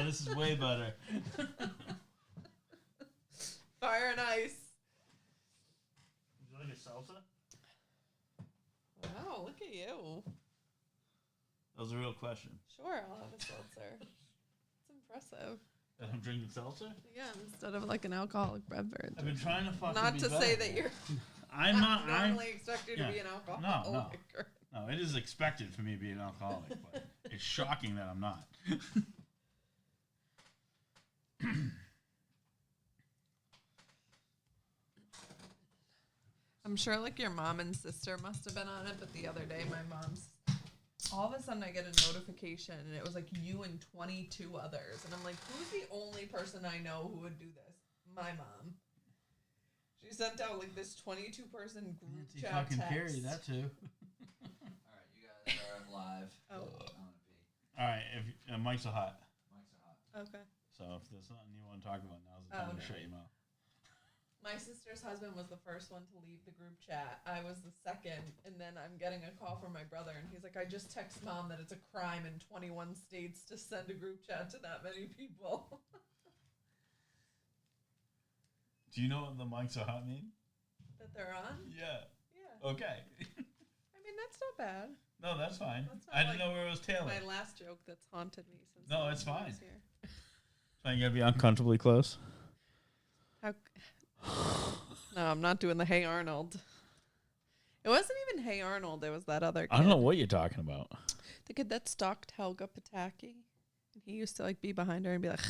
Oh, this is way better. Fire and ice. Would you like a salsa? Wow, look at you. That was a real question. Sure, I'll have a seltzer. It's impressive. That I'm drinking seltzer? Yeah, instead of like an alcoholic beverage. I've been trying to fucking Not be to better. say that you're I'm not normally expected to be an alcoholic. No, it is expected for me to be an alcoholic, but it's shocking that I'm not. I'm sure like your mom and sister must have been on it, but the other day my mom's all of a sudden I get a notification and it was like you and 22 others. And I'm like, who's the only person I know who would do this? My mom. She sent out like this 22 person group chat fucking text. carry that too. Alright, you guys are live. Oh. I want to pee. Alright, if mics are hot. Mics are hot. Okay. So if there's something you want to talk about, now's the time to shut your mouth. My sister's husband was the first one to leave the group chat. I was the second, and then I'm getting a call from my brother, and he's like, I just text mom that it's a crime in 21 states to send a group chat to that many people. Do you know what the mics are hot mean? That they're on? Yeah. Yeah. Okay. I mean, that's not bad. No, that's fine. That's I not didn't know where it was tailored. My last joke that's haunted me since. No, the it's last time I fine. was here. So you gotta be uncomfortably close. How? No, I'm not doing the Hey Arnold. It wasn't even Hey Arnold. It was that other kid. I don't know what you're talking about. The kid that stalked Helga Pataki. He used to like be behind her and be like.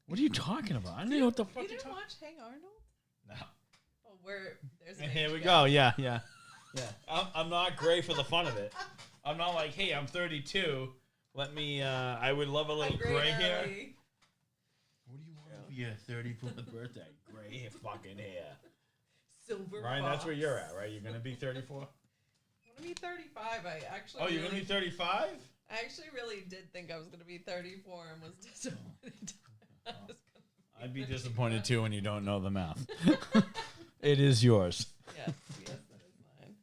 What are you talking about? I don't know what the fuck You you're didn't talking watch Hey Arnold? No. Oh, where there's. And here we go. Yeah. I'm not great for the fun of it. I'm not like, hey, I'm 32. Let me. I would love a little gray hair. What do you want for your 34th birthday? Gray fucking hair. Silver. Ryan, fox. that's where you're at, right? You're gonna be 34. I'm gonna be 35. I actually. Oh, you're gonna be 35? I actually really did think I was gonna be 34 and was disappointed. I'd be disappointed too when you don't know the math. It is yours. Yes, that is mine.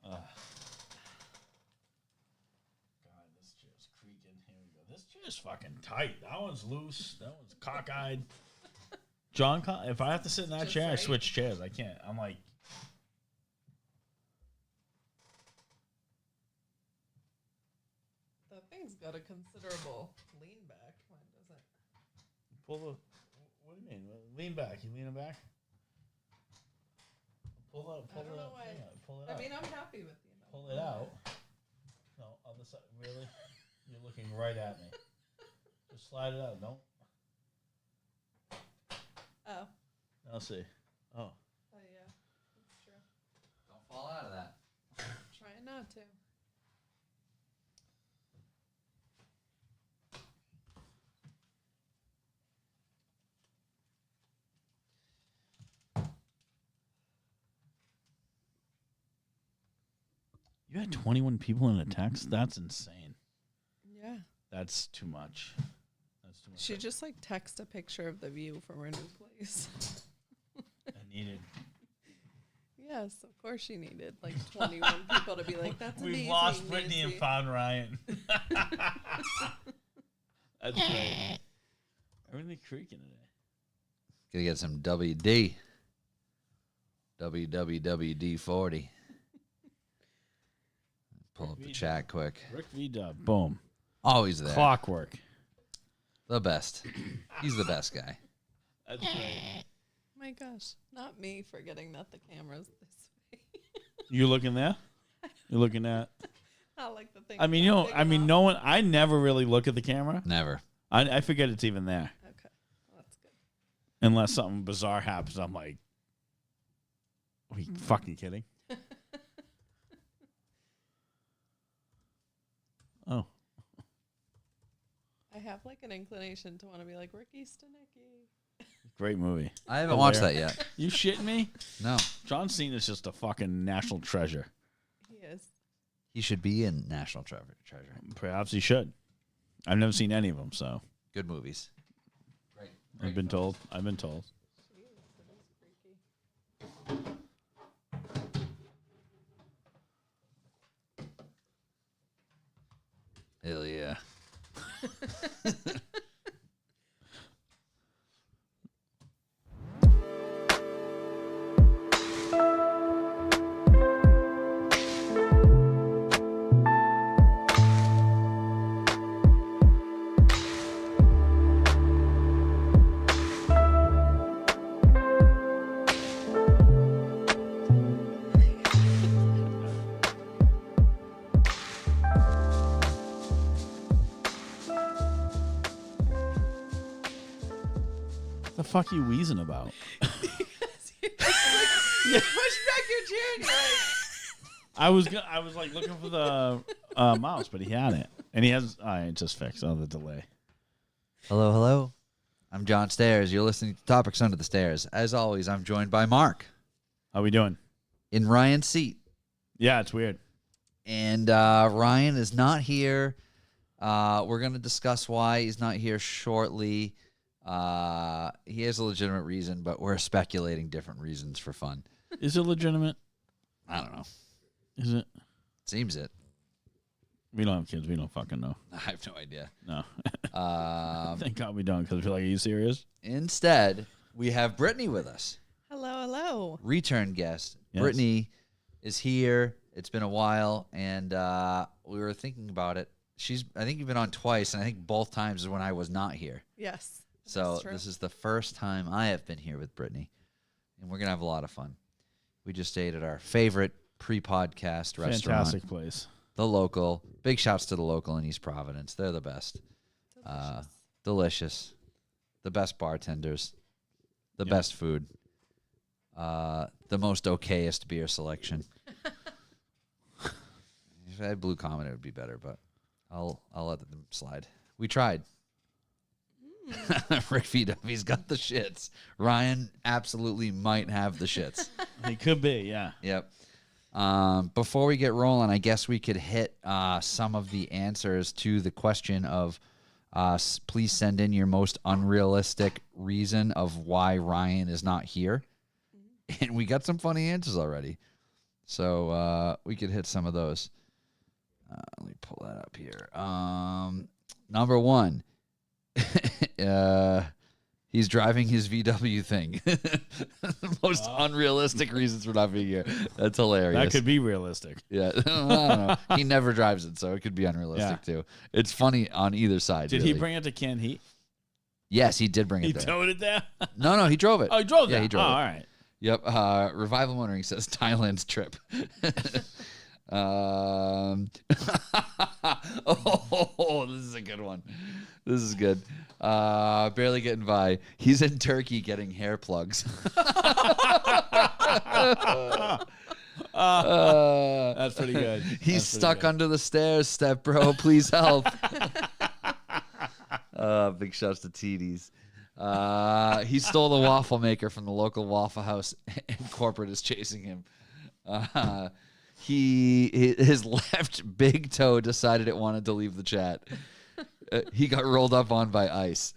God, this chair's creaking. Here we go. This chair's fucking tight. That one's loose. That one's cockeyed. John, if I have to sit in that Just chair, I right. switch chairs. I can't. I'm like. That thing's got a considerable lean back. Mine doesn't. Pull the. What do you mean? Lean back. You leaning back? Pull it. I don't know why. Pull it out. I mean, I'm happy with you. Pull it out. No, other side. Really? You're looking right at me. Just slide it out. Don't. Oh. I'll see. Oh. Oh yeah, that's true. Don't fall out of that. Trying not to. You had 21 people in a text? That's insane. Yeah. That's too much. That's too much. She just like text a picture of the view from her new place. I needed. Yes, of course she needed like 21 people to be like, that's amazing. We've lost Brittany and Nancy." found Ryan. That's great. Everything creaking today. Gotta get some WD. WWWD40. Pull up the chat quick. Rick V. Dub. Boom. Always there. Clockwork. The best. He's the best guy. That's great. My gosh, not me forgetting that the camera's this way. You looking there? You're looking at. Not like the thing. I mean, no one. I never really look at the camera. Never. I forget it's even there. Okay, well, that's good. Unless something bizarre happens, I'm like, are you fucking kidding? Oh. I have like an inclination to want to be like Ricky Stenicki. Great movie. I haven't watched that yet. You shitting me? No. John Cena's just a fucking national treasure. He is. He should be in National Treasure. Perhaps he should. I've never seen any of them, so. Good movies. Great. I've been told. I've been told. Jesus, it is creaky. Hell yeah. What the fuck are you wheezing about? You push back your chair and you're like, I was like looking for the mouse, but he had it, and he has. It just fixed. Oh, the delay. Hello, hello. I'm John Stairs. You're listening to Topics Under the Stairs. As always, I'm joined by Mark How we doing? in Ryan's seat. Yeah, it's weird. And Ryan is not here. We're going to discuss why he's not here shortly. He has a legitimate reason, but we're speculating different reasons for fun. Is it legitimate? I don't know. Is it? Seems it. We don't have kids. We don't fucking know. I have no idea. No. Thank God we don't, because we're like, are you serious? Instead, we have Brittany with us. hello. Return guest. Yes. Brittany is here. It's been a while, and we were thinking about it. I think you've been on twice, and I think both times is when I was not here. Yes. So this is the first time I have been here with Brittany, and we're going to have a lot of fun. We just stayed at our favorite pre-podcast restaurant. Fantastic place. The Local. Big shouts to The Local in East Providence. They're the best. Delicious. The best bartenders. The best food. The most okayest beer selection. If I had Blue Comet, it would be better, but I'll let them slide. We tried. Rick VW's got the shits. Ryan absolutely might have the shits. He could be, yeah. Yep. Before we get rolling, I guess we could hit some of the answers to the question of please send in your most unrealistic reason of why Ryan is not here. And we got some funny answers already. So we could hit some of those. Let me pull that up here. Number one. He's driving his VW thing. The most unrealistic reasons for not being here. That's hilarious. That could be realistic. Yeah. I don't know. He never drives it, so it could be unrealistic too. It's funny on either side. Did really. he bring it to Can Heat? Yes, he did bring it He there. towed it there? No, he drove it. Oh, he drove it? Yeah, he drove it. All right. Yep. Revival Motoring says Thailand's trip. Oh, this is a good one. This is good. Barely getting by. He's in Turkey getting hair plugs. That's pretty good. He's stuck under the stairs, step bro. Please help. Big shouts to TDs. He stole the waffle maker from the local Waffle House, and corporate is chasing him. His left big toe decided it wanted to leave the chat. He got rolled up on by ice.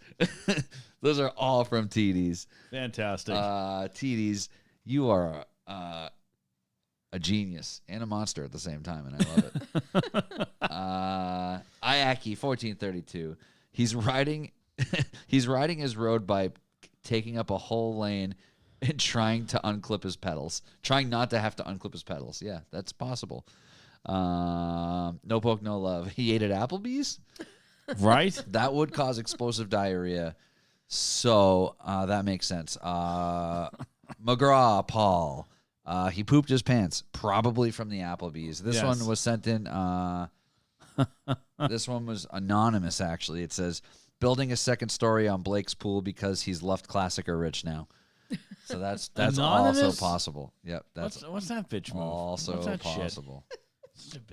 Those are all from TDs. Fantastic. TDs, you are a genius and a monster at the same time, and I love it. Iaki 1432. He's riding his road bike, taking up a whole lane and trying to unclip his pedals. Trying not to have to unclip his pedals. Yeah, that's possible. No poke, no love. He ate at Applebee's. Right? That would cause explosive diarrhea. So that makes sense. McGraw Paul. He pooped his pants, probably from the Applebee's. This one was sent in. This one was anonymous, actually. It says, building a second story on Blake's pool because he's left classic or rich now. So that's also possible. Yep. What's that bitch move? Also What's that possible.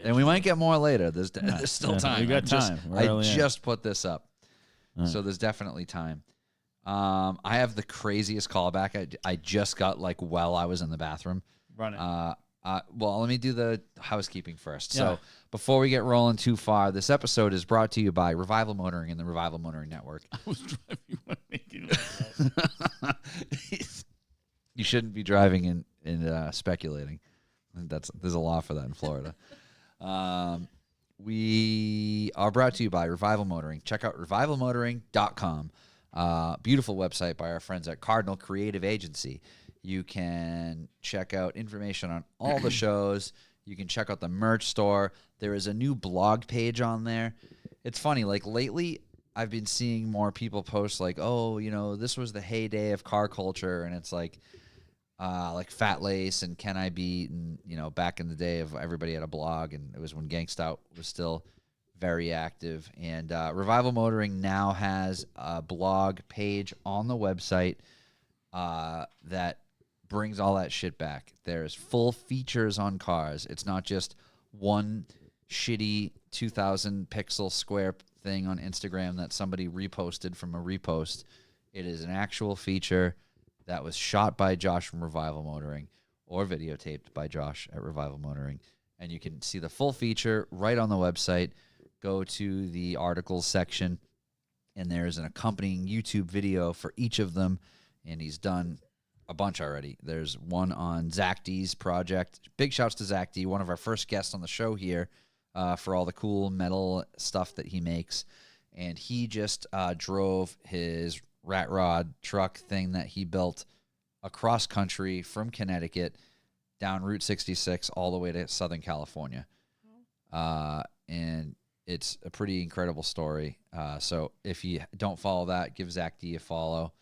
And we might get more later. There's still time. We got time. I just put this up. So there's definitely time. I have the craziest callback I just got while I was in the bathroom. Run it. Well, let me do the housekeeping first. So before we get rolling too far, this episode is brought to you by Revival Motoring and the Revival Motoring Network. I was driving when making You shouldn't be driving and speculating. There's a law for that in Florida. we are brought to you by Revival Motoring. Check out revivalmotoring.com. Beautiful website by our friends at Cardinal Creative Agency. You can check out information on all the shows. You can check out the merch store. There is a new blog page on there. It's funny, like lately I've been seeing more people post like, oh, you know, this was the heyday of car culture, and it's like Fat Lace and Can I Beat, and, you know, back in the day of everybody had a blog, and it was when Gangsta Out was still very active. And Revival Motoring now has a blog page on the website that brings all that shit back. There's full features on cars. It's not just one shitty 2,000 pixel square thing on Instagram that somebody reposted from a repost. It is an actual feature that was shot by Josh from Revival Motoring or videotaped by Josh at Revival Motoring. And you can see the full feature right on the website. Go to the articles section, and there's an accompanying YouTube video for each of them. And he's done a bunch already. There's one on Zach D's project. Big shouts to Zach D, one of our first guests on the show here, for all the cool metal stuff that he makes. And he just drove his rat rod truck thing that he built across country from Connecticut down Route 66 all the way to Southern California. And it's a pretty incredible story. So if you don't follow that, give Zach D a follow.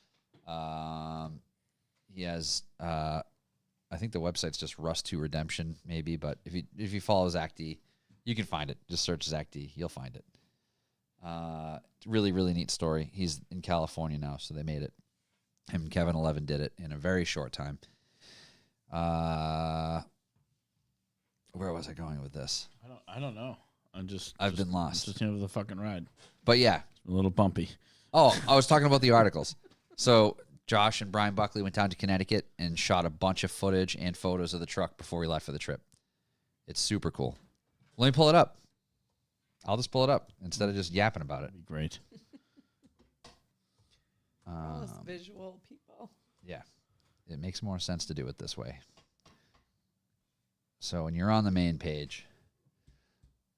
He has, I think the website's just Rust 2 Redemption, maybe. But if you follow Zach D, you can find it. Just search Zach D. You'll find it. Really, really neat story. He's in California now, so they made it. Him and Kevin 11 did it in a very short time. Where was I going with this? I don't know. I've been lost. Just into the fucking ride. But yeah. A little bumpy. Oh, I was talking about the articles. So Josh and Brian Buckley went down to Connecticut and shot a bunch of footage and photos of the truck before we left for the trip. It's super cool. Let me pull it up. I'll just pull it up instead of just yapping about it. That'd be great. All us visual people. Yeah. It makes more sense to do it this way. So when you're on the main page,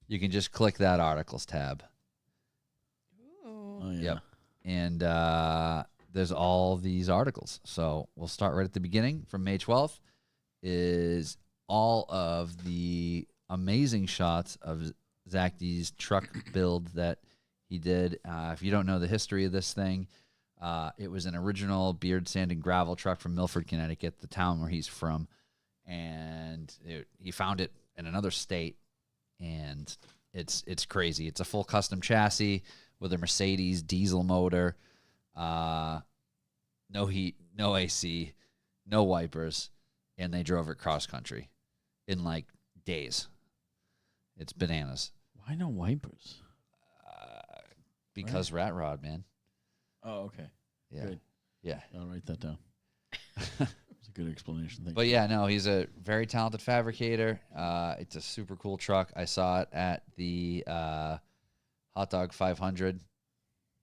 you can just click that articles tab. Ooh. Oh, yeah. Yep. And there's all these articles. So we'll start right at the beginning. From May 12th is all of the amazing shots of Zach D's truck build that he did. If you don't know the history of this thing, it was an original beard sand and gravel truck from Milford, Connecticut, the town where he's from. And he found it in another state, and it's crazy. It's a full custom chassis with a Mercedes diesel motor, no heat, no AC, no wipers, and they drove it cross country in like days. It's bananas. Why no wipers? Because rat rod, man. Oh, okay. Yeah. Good. Yeah. I'll write that down. It's a good explanation. Thank But yeah, no, he's a very talented fabricator. It's a super cool truck. I saw it at the Hot Dog 500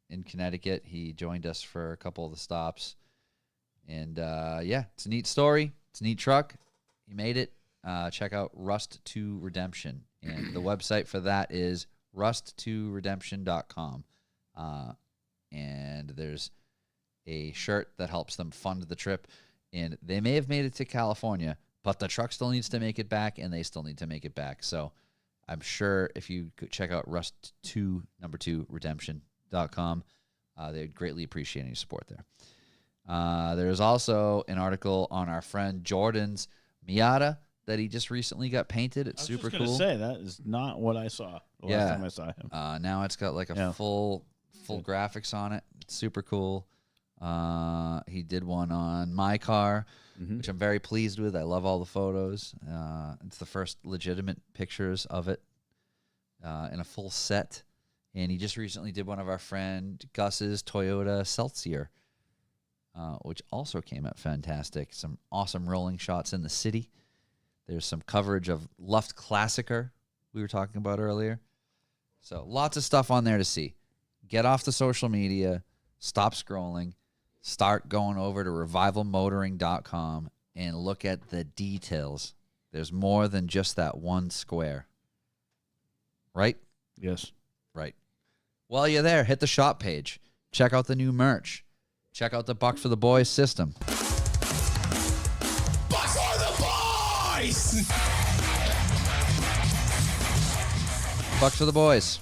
in Connecticut. He joined us for a couple of the stops. And yeah, it's a neat story. It's a neat truck. He made it. Check out Rust 2 Redemption. And the website for that is rust2redemption.com. And there's a shirt that helps them fund the trip. And they may have made it to California, but the truck still needs to make it back, and they still need to make it back. So I'm sure if you could check out rust2redemption.com, they would greatly appreciate any support there. There's also an article on our friend Jordan's Miata that he just recently got painted. It's super cool. I was just going to say, that is not what I saw the last time I saw him. Now it's got like a full graphics on it. It's super cool. He did one on my car, which I'm very pleased with. I love all the photos. It's the first legitimate pictures of it in a full set. And he just recently did one of our friend Gus's Toyota Celsior, which also came out fantastic. Some awesome rolling shots in the city. There's some coverage of Luft Klassiker we were talking about earlier. So lots of stuff on there to see. Get off the social media. Stop scrolling. Start going over to revivalmotoring.com and look at the details. There's more than just that one square. Right? Yes. Right. While you're there, hit the shop page. Check out the new merch. Check out the Bucks for the Boys system. Bucks for the boys! Bucks for the Boys.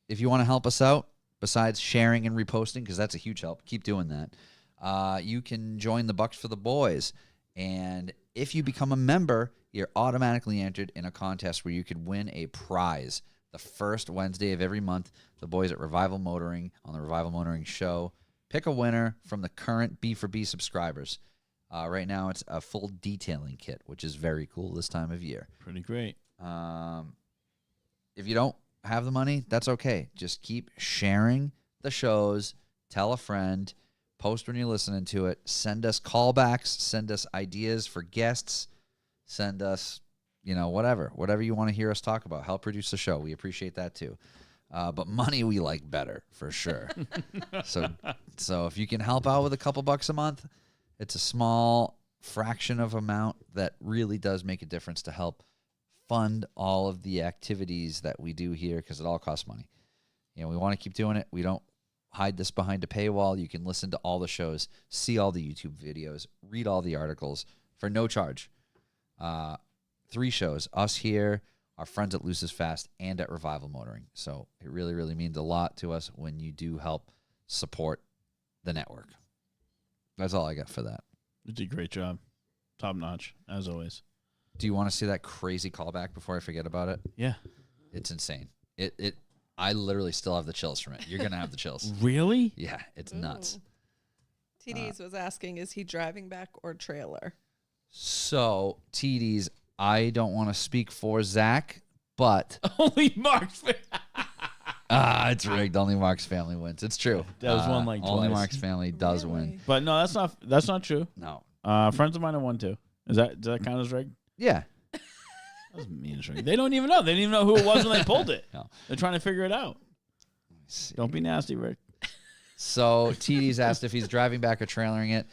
If you want to help us out, besides sharing and reposting, because that's a huge help, keep doing that. You can join the Bucks for the Boys. And if you become a member, you're automatically entered in a contest where you could win a prize. The first Wednesday of every month, the boys at Revival Motoring on the Revival Motoring Show pick a winner from the current B4B subscribers. Right now, it's a full detailing kit, which is very cool this time of year. Pretty great. If you don't have the money, that's okay. Just keep sharing the shows. Tell a friend. Post when you're listening to it. Send us callbacks. Send us ideas for guests. Send us, whatever you want to hear us talk about. Help produce the show. We appreciate that too. But money we like better for sure. So if you can help out with a couple bucks a month, it's a small fraction of amount that really does make a difference to help fund all of the activities that we do here, because it all costs money. We want to keep doing it. We don't hide this behind a paywall. You can listen to all the shows, see all the YouTube videos, read all the articles for no charge. 3 shows, us here, our friends at Luce's Fast, and at Revival Motoring. So it really, really means a lot to us when you do help support the network. That's all I got for that. You did a great job. Top notch, as always. Do you want to see that crazy callback before I forget about it? Yeah. It's insane. I literally still have the chills from it. You're going to have the chills. Really? Yeah, it's nuts. TDs was asking, is he driving back or trailer? So, TDs, I don't want to speak for Zach, but... Only Mark's. it's rigged. Only Mark's family wins. It's true. That was one like only twice. Mark's family does Really? win. But no, that's not true. No. Friends of mine have won too. Does that count as rigged? Yeah. That was mean as rigged. They don't even know. They didn't even know who it was when they pulled it. No. They're trying to figure it out. Don't be nasty, Rick. So TD's asked if he's driving back or trailering it.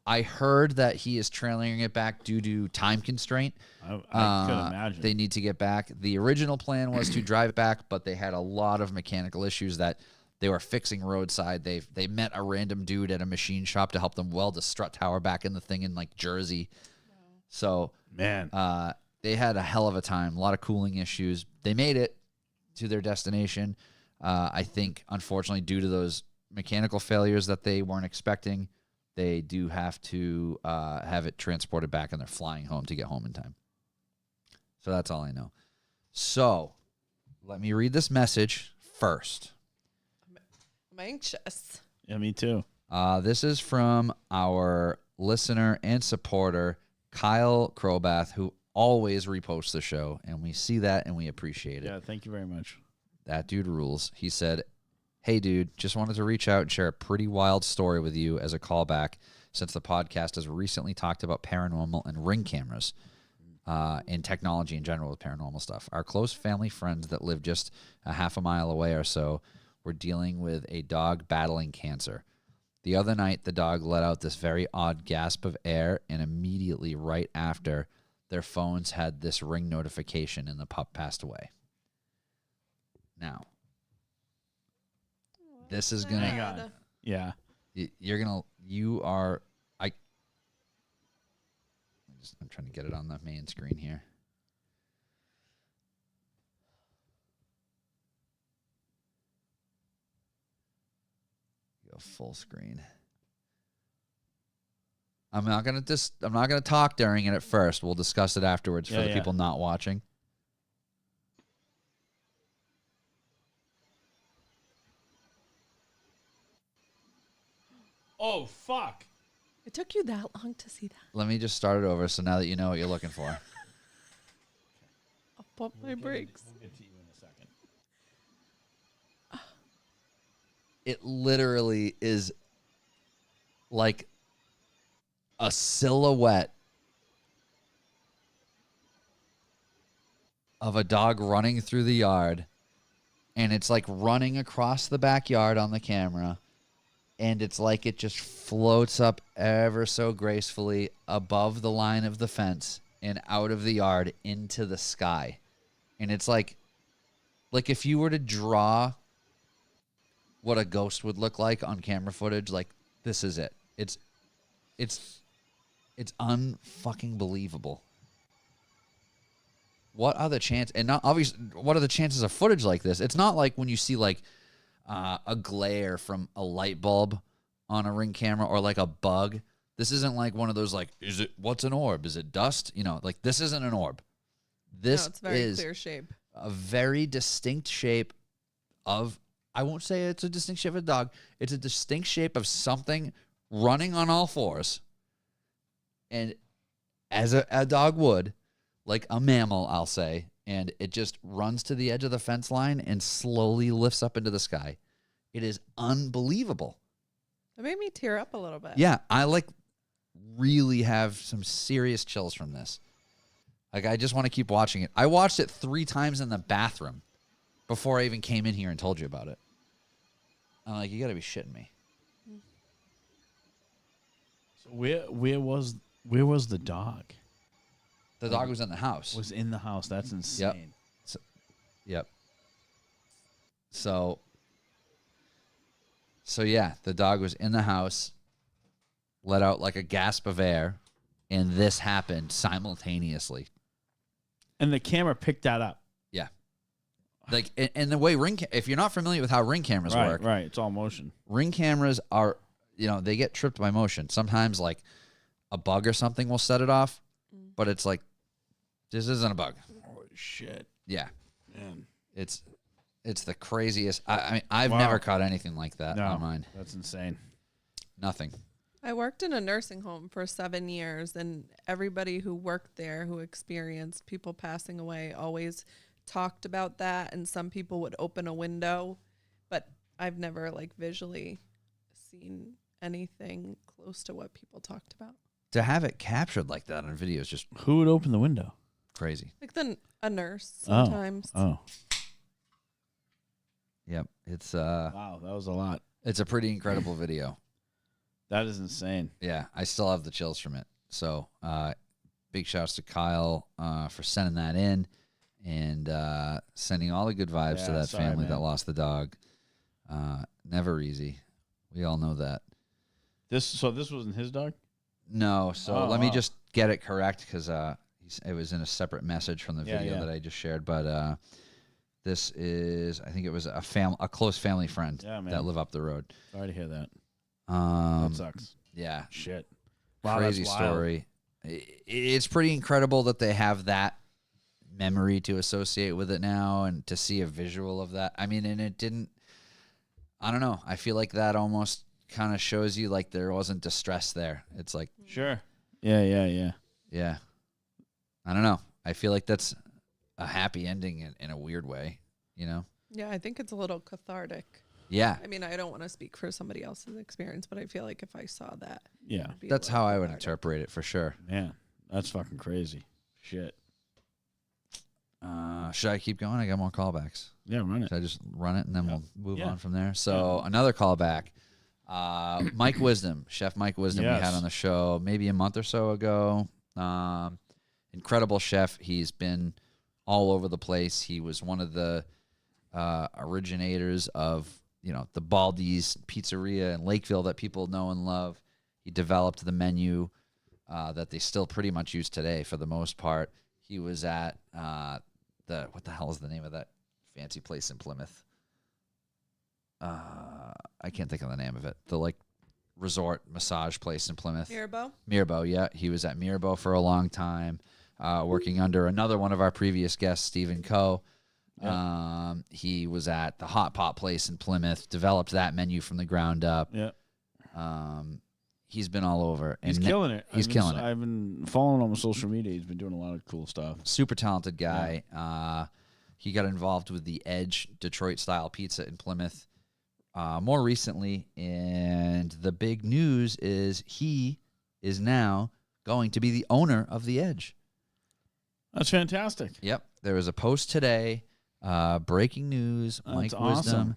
I heard that he is trailering it back due to time constraint. I could imagine. They need to get back. The original plan was to drive back, but they had a lot of mechanical issues that they were fixing roadside. They met a random dude at a machine shop to help them weld a strut tower back in the thing in like Jersey. So Man. they had a hell of a time. A lot of cooling issues. They made it to their destination. I think, unfortunately, due to those mechanical failures that they weren't expecting, they do have to have it transported back, and they're flying home to get home in time. So that's all I know. So let me read this message first. I'm anxious. Yeah, me too. This is from our listener and supporter, Kyle Crobath, who always reposts the show, and we see that and we appreciate it. Yeah, thank you very much. That dude rules. He said, "Hey, dude, just wanted to reach out and share a pretty wild story with you as a callback, since the podcast has recently talked about paranormal and ring cameras and technology in general with paranormal stuff. Our close family friends that live just a half a mile away or so were dealing with a dog battling cancer. The other night, the dog let out this very odd gasp of air, and immediately right after, their phones had this ring notification and the pup passed away. Now, this is going Hang on. Yeah. I'm trying to get it on the main screen here. Go full screen. I'm not gonna talk during it at first. We'll discuss it afterwards for the people not watching. Oh, fuck. It took you that long to see that. Let me just start it over so now that you know what you're looking for. I'll pump my brakes. We'll get to you in a second. It literally is like a silhouette of a dog running through the yard, and it's like running across the backyard on the camera, and it's like it just floats up ever so gracefully above the line of the fence and out of the yard into the sky. And it's like Like if you were to draw what a ghost would look like on camera footage, like this is it. It's unfucking believable. What are the chances? And not obviously, what are the chances of footage like this? It's not like when you see like a glare from a light bulb on a Ring camera or like a bug. This isn't like one of those like, what's an orb? Is it dust? You know, like this isn't an orb. This it's very is clear shape. a very distinct shape of, I won't say it's a distinct shape of a dog. It's a distinct shape of something running on all fours. And as a dog would, like a mammal, I'll say, and it just runs to the edge of the fence line and slowly lifts up into the sky. It is unbelievable. It made me tear up a little bit. Yeah, I like really have some serious chills from this. Like, I just want to keep watching it. I watched it 3 times in the bathroom before I even came in here and told you about it. I'm like, you got to be shitting me. So where was the dog? The dog was in the house. Was in the house. That's insane. Yep. So yeah, the dog was in the house, let out like a gasp of air, and this happened simultaneously. And the camera picked that up. Yeah. Like, and the way if you're not familiar with how Ring cameras work. Right, it's all motion. Ring cameras are, they get tripped by motion. Sometimes like a bug or something will set it off, but it's like, this isn't a bug. Holy shit. Yeah. Man. It's the craziest. I mean, I've never caught anything like that on mine. That's insane. Nothing. I worked in a nursing home for 7 years, and everybody who worked there who experienced people passing away always talked about that, and some people would open a window, but I've never like visually seen anything close to what people talked about. To have it captured like that on video is just Who would open the window? crazy. Like a nurse sometimes. Oh. Yep. It's Wow, that was a lot. it's a pretty incredible video. That is insane. Yeah, I still have the chills from it. So, big shouts to Kyle for sending that in and sending all the good vibes to that family that lost the dog. Never easy. We all know that. This wasn't his dog? No, so let me just get it correct because it was in a separate message from the video that I just shared. But this is, I think it was a close family friend that live up the road. Sorry to hear that. That sucks. Yeah. Shit. Wow, Crazy story. It's pretty incredible that they have that memory to associate with it now and to see a visual of that. I mean, and it didn't, I don't know. I feel like that almost kind of shows you like there wasn't distress there. It's like, sure. Yeah. yeah. I don't know. I feel like that's a happy ending in a weird way, Yeah, I think it's a little cathartic. Yeah. I mean, I don't want to speak for somebody else's experience, but I feel like if I saw that, Yeah. That's how I would interpret it for sure. Man, that's fucking crazy. Shit. Should I keep going? I got more callbacks. Yeah, run it. Should I just run it and then we'll move on from there? So another callback. Mike Wisdom, Chef Mike Wisdom, we had on the show maybe a month or so ago. Incredible chef. He's been all over the place. He was one of the originators of, the Baldi's Pizzeria in Lakeville that people know and love. He developed the menu that they still pretty much use today for the most part. He was at what the hell is the name of that fancy place in Plymouth? I can't think of the name of it. The resort massage place in Plymouth. Mirbeau, yeah. He was at Mirbeau for a long time, working under another one of our previous guests, Stephen Coe. Yeah. He was at the Hot Pot place in Plymouth, developed that menu from the ground up. Yeah. He's been all over. He's killing it. He's killing it. I've been following him on social media. He's been doing a lot of cool stuff. Super talented guy. Yeah. He got involved with the Edge Detroit-style pizza in Plymouth more recently, and the big news is he is now going to be the owner of the Edge. That's fantastic. Yep. There was a post today, breaking news. Mike Wisdom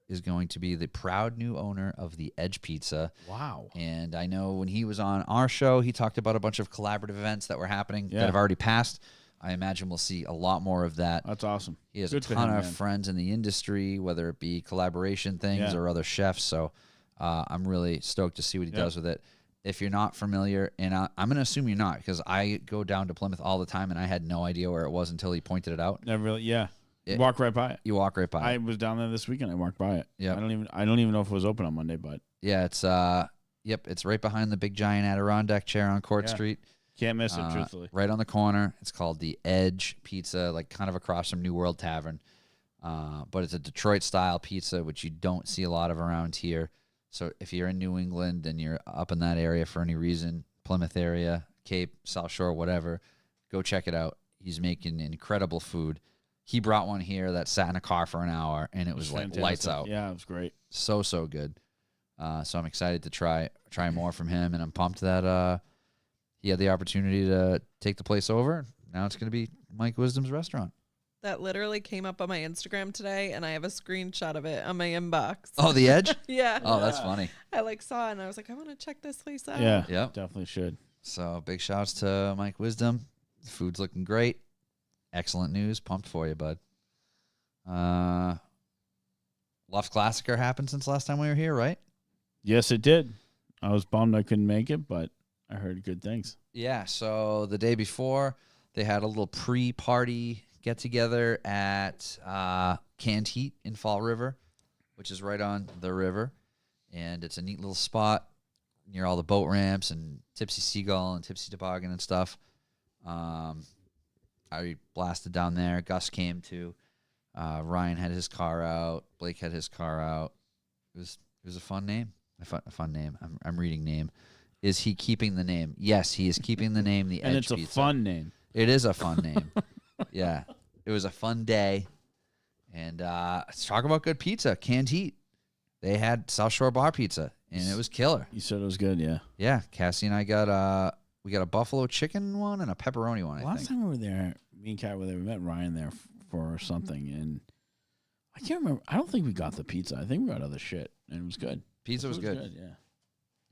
is going to be the proud new owner of the Edge Pizza. Wow. And I know when he was on our show, he talked about a bunch of collaborative events that were happening that have already passed. I imagine we'll see a lot more of that. That's awesome. He has Good a for ton him, of man. friends in the industry, whether it be collaboration things Yeah. or other chefs. So I'm really stoked to see what he does with it. If you're not familiar, and I'm going to assume you're not, because I go down to Plymouth all the time, and I had no idea where it was until he pointed it out. Never really. Yeah. You walk right by it. You walk right by I it. was down there this weekend. I walked by it. Yep. I don't even know if it was open on Monday, but Yeah, it's it's right behind the big giant Adirondack chair on Court Yeah. Street. can't miss it. Truthfully. Right on the corner. It's called the Edge Pizza, like kind of across from New World Tavern. But it's a Detroit-style pizza, which you don't see a lot of around here. So if you're in New England and you're up in that area for any reason, Plymouth area, Cape, South Shore, whatever, go check it out. He's making incredible food. He brought one here that sat in a car for an hour, and it was like Fantastic. lights out. Yeah, it was great. So good. So I'm excited to try more from him, and I'm pumped that he had the opportunity to take the place over. Now it's going to be Mike Wisdom's restaurant. That literally came up on my Instagram today, and I have a screenshot of it on my inbox. Oh, the Edge? Yeah. Oh, that's funny. I saw it, and I was like, I want to check this place out. Yeah, Yep. definitely should. So big shouts to Mike Wisdom. The food's looking great. Excellent news. Pumped for you, bud. Luft's Classicer happened since last time we were here, right? Yes, it did. I was bummed I couldn't make it, but I heard good things. Yeah, so the day before, they had a little pre-party get-together at Canned Heat in Fall River, which is right on the river. And it's a neat little spot near all the boat ramps and Tipsy Seagull and Tipsy Toboggan and stuff. I blasted down there. Gus came too. Ryan had his car out. Blake had his car out. It was a fun name. A fun name. I'm reading name. Is he keeping the name? Yes, he is keeping the name. The And Edge it's a Pizza. fun name. It is a fun name. Yeah, it was a fun day. And let's talk about good pizza. Canned Heat. They had South Shore Bar Pizza, and it was killer. You said it was good, yeah. Yeah, Cassie and I got a buffalo chicken one and a pepperoni one. I Last think. time we were there, me and Kat were there. We met Ryan there for something, and I can't remember. I don't think we got the pizza. I think we got other shit, and it was good. Pizza was good. Yeah.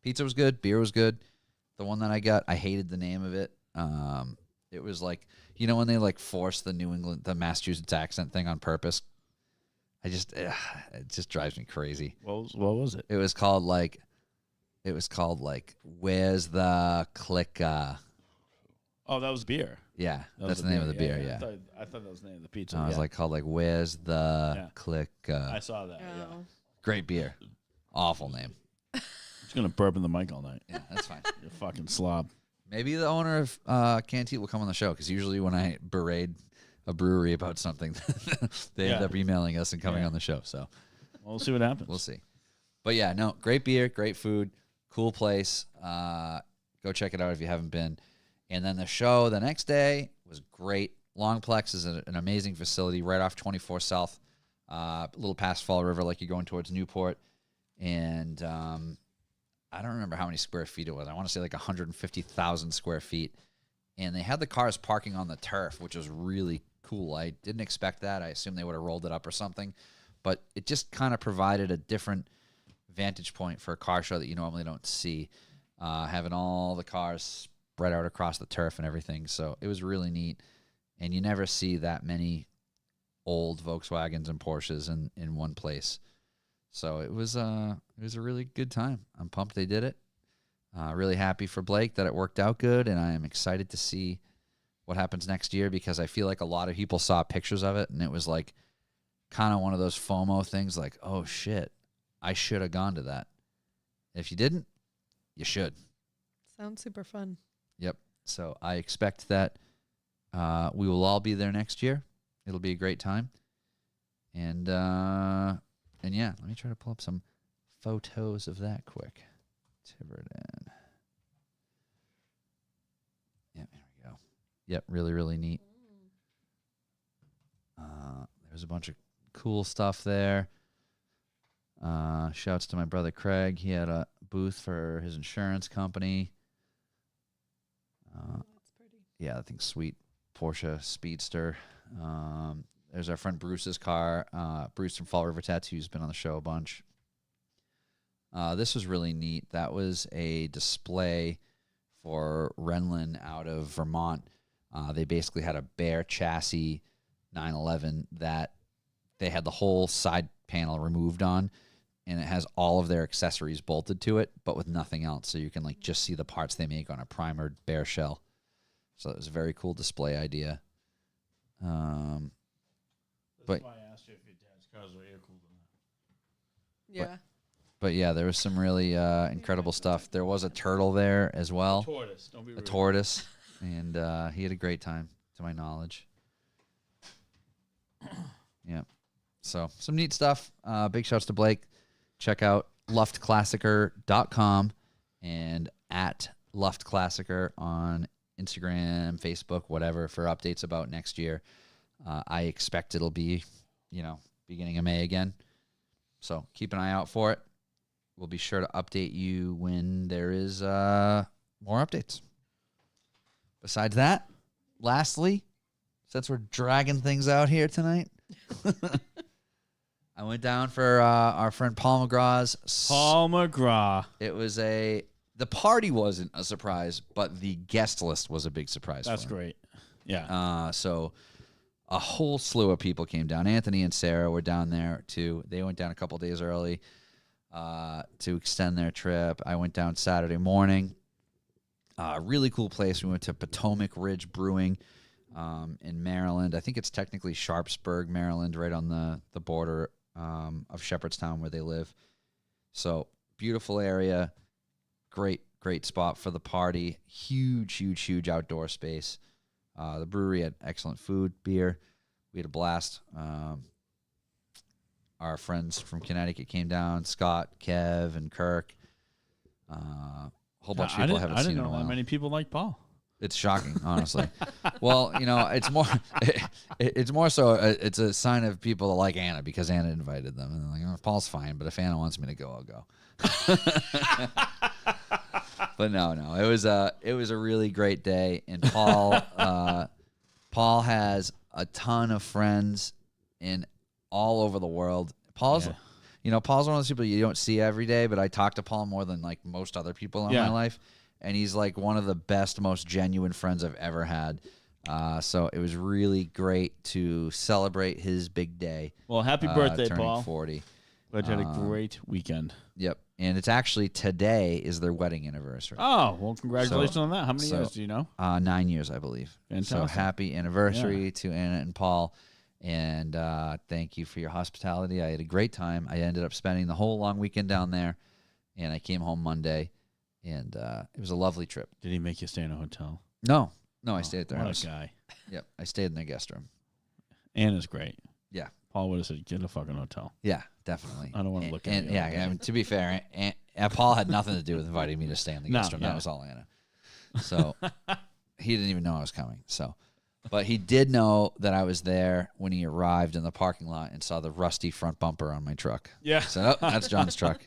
Pizza was good. Beer was good. The one that I got, I hated the name of it. It was like, you know, when they like force the the Massachusetts accent thing on purpose. It just drives me crazy. What was it? It was called like, where's the click? Oh, that was beer. Yeah, That that's was the name of the beer. Yeah, I thought that was the name of the pizza. I was like called like, where's the Yeah. click? I saw that. Yeah. Oh. Great beer. Awful name. I'm just gonna burp in the mic all night. Yeah, that's fine. You fucking slob. Maybe the owner of Canned Heat will come on the show, because usually when I berate a brewery about something, they end Yeah. up emailing us and coming Yeah. on the show. So We'll see what happens. we'll see. But yeah, no, great beer, great food, cool place. Go check it out if you haven't been. And then the show the next day was great. Longplex is an amazing facility right off 24 South, a little past Fall River, like you're going towards Newport. And I don't remember how many square feet it was. I want to say like 150,000 square feet. And they had the cars parking on the turf, which was really cool. I didn't expect that. I assumed they would have rolled it up or something. But it just kind of provided a different vantage point for a car show that you normally don't see, having all the cars spread out across the turf and everything. So it was really neat. And you never see that many old Volkswagens and Porsches in one place. So it was a really good time. I'm pumped they did it. Really happy for Blake that it worked out good, and I am excited to see what happens next year, because I feel like a lot of people saw pictures of it, and it was like kind of one of those FOMO things, like, oh shit, I should have gone to that. If you didn't, you should. Sounds super fun. Yep. So I expect that we will all be there next year. It'll be a great time. And yeah, let me try to pull up some photos of that quick. Tiverton. Yep, there we go. Yep, really, really neat. There's a bunch of cool stuff there. Shouts to my brother Craig. He had a booth for his insurance company. That's pretty. Yeah, I think sweet Porsche Speedster. There's our friend Bruce's car. Bruce from Fall River Tattoos, been on the show a bunch. This was really neat. That was a display for Renlin out of Vermont. They basically had a bare chassis 911 that they had the whole side panel removed on, and it has all of their accessories bolted to it, but with nothing else. So you can like just see the parts they make on a primered bare shell. So it was a very cool display idea. That's But- why I asked you if your dad's cars were air cooled or not. Yeah. But yeah, there was some really incredible stuff. There was a turtle there as well, Tortoise. Don't be a rude. tortoise, and he had a great time, to my knowledge. Yeah. So some neat stuff. Big shouts to Blake. Check out luftklassiker.com and at luftklassiker on Instagram, Facebook, whatever, for updates about next year. I expect it'll be, beginning of May again. So keep an eye out for it. We'll be sure to update you when there is more updates. Besides that, lastly, since we're dragging things out here tonight, I went down for our friend Paul McGraw's. Paul McGraw. It was the party wasn't a surprise, but the guest list was a big surprise. That's for him. great. Yeah. So a whole slew of people came down. Anthony and Sarah were down there too. They went down a couple days early to extend their trip. I went down Saturday morning. Really cool place. We went to Potomac Ridge Brewing in Maryland. I think it's technically Sharpsburg, Maryland, right on the border of Shepherdstown where they live. So beautiful area. Great spot for the party. Huge outdoor space. The brewery had excellent food, beer. We had a blast. Our friends from Connecticut came down, Scott, Kev, and Kirk. A whole bunch of people I haven't seen in a know while. that many people like Paul. It's shocking, honestly. Well, it's more it's more so it's a sign of people that like Anna because Anna invited them. And they're like, Paul's fine, but if Anna wants me to go, I'll go. But no, it was a really great day, and Paul has a ton of friends in all over the world. Paul's one of those people you don't see every day, but I talk to Paul more than like most other people in my life, and he's like one of the best, most genuine friends I've ever had. So it was really great to celebrate his big day. Well, happy birthday, turning Paul. 40. Glad you had a great weekend. Yep. And it's actually today is their wedding anniversary. Oh, well, congratulations on that. How many so- years do you know? 9 years, I believe. Fantastic. So happy anniversary to Anna and Paul. And thank you for your hospitality. I had a great time. I ended up spending the whole long weekend down there, and I came home Monday, and it was a lovely trip. Did he make you stay in a hotel? No, I stayed at their What house. a guy. Yep, I stayed in their guest room. Anna's great. Yeah. Paul would have said, get a fucking hotel. Yeah, definitely. I don't wanna look at and, you. Yeah, I mean, to be fair, Paul had nothing to do with inviting me to stay in the guest room. yeah. That was all Anna. So he didn't even know I was coming. So, but he did know that I was there when he arrived in the parking lot and saw the rusty front bumper on my truck. Yeah. So that's John's truck.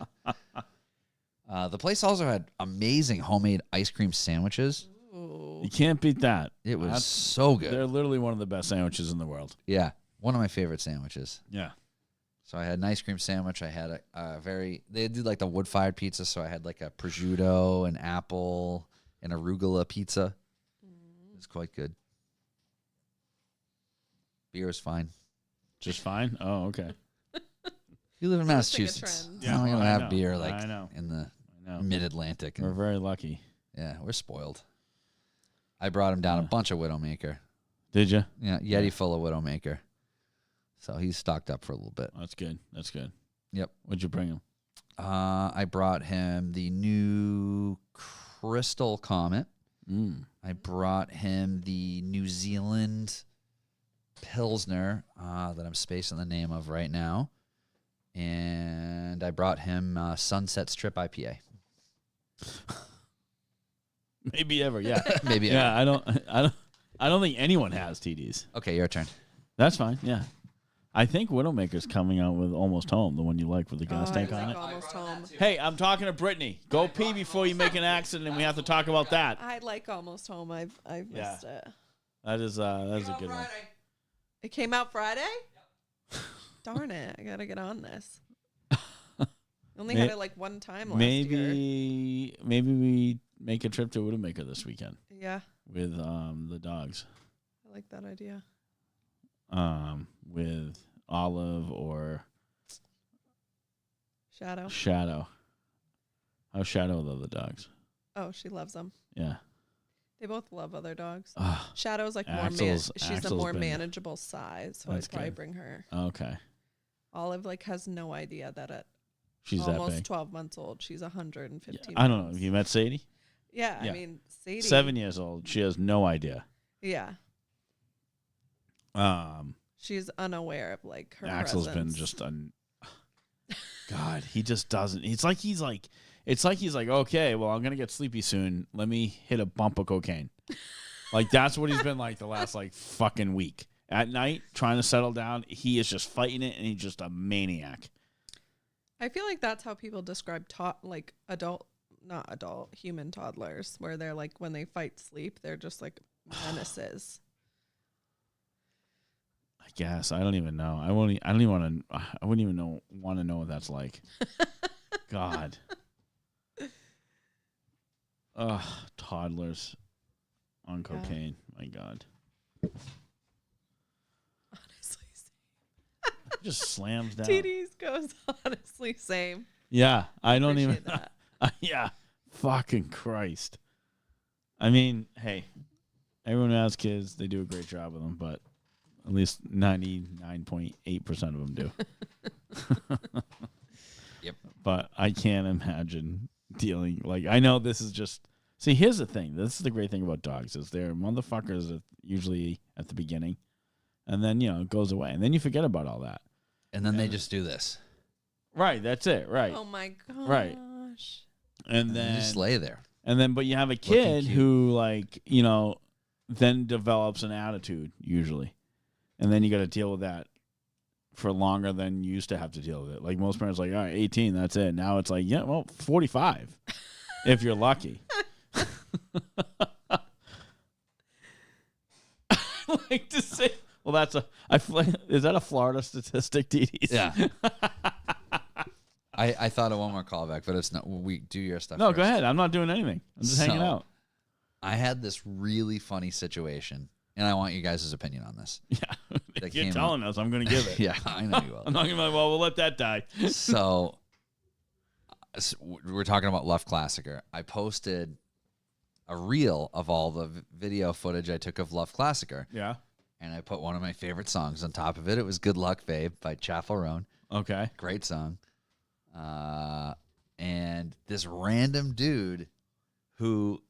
The place also had amazing homemade ice cream sandwiches. Ooh. You can't beat that. It was That's- so good. They're literally one of the best sandwiches in the world. Yeah, one of my favorite sandwiches. Yeah. So I had an ice cream sandwich. I had they did like the wood-fired pizza, so I had like a prosciutto, an apple, and arugula pizza. It was quite good. Beer was fine. Just fine? Oh, okay. You live in Sounds like a Massachusetts. trend. You're not well, gonna I have know. beer like I know. in the I know. mid-Atlantic. We're very lucky. Yeah, we're spoiled. I brought him down a bunch of Widowmaker. Did you? Yeah, Yeti full of Widowmaker. So he's stocked up for a little bit. That's good. That's good. Yep. What'd you bring him? I brought him the new Crystal Comet. I brought him the New Zealand Pilsner that I'm spacing the name of right now. And I brought him Sunset Strip IPA. Maybe ever, yeah. Maybe. Yeah, I don't think anyone has TDs. Okay, your turn. That's fine, yeah. I think Widowmaker's coming out with Almost Home, the one you like with the gas tank on it. Almost home. Hey, I'm talking to Brittany. Go pee before you make an accident, and we have to talk about that. I like almost home. I've missed it. That is a good one. It came out Friday. Darn it! I gotta get on this. I only had it like one time last year. Maybe we make a trip to Widowmaker this weekend. Yeah. with the dogs. I like that idea. With Olive or Shadow. Shadow. How's Shadow with other dogs? Oh, she loves them. Yeah. They both love other dogs. Ah, Shadow's like Axel's she's a Axel's more been- manageable size, so I'd That's probably good. bring her. okay. Olive like has no idea that at She's that almost big. 12 months old, she's 115 Yeah, I don't know. pounds. Have you met Sadie? Yeah, Yeah. I mean, Sadie. 7 years old. She has no idea. Yeah, she's unaware of like her Axel's presence. been just God, he just doesn't. It's like he's like, okay, well, I'm gonna get sleepy soon. Let me hit a bump of cocaine. Like that's what he's been like the last like fucking week. At night, trying to settle down, he is just fighting it, and he's just a maniac. I feel like that's how people describe like not adult, human toddlers, where they're like when they fight sleep, they're just like menaces. I guess I don't even know. I wouldn't even want to know what that's like. God. Ugh, toddlers on cocaine. My God. Honestly, Just slams down. TDs goes honestly same. Yeah, I don't Appreciate even. that. Yeah, fucking Christ. I mean, hey, everyone who has kids, they do a great job with them, but at least 99.8% of them do. Yep. But I can't imagine dealing I know this is just. See, here's the thing. This is the great thing about dogs is they're motherfuckers usually at the beginning, and then it goes away, and then you forget about all that. And then they just do this. Right. That's it. Right. Oh my gosh. Right. And And then they just lay there. And then, but you have a Looking kid cute. who, then develops an attitude usually. And then you got to deal with that for longer than you used to have to deal with it. Like most parents, all right, 18, that's it. Now it's 45 if you're lucky. I like to say, well, is that a Florida statistic, DDs? Yeah. I thought of one more callback, but it's not. We do your stuff. No, first. go ahead. I'm not doing anything. I'm just hanging So- out. I had this really funny situation, and I want you guys' opinion on this. Yeah. That If you're came telling us, I'm going to give it. Yeah, I know you I'm will. not going to we'll let that die. So, we're talking about Love Classicer. I posted a reel of all the video footage I took of Love Classicer, Yeah. and I put one of my favorite songs on top of it. It was Good Luck, Babe by Chaffel Roan. Okay. Great song. And this random dude who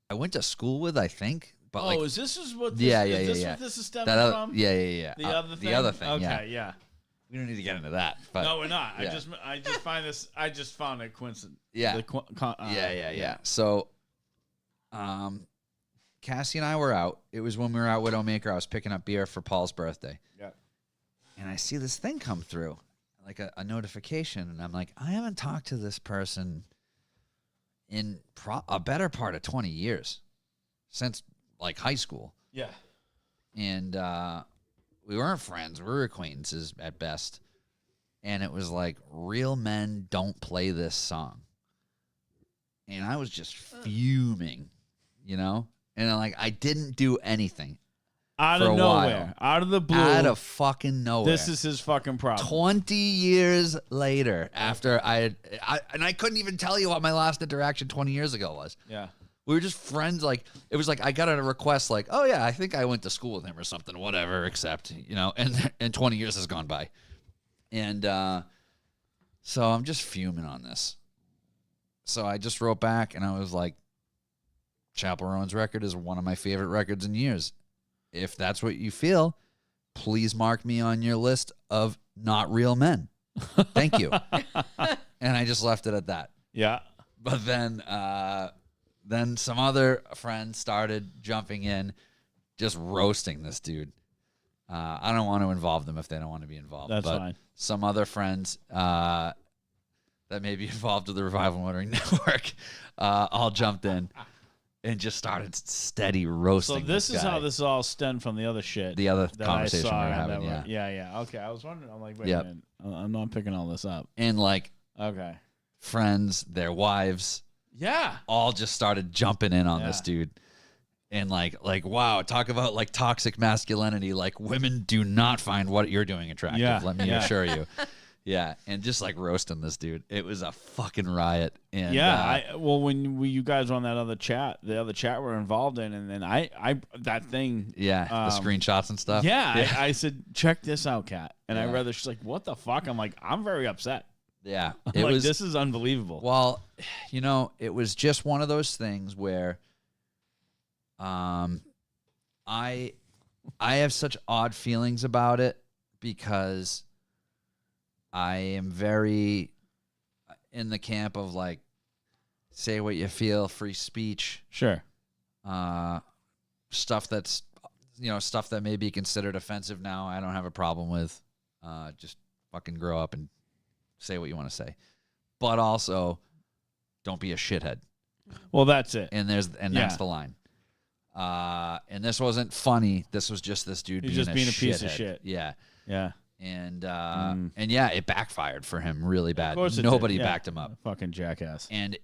I went to school with, I think. But Is this what this, Yeah, is yeah, this yeah, what this is stemming that other, from? yeah. The other thing? The other thing, Okay, yeah. yeah. We don't need to get into that. But No, we're not. yeah. I just find this. I just found it coincident. Yeah. Yeah. So, Cassie and I were out. It was when we were out with Widowmaker. I was picking up beer for Paul's birthday. Yeah. And I see this thing come through, like a notification. And I'm like, I haven't talked to this person in a better part of 20 years, since like high school. Yeah. And we weren't friends. We were acquaintances at best. And it was like, real men don't play this song. And I was just fuming, And I didn't do anything. Out For of a nowhere, while. out of the blue. Out of fucking nowhere. This is his fucking problem. 20 years later, after I couldn't even tell you what my last interaction 20 years ago was. Yeah. We were just friends. It was I got a request oh yeah, I think I went to school with him or something, whatever, except, and 20 years has gone by. And so I'm just fuming on this. So I just wrote back and I was like, Chappell Rowan's record is one of my favorite records in years. If that's what you feel, please mark me on your list of not real men. Thank you. And I just left it at that. Yeah. But then some other friends started jumping in, just roasting this dude. I don't want to involve them if they don't want to be involved. That's but fine. Some other friends that may be involved with the Revival Motoring Network all jumped in and just started steady roasting. So this is guy. how this all stemmed from the other shit. The other that conversation I saw we were having, yeah. Okay, I was wondering. I'm like, wait Yep. a minute. I'm not picking all this up. And Okay. friends, their wives, Yeah. all just started jumping in on this Yeah. dude. And like wow, talk about like toxic masculinity. Like women do not find what you're doing attractive. Yeah. Let me assure you. Yeah, and just like roasting this dude, it was a fucking riot. And when you guys were on that other chat, the other chat we're involved in, and then I that thing, the screenshots and stuff. I said, check this out, Kat, and I read this. She's like, what the fuck? I'm like, I'm very upset. Yeah, This is unbelievable. Well, it was just one of those things where, I have such odd feelings about it because I am very in the camp of like, say what you feel, free speech. Sure. Stuff that's, stuff that may be considered offensive now, I don't have a problem with. Just fucking grow up and say what you want to say. But also, don't be a shithead. Well, that's it. And that's the line. And this wasn't funny. This was just this dude being a piece of shit. Yeah. Yeah. And it backfired for him really bad. Of course Nobody backed him up. Fucking jackass. And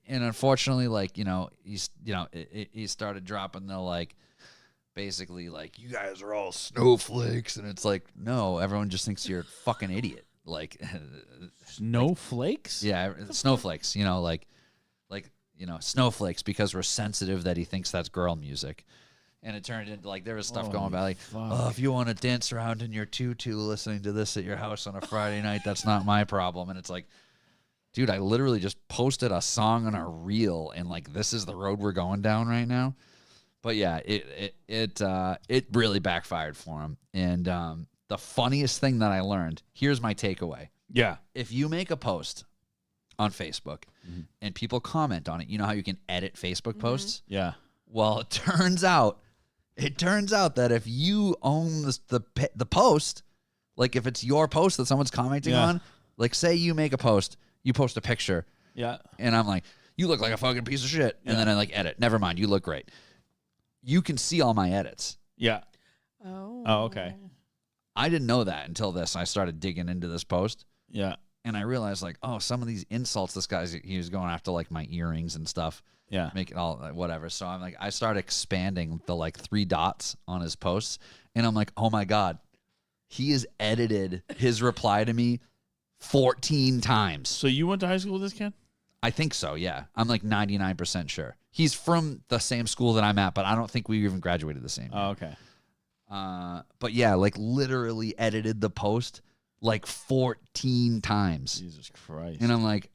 unfortunately, like, he started dropping the like, basically like, you guys are all snowflakes, and it's like, no, everyone just thinks you're a fucking idiot. Like snowflakes? Yeah, snowflakes. Snowflakes because we're sensitive that he thinks that's girl music. And it turned into like there was stuff going about like, oh, if you want to dance around in your tutu listening to this at your house on a Friday night, that's not my problem. And it's like, dude, I literally just posted a song on a reel, and like this is the road we're going down right now. But yeah, it really backfired for him. And the funniest thing that I learned, here's my takeaway. Yeah. If you make a post on Facebook and people comment on it, you know how you can edit Facebook posts? Yeah. Well, it turns out that if you own the post, like if it's your post that someone's commenting on, like say you make a post, you post a picture, and I'm like, you look like a fucking piece of shit, and then I like edit. Never mind, you look great. You can see all my edits. Yeah. Oh, okay. I didn't know that until this. I started digging into this post. Yeah. And I realized like, oh, some of these insults he was going after like my earrings and stuff. Yeah. Make it all whatever. So I'm like, I started expanding the like 3 dots on his posts, and I'm like, oh my God, he has edited his reply to me 14 times. So you went to high school with this kid? I think so, yeah. I'm like 99% sure. He's from the same school that I'm at, but I don't think we even graduated the same year. Oh, okay. But yeah, like literally edited the post like 14 times. Jesus Christ. And I'm like,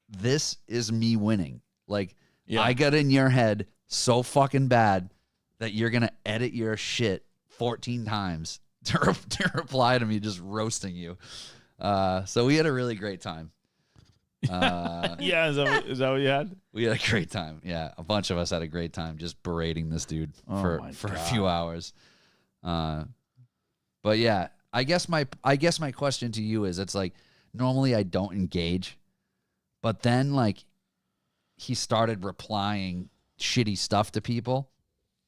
this is me winning. Like, I got in your head so fucking bad that you're going to edit your shit 14 times to reply to me just roasting you. So we had a really great time. Yeah, is that what you had? We had a great time. Yeah, a bunch of us had a great time just berating this dude for a few hours. But yeah, I guess my question to you is, it's like normally I don't engage, but then like he started replying shitty stuff to people,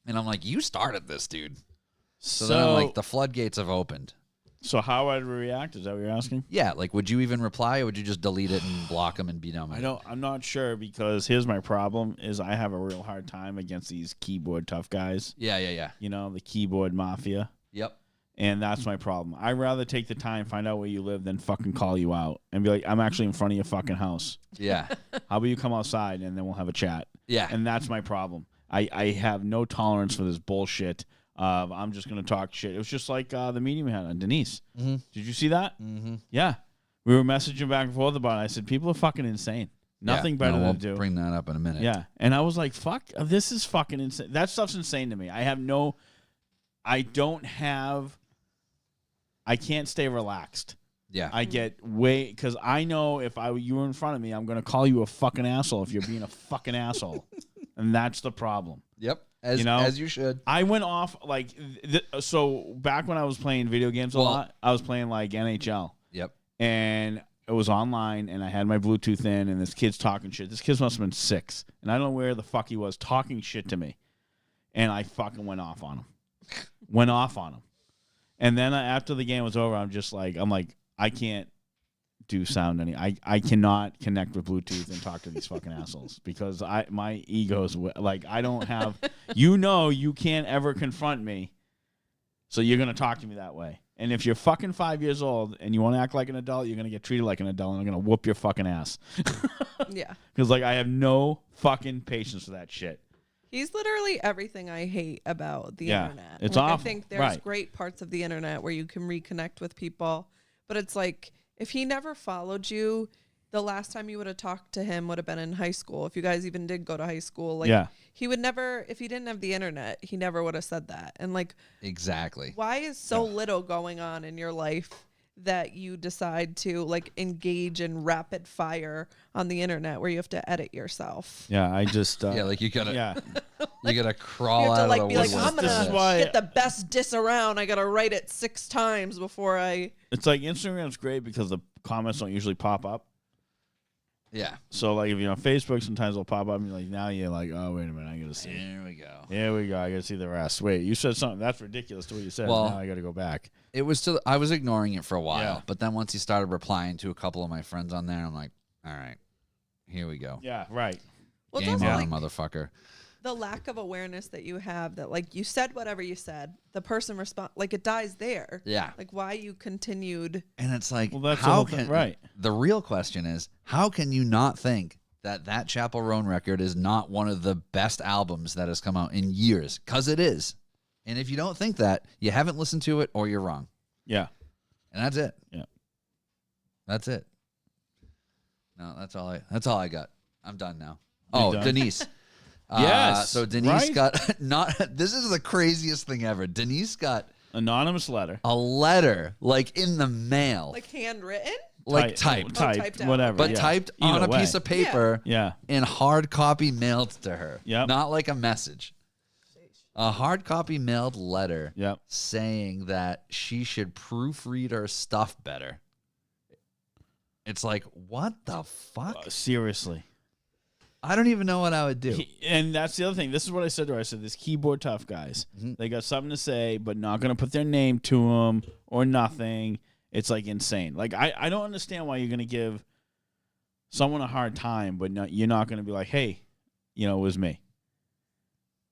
and I'm like, you started this, dude. So then I'm like, the floodgates have opened. So how I'd react? Is that what you're asking? Yeah, like would you even reply, or would you just delete it and block him and be done with it? I'm not sure, because here's my problem is I have a real hard time against these keyboard tough guys. Yeah. You know, the keyboard mafia. Yep. And that's my problem. I'd rather take the time, find out where you live, than fucking call you out and be like, I'm actually in front of your fucking house. Yeah. How about you come outside and then we'll have a chat? Yeah. And that's my problem. I have no tolerance for this bullshit. I'm just going to talk shit. It was just like the meeting we had on Denise. Mm-hmm. Did you see that? Mm-hmm. Yeah. We were messaging back and forth about it. I said, people are fucking insane. Nothing better we'll to do. Bring that up in a minute. Yeah. And I was like, fuck, this is fucking insane. That stuff's insane to me. I can't stay relaxed. Yeah. I get because I know if you were in front of me, I'm going to call you a fucking asshole if you're being a fucking asshole. And that's the problem. Yep. As you should. I went off like, so back when I was playing video games a lot, I was playing like NHL. Yep. And it was online, and I had my Bluetooth in, and this kid's talking shit. This kid must have been 6, and I don't know where the fuck he was talking shit to me. And I fucking went off on him. And then after the game was over, I'm like, I can't do sound any. I cannot connect with Bluetooth and talk to these fucking assholes because my ego's like I don't have. You can't ever confront me, so you're gonna talk to me that way. And if you're fucking 5 years old and you want to act like an adult, you're gonna get treated like an adult, and I'm gonna whoop your fucking ass. Yeah. Because like I have no fucking patience for that shit. He's literally everything I hate about the internet. It's like, awful. I think there's great parts of the internet where you can reconnect with people, but it's like if he never followed you, the last time you would have talked to him would have been in high school. If you guys even did go to high school, like he would never, if he didn't have the internet, he never would have said that. And like, exactly. Why is so little going on in your life that you decide to like engage in rapid fire on the internet where you have to edit yourself? Yeah, I just like you gotta you gotta You crawl have to out like of the be like, woodwork. I'm gonna get the best diss around. I gotta write it 6 times before I. It's like Instagram's great because the comments don't usually pop up. Yeah. So like if you're on Facebook, sometimes they'll pop up and you're like, now you're like, oh wait a minute, I gotta see. Here we go. Here we go. I gotta see the rest. Wait, you said something that's ridiculous to what you said. Well, now I gotta go back. It was I was ignoring it for a while, Yeah. but then once he started replying to a couple of my friends on there, I'm like, all right, here we go. Yeah, right. Well, Game it's on, also like motherfucker. the lack of awareness that you have that like you said whatever you said, the person respond like it dies there. Yeah. Like why you continued. And it's like, Well, that's the how whole can thing, right? The real question is, how can you not think that Chapel Roan record is not one of the best albums that has come out in years? Because it is. And if you don't think that, you haven't listened to it or you're wrong. Yeah. And that's it. Yeah. That's it. No, that's all I got. I'm done now. You're done? Denise. Yes, So Denise right? got this is the craziest thing ever. Denise got Anonymous letter. a letter like in the mail. Like handwritten? Like typed. typed out. whatever. But yeah. typed Either on a way. piece of paper Yeah. and hard copy mailed to her. Yep. Not like a message. A hard copy mailed letter Yep. saying that she should proofread her stuff better. It's like, what the fuck? Seriously. I don't even know what I would do. And that's the other thing. This is what I said to her. I said, this keyboard tough guys, they got something to say, but not going to put their name to them or nothing. It's like insane. Like, I don't understand why you're going to give someone a hard time, but you're not going to be like, hey, it was me.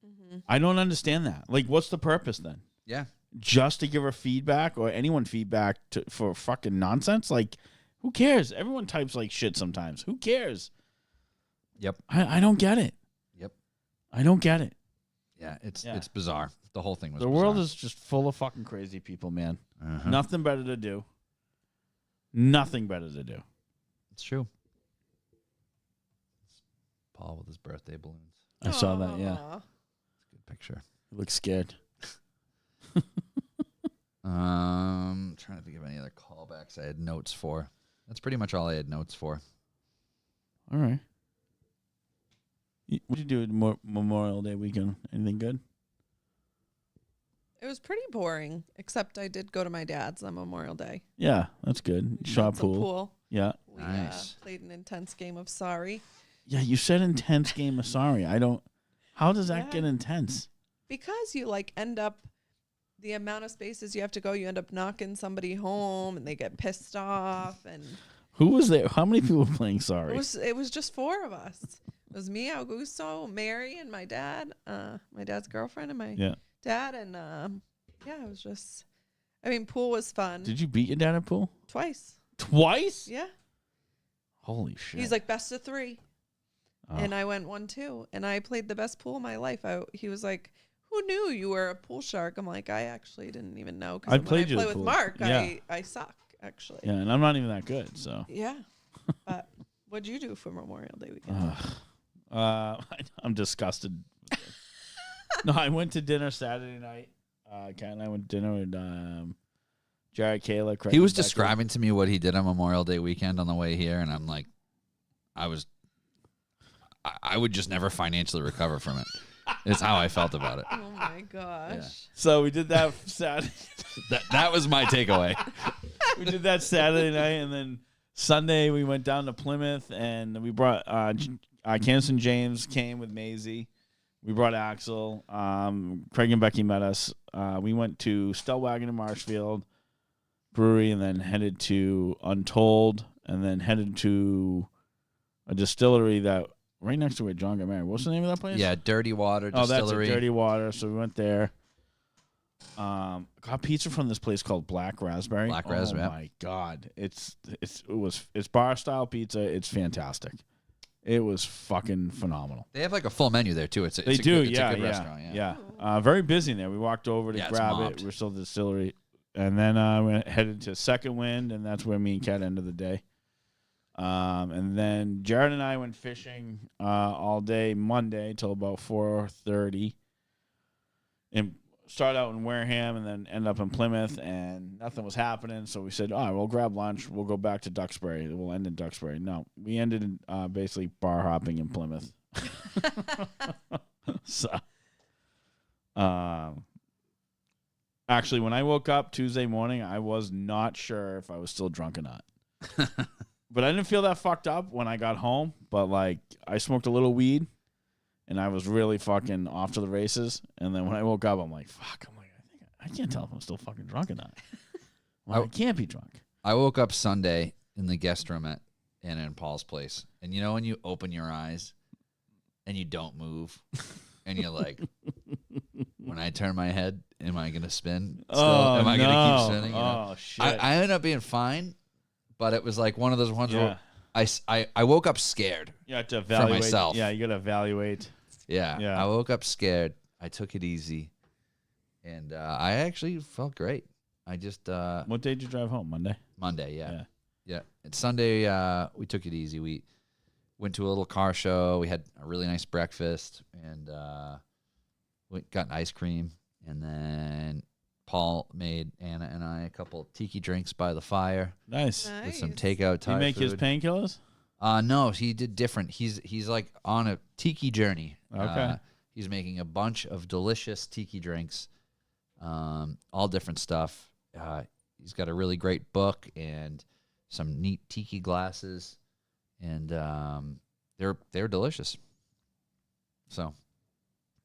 Mm-hmm. I don't understand that. Like, what's the purpose then? Yeah. Just to give her feedback or anyone feedback for fucking nonsense? Like, who cares? Everyone types like shit sometimes. Who cares? Yep. I don't get it. Yep. I don't get it. Yeah, it's bizarre. The whole thing was The bizarre. world is just full of fucking crazy people, man. Uh-huh. Nothing better to do. Nothing better to do. It's true. Paul with his birthday balloons. I saw that, yeah. Aw. It's a good picture. He looks scared. Trying to think of any other callbacks I had notes for. That's pretty much all I had notes for. All right. What did you do Memorial Day weekend? Anything good? It was pretty boring, except I did go to my dad's on Memorial Day. Yeah, that's good. Shot Some pool. Yeah. We Nice. played an intense game of Sorry. Yeah, you said intense game of Sorry. How does that Yeah. get intense? Because you like end up the amount of spaces you have to go, you end up knocking somebody home and they get pissed off, and Who was there? How many people were playing Sorry? it was just 4 of us. It was me, Augusto, Mary, and my dad, my dad's girlfriend, and my dad, and it was just. I mean, pool was fun. Did you beat your dad at pool? Twice. Twice? Yeah. Holy shit. He's like best of 3. Oh. And I went 1-2, and I played the best pool of my life. He was like, "Who knew you were a pool shark?" I'm like, I actually didn't even know. I Because played you when I the play with pool. Mark, Yeah. I suck actually. Yeah, and I'm not even that good, so. Yeah. But what'd you do for Memorial Day weekend? I'm disgusted. No, I went to dinner Saturday night. Kat and I went to dinner with Jared, Kayla, Craig. He was and Becky. describing to me what he did on Memorial Day weekend on the way here, and I'm like, I would just never financially recover from it. It's how I felt about it. Oh my gosh. Yeah. So we did that Saturday. That was my takeaway. We did that Saturday night, and then Sunday we went down to Plymouth, and we brought Candace and James came with Maisie. We brought Axel. Craig and Becky met us. We went to Stellwagen in Marshfield Brewery, and then headed to Untold and then headed to a distillery that right next to where John got married. What's the name of that place? Yeah, Dirty Water Distillery. Oh, that's it, Dirty Water. So we went there. Got pizza from this place called Black Raspberry. Black Raspberry. Oh my god, it's bar style pizza. It's fantastic. It was fucking phenomenal. They have like a full menu there too. It's a It's good restaurant. Yeah. Very busy in there. We walked over to Yeah, it's grab mobbed. it. We're still at the distillery, and then we headed to Second Wind, and that's where me and Kat ended the day. And then Jared and I went fishing all day Monday till about 4:30, and started out in Wareham and then end up in Plymouth, and nothing was happening. So we said, all right, we'll grab lunch. We'll go back to Duxbury. We'll end in Duxbury. No, we ended in basically bar hopping in Plymouth. So, actually, when I woke up Tuesday morning, I was not sure if I was still drunk or not. But I didn't feel that fucked up when I got home. But, like, I smoked a little weed, and I was really fucking off to the races. And then when I woke up, I'm like, fuck. I'm like, I can't tell if I'm still fucking drunk or not. Well, I can't be drunk. I woke up Sunday in the guest room at Anna and Paul's place. And you know when you open your eyes and you don't move? And you're like, when I turn my head, am I going to spin? Still? Am I going to keep spinning? You know? Oh, shit. I ended up being fine, but it was like one of those ones Yeah. where I woke up scared. You have to evaluate. myself. Yeah, you got to evaluate. Yeah. Yeah. I woke up scared. I took it easy. And I actually felt great. I just What day did you drive home? Monday? Monday, yeah. And Sunday, we took it easy. We went to a little car show. We had a really nice breakfast, and we got an ice cream. And then Paul made Anna and I a couple tiki drinks by the fire Nice. with some takeout Did Thai you make his food. painkillers? No, he did different. He's like on a tiki journey. Okay. He's making a bunch of delicious tiki drinks, all different stuff. He's got a really great book and some neat tiki glasses, and they're delicious. So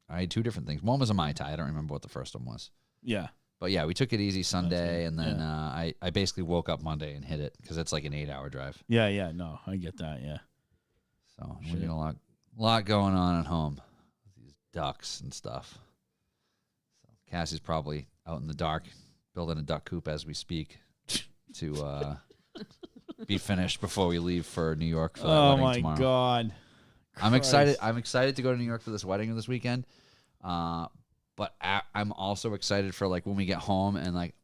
I had two different things. One was a Mai Tai. I don't remember what the first one was. Yeah. But yeah, we took it easy Sunday, good. and then I basically woke up Monday and hit it because it's like an 8-hour drive. Yeah. No, I get that. Yeah. So Shit. we got a lot going on at home with these ducks and stuff. So Cassie's probably out in the dark building a duck coop as we speak to be finished before we leave for New York for that Oh wedding my tomorrow. god. I'm excited. Christ. I'm excited to go to New York for this wedding this weekend. But I'm also excited for like when we get home and like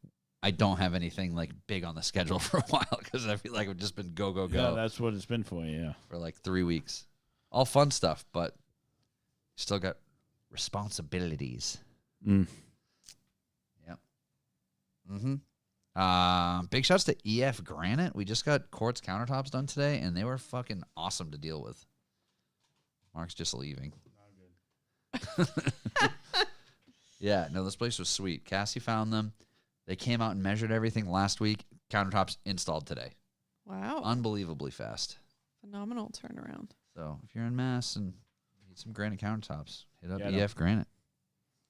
I don't have anything like big on the schedule for a while because I feel like I've just been go Yeah, that's what it's been for you. Yeah. for like 3 weeks. All fun stuff, but still got responsibilities. Mm. Yep. Big shouts to EF Granite. We just got quartz countertops done today, and they were fucking awesome to deal with. Mark's just leaving. Yeah, no, this place was sweet. Cassie found them. They came out and measured everything last week. Countertops installed today. Wow. Unbelievably fast. Phenomenal turnaround. So if you're in Mass and need some granite countertops, hit up Yeah, I know. EF Granite.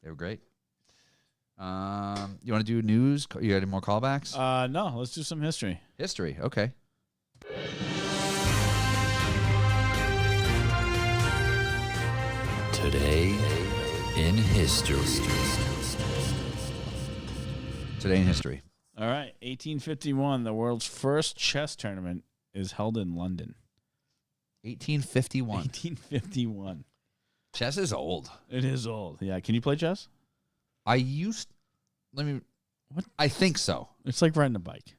They were great. You want to do news? You got any more callbacks? No, let's do some history. History. Okay. Today in history. Today in history. All right, 1851, the world's first chess tournament is held in London. 1851. 1851. Chess is old. It is old. Yeah, can you play chess? What? I think so. It's like riding a bike.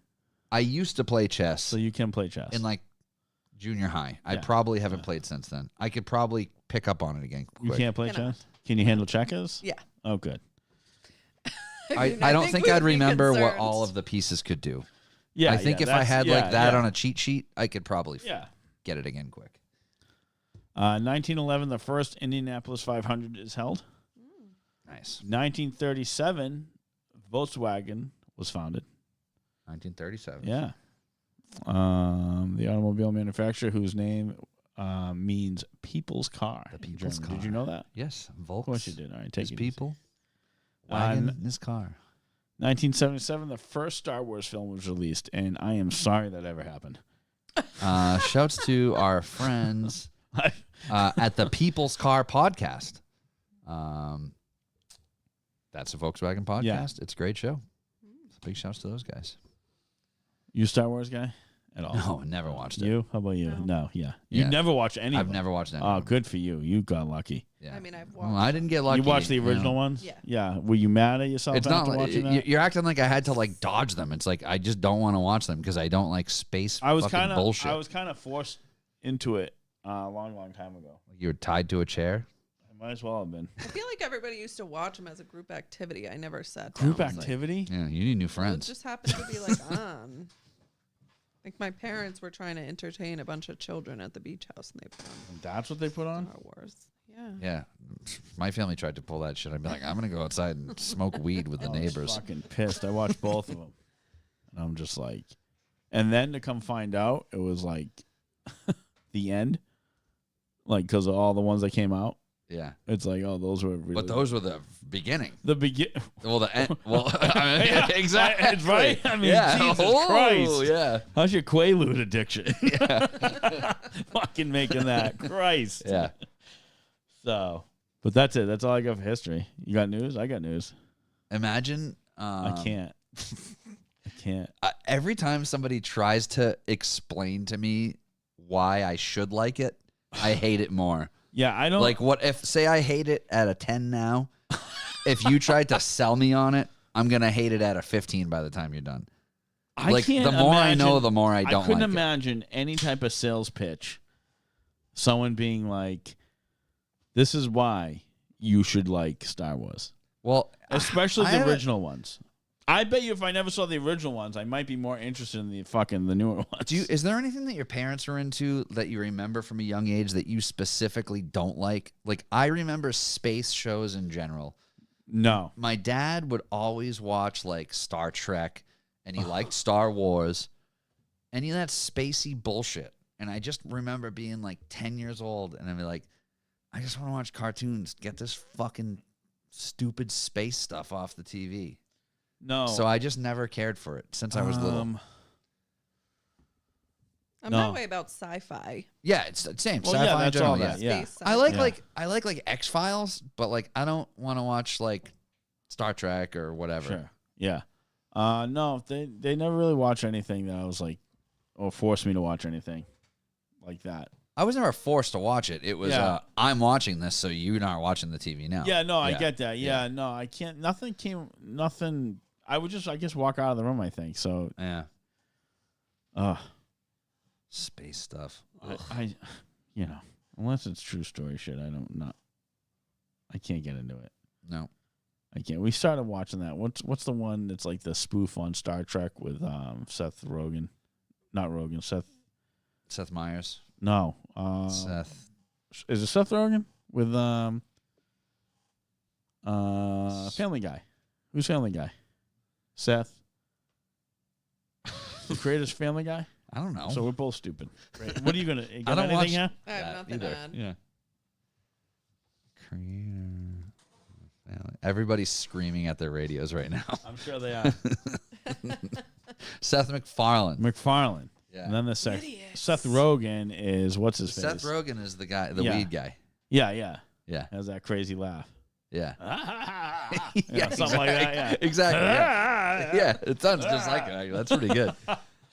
I used to play chess So you can play chess. in like junior high. I Yeah. probably haven't played since then. I could probably pick up on it again you quick. can't play Cannot. chess? Can you handle checkers? Yeah. Oh, good. I don't think we'd I'd be remember what concerned. all of the pieces could do. Yeah, I think if I had like that on a cheat sheet, I could probably Yeah. get it again quick. 1911, the first Indianapolis 500 is held. Nice. 1937, Volkswagen was founded. 1937. Yeah. The automobile manufacturer whose name means people's car. The in people's German. Did car. you know that? Yes. Volks. Of course you did. All right, take His it people. easy. Wagon in his car. 1977, the first Star Wars film was released, and I am sorry that ever happened. Shouts to our friends at the People's Car Podcast. That's a Volkswagen podcast. Yeah. It's a great show. Big shouts to those guys. You a Star Wars guy at all? No, never watched it. You? How about you? No. No, yeah. You Yeah. never watched any of I've them? never watched any. Oh, of them. good for you. You got lucky. Yeah. I mean, I've Well, watched. I didn't get lucky. You watched the you know. original ones? Yeah. Yeah. Were you mad at yourself It's after not like watching that? you're acting like I had to like dodge them. It's like I just don't want to watch them because I don't like space. I was fucking bullshit. I was kind of forced into it a long time ago. You were tied to a chair. I might as well have been. I feel like everybody used to watch them as a group activity. I never sat down. Group and was like, activity? Yeah, you need new It friends. just happened to be like on. Like my parents were trying to entertain a bunch of children at the beach house, and they put on That's what they put on? Star Wars. Yeah. Yeah, my family tried to pull that shit. I'd be like, I'm gonna go outside and smoke weed with the I was neighbors. fucking pissed. I watched both of them. And I'm just like, and then to come find out, it was like the end. Like, because of all the ones that came out. Yeah, It's like, oh, those were really. but those were the beginning. The begin. Well, the end. Well, I mean, Yeah, exactly. it's right. I mean, yeah. Jesus Oh, Christ. Yeah. How's your Quaalude addiction? Fucking making that. Christ. Yeah. So, but that's it. That's all I got for history. You got news? I got news. Imagine. I can't. I can't. Every time somebody tries to explain to me why I should like it, I hate it more. Yeah, I don't. Like, what if, say, I hate it at a 10 now? If you tried to sell me on it, I'm gonna hate it at a 15 by the time you're done. I Like, can't the more I know, imagine- the more I don't couldn't like it. imagine any type of sales pitch. Someone being like, "This is why you should like Star Wars," Well, especially I the haven't- original ones. I bet you if I never saw the original ones, I might be more interested in the newer ones. Is there anything that your parents were into that you remember from a young age that you specifically don't like? Like, I remember space shows in general. No. My dad would always watch like Star Trek, and he liked Star Wars, any of that spacey bullshit. And I just remember being like 10 years old, and I'd be like, I just want to watch cartoons. Get this fucking stupid space stuff off the TV. No. So I just never cared for it since I was little. I'm No. that way about sci-fi. Yeah, it's the same. Well, Sci-fi yeah, in that's general, all yeah. that. Yeah. Space I like sci-fi. like X-Files, but like I don't want to watch like Star Trek or whatever. Sure. Yeah. No, they never really watched anything that I was like, or forced me to watch anything like that. I was never forced to watch it. It was Yeah. I'm watching this, so you're not watching the TV now. Yeah, no, I Yeah. get that. Yeah, no, I can't. Nothing. I would just, I guess, walk out of the room. I think so. Yeah. Uh, Space stuff. I, unless it's true story shit, I can't get into it. No. I can't. We started watching that. What's the one that's like the spoof on Star Trek with Seth Rogen? Not Rogen. Seth Meyers. No. Seth. Is it Seth Rogen with Family Guy? Who's Family Guy? Seth. The greatest Family Guy. I don't know. So we're both stupid. Right. What are you gonna? You got I don't anything watch here? I have that nothing either. to add. Yeah. Creator. Everybody's screaming at their radios right now. I'm sure they are. Seth MacFarlane. McFarlane. Yeah. And then the Idiots. Seth Rogen is what's his Seth face? Rogen is the guy, the Yeah. weed guy. Yeah, yeah. Yeah. Has that crazy laugh. Yeah. Yeah, something like that. Yeah. Exactly. Yeah. Yeah. It sounds just like it. That's pretty good.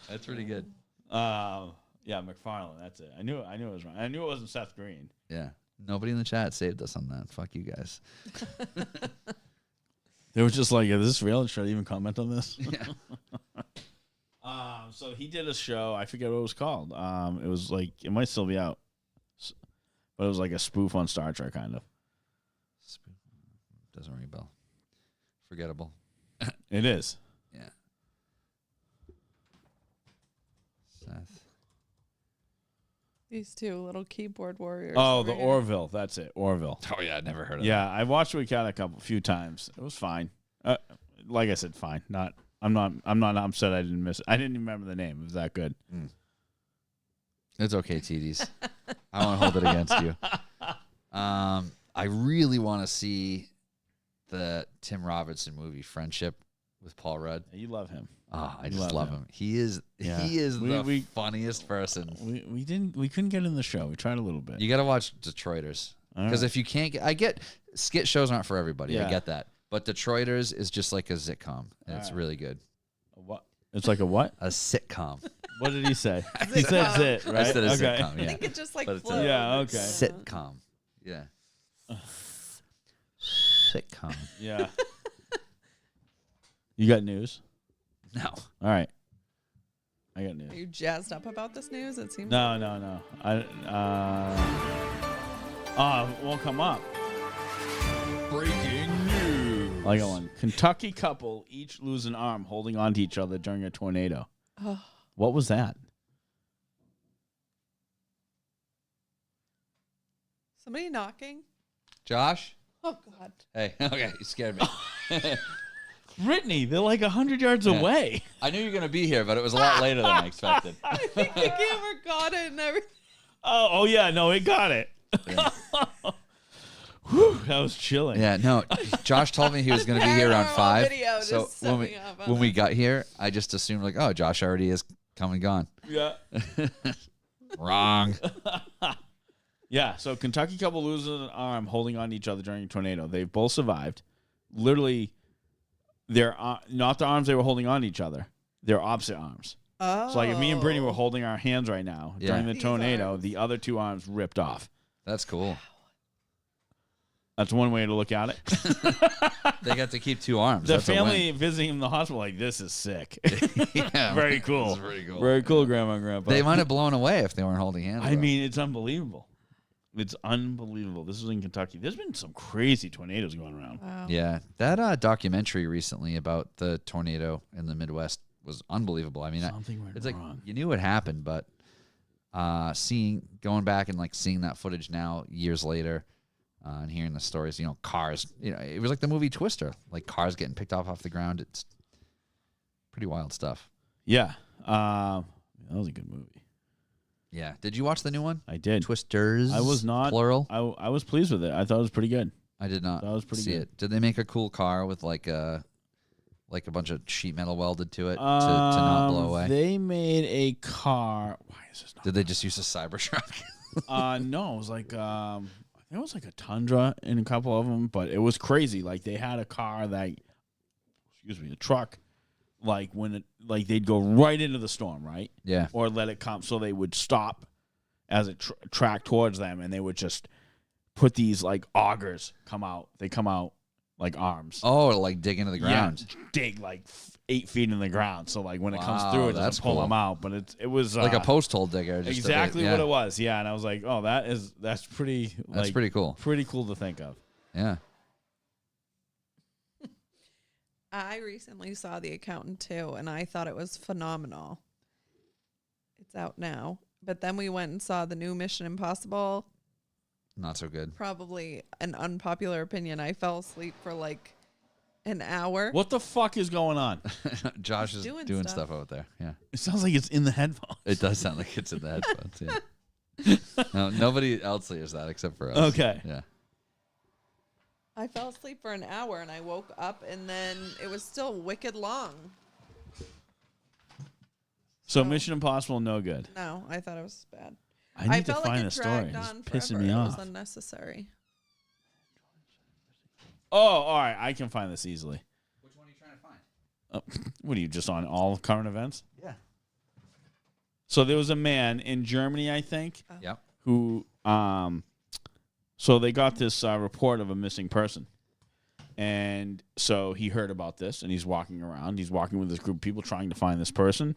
That's pretty good. Yeah, McFarlane. That's it. I knew it was wrong. I knew it wasn't Seth Green. Yeah. Nobody in the chat saved us on that. Fuck you guys. They were just like, "Is this real? Should I even comment on this?" Yeah. So he did a show. I forget what it was called. It was like it might still be out, but it was like a spoof on Star Trek, kind of. Doesn't ring a bell. Forgettable. It is. Yeah. Seth. These two little keyboard warriors. Oh, over the here. Orville. That's it. Orville. Oh yeah, I never heard of Yeah, I watched Week Out a few times. It was fine. Like I said, fine. I'm not upset I didn't miss it. I didn't even remember the name. It was that good. that. It's okay, TDs. I won't hold it against you. I really want to see the Tim Robertson movie, Friendship, with Paul Rudd. You love him. Oh, I just love him. He is the funniest person. We couldn't get in the show. We tried a little bit. You got to watch Detroiters because if you can't, I get skit shows aren't for everybody. I get that, but Detroiters is just like a sitcom, and it's really good. What? It's like a what? A sitcom. What did he say? He said zit, right? I said a sitcom. Yeah. I think it just like flows. Yeah. Okay. Sitcom. Yeah. Sitcom. Yeah. You got news? No. All right. I got news. Are you jazzed up about this news? It seems. No. It won't come up. Breaking news. I got one. Kentucky couple each lose an arm holding on to each other during a tornado. Oh. What was that? Somebody knocking? Josh? Oh, God. Hey. Okay. You scared me. Brittany, they're like 100 yards away. I knew you were going to be here, but it was a lot later than I expected. I think the camera got it and everything. Oh yeah, no, it got it. Yeah. Whew, that was chilling. Yeah, no. Josh told me he was going to be here around 5. Video So just summing up on when we got here, I just assumed like, oh, Josh already is come and gone. Yeah. Wrong. Yeah, so Kentucky couple loses an arm holding on to each other during a tornado. They've both survived. Literally, they're not the arms they were holding on to each other. They're opposite arms. Oh. So like if me and Brittany were holding our hands right now during the These tornado, arms. the other two arms ripped off. That's cool. That's one way to look at it. They got to keep 2 arms. The That's family visiting him in the hospital like, this is sick. yeah, Very cool. This is pretty cool. Very cool, Grandma and Grandpa. They might have blown away if they weren't holding hands. I though. mean, it's unbelievable. It's unbelievable. This is in Kentucky. There's been some crazy tornadoes going around. Wow. Yeah, that documentary recently about the tornado in the Midwest was unbelievable. I mean, Something went it's like wrong. you knew it happened, but going back and like seeing that footage now years later, and hearing the stories, cars, it was like the movie Twister, like cars getting picked off the ground. It's pretty wild stuff. Yeah. That was a good movie. Yeah. Did you watch the new one? I did. Twisters. I was not. Plural. I was pleased with it. I thought it was pretty good. I did not That was pretty see good. it. Did they make a cool car with like a bunch of sheet metal welded to it to not blow away? They made a car. Why is this not? Did they just use a Cybertruck? No, it was like I think it was like a Tundra in a couple of them, but it was crazy. Like they had a car a truck. Like like they'd go right into the storm, right? Yeah. Or let it come, so they would stop as it tracked towards them, and they would just put these like augers come out. They come out like arms. Oh, like dig into the ground. Yeah, dig like 8 feet in the ground. So like when it comes Wow, through, it that's doesn't pull cool. them out. But it was Like a post hole digger. Just exactly what it was. Yeah, and I was like, oh, that's pretty. That's pretty cool. Pretty cool to think of. Yeah. I recently saw The Accountant too, and I thought it was phenomenal. It's out now. But then we went and saw the new Mission Impossible. Not so good. Probably an unpopular opinion. I fell asleep for like an hour. What the fuck is going on? Josh is doing doing stuff stuff out there. Yeah. It sounds like it's in the headphones. It does sound like it's in the headphones. Yeah. No, nobody else hears that except for us. Okay. Yeah. I fell asleep for an hour and I woke up and then it was still wicked long. So Mission Impossible, no good. No, I thought it was bad. I need to felt find like the it story. dragged It's on pissing forever. me It off. was unnecessary. Oh, all right. I can find this easily. Which one are you trying to find? What are you, just on all current events? Yeah. So there was a man in Germany, I think, Yep. who so they got this report of a missing person. And so he heard about this and he's walking around. He's walking with this group of people trying to find this person.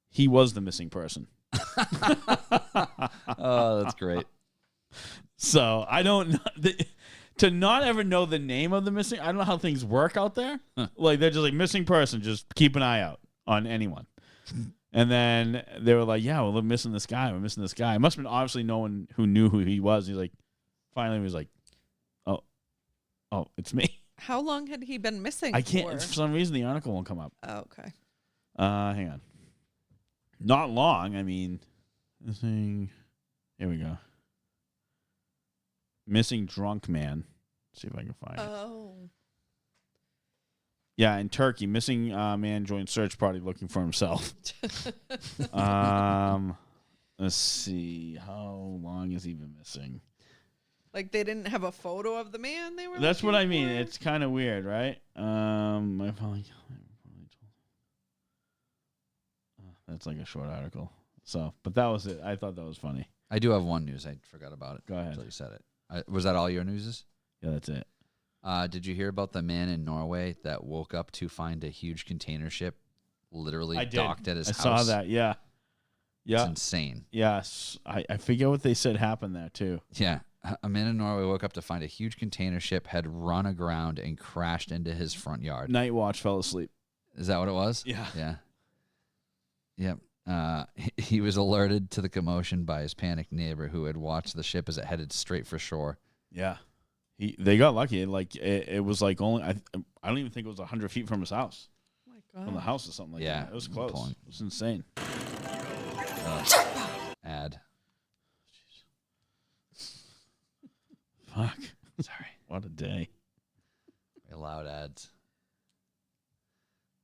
He was the missing person. Oh, that's great. So I don't know. To not ever know the name of the missing, I don't know how things work out there. Like they're just like missing person, just keep an eye out on anyone. And then they were like, yeah, well, we're missing this guy. We're missing this guy. It must have been obviously no one who knew who he was. He's like, finally he was like, oh, it's me. How long had he been missing? I can't, for some reason the article won't come up. Oh, okay. Hang on. Not long. I mean, missing, here we go. Missing drunk man. Let's see if I can find it. Oh. Yeah, in Turkey, missing man joined search party looking for himself. Let's see. How long has he been missing? Like they didn't have a photo of the man they were. That's what I mean. for? It's kind of weird, right? That's like a short article. So, but that was it. I thought that was funny. I do have one news. I forgot about it. Go ahead. Until you said it. Was that all your newses? Yeah, that's it. Did you hear about the man in Norway that woke up to find a huge container ship literally docked at his house? I saw that. Yeah. Yeah. It's insane. Yes. I forget what they said happened there, too. Yeah. A man in Norway woke up to find a huge container ship had run aground and crashed into his front yard. Night watch, fell asleep. Is that what it was? Yeah. Yeah. Yep. He was alerted to the commotion by his panicked neighbor who had watched the ship as it headed straight for shore. Yeah. They got lucky. Like it was like only I don't even think it was 100 feet from his house. Oh my God. From the house or something like that. It was close. Pulling. It was insane. Ad. Fuck. Sorry. What a day. Very loud ads.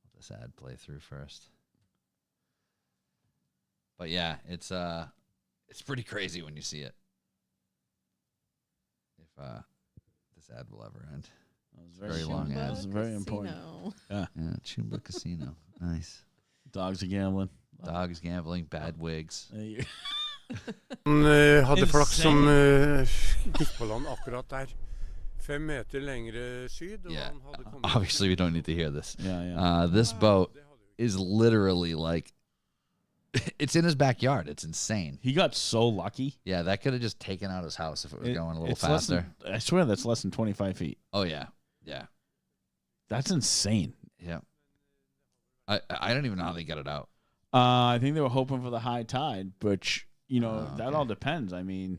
Let this ad play through first. But yeah, it's pretty crazy when you see it. If this ad will ever end. It was very long ad. It was very important. Yeah. Yeah, Chumba Casino. Nice. Dogs are gambling. Dogs gambling, bad wigs. Han hadde flaks som gikk på land akkurat der. 5 meter lengre syd. Og Yeah. han hadde kommet Obviously, we don't need to hear this. Yeah. This boat is literally like, it's in his backyard. It's insane. He got so lucky. Yeah, that could have just taken out his house if it was going a little It's less faster. than- I swear that's less than 25 feet. Oh, yeah. Yeah. That's insane. Yeah. I don't even know how they got it out. I think they were hoping for the high tide, but that okay. all depends. I mean,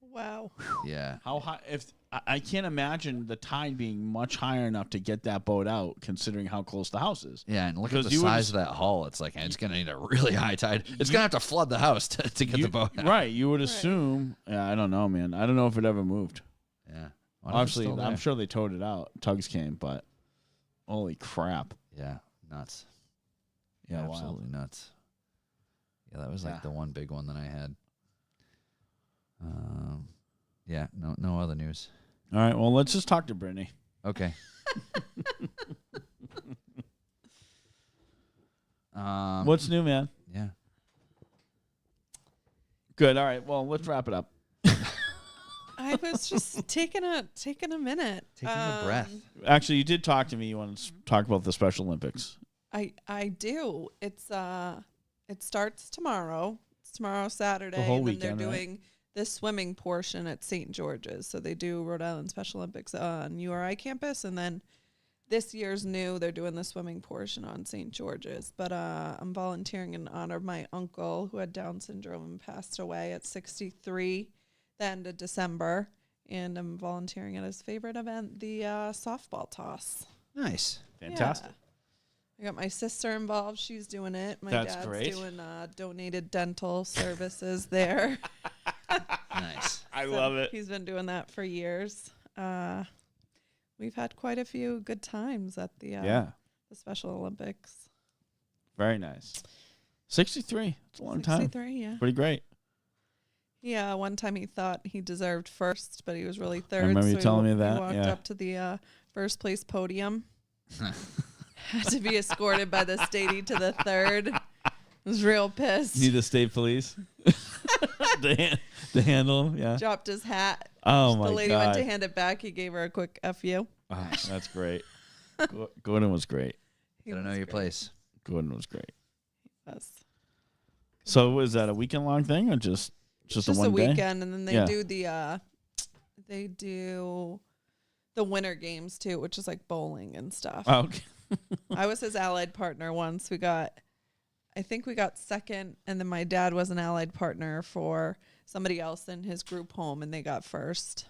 Wow. Yeah. how high? If I can't imagine the tide being much higher enough to get that boat out, considering how close the house is. Yeah, and look at Because the you would size just- of that hull. It's like, it's going to need a really high tide. It's going to have to flood the house to get the boat out. Right. You would assume. Yeah, I don't know, man. I don't know if it ever moved. Yeah. Obviously, I'm sure they towed it out. Tugs came, but holy crap. Yeah, nuts. Yeah, wild. Absolutely nuts. Yeah, that was like Yeah. the one big one that I had. Yeah, no other news. All right. Well, let's just talk to Brittany. Okay. What's new, man? Yeah. Good. All right. Well, let's wrap it up. I was just taking a minute. Taking a breath. Actually, you did talk to me. You want to talk about the Special Olympics. I do. It's it starts tomorrow. It's tomorrow Saturday. The whole and then weekend, they're right? doing the swimming portion at St. George's. So they do Rhode Island Special Olympics on URI campus, and then this year's new, they're doing the swimming portion on St. George's. But I'm volunteering in honor of my uncle who had Down syndrome and passed away at 63 the end of December. And I'm volunteering at his favorite event, the softball toss. Nice. Fantastic. Yeah. I got my sister involved. She's doing it. My That's dad's great. doing donated dental services there. Nice. I love it. He's been doing that for years. We've had quite a few good times at the the Special Olympics. Very nice. 63. It's a long time. 63, yeah. Pretty great. Yeah, one time he thought he deserved first, but he was really third. remember you telling me that, He walked yeah. up to the first place podium. Had to be escorted by the statey to the third. Was real pissed. Need the state police to handle him. Yeah. Dropped his hat. Oh my The lady God. went to hand it back. He gave her a quick "fu." Oh, that's great. Gordon was great. He Gotta know was your great. place. Gordon was great. Yes. So was that a weekend long thing or just a Just one a day? weekend, and then Yeah. they do the winter games too, which is like bowling and stuff. Oh, okay. I was his allied partner once. I think we got second, and then my dad was an allied partner for somebody else in his group home, and they got first.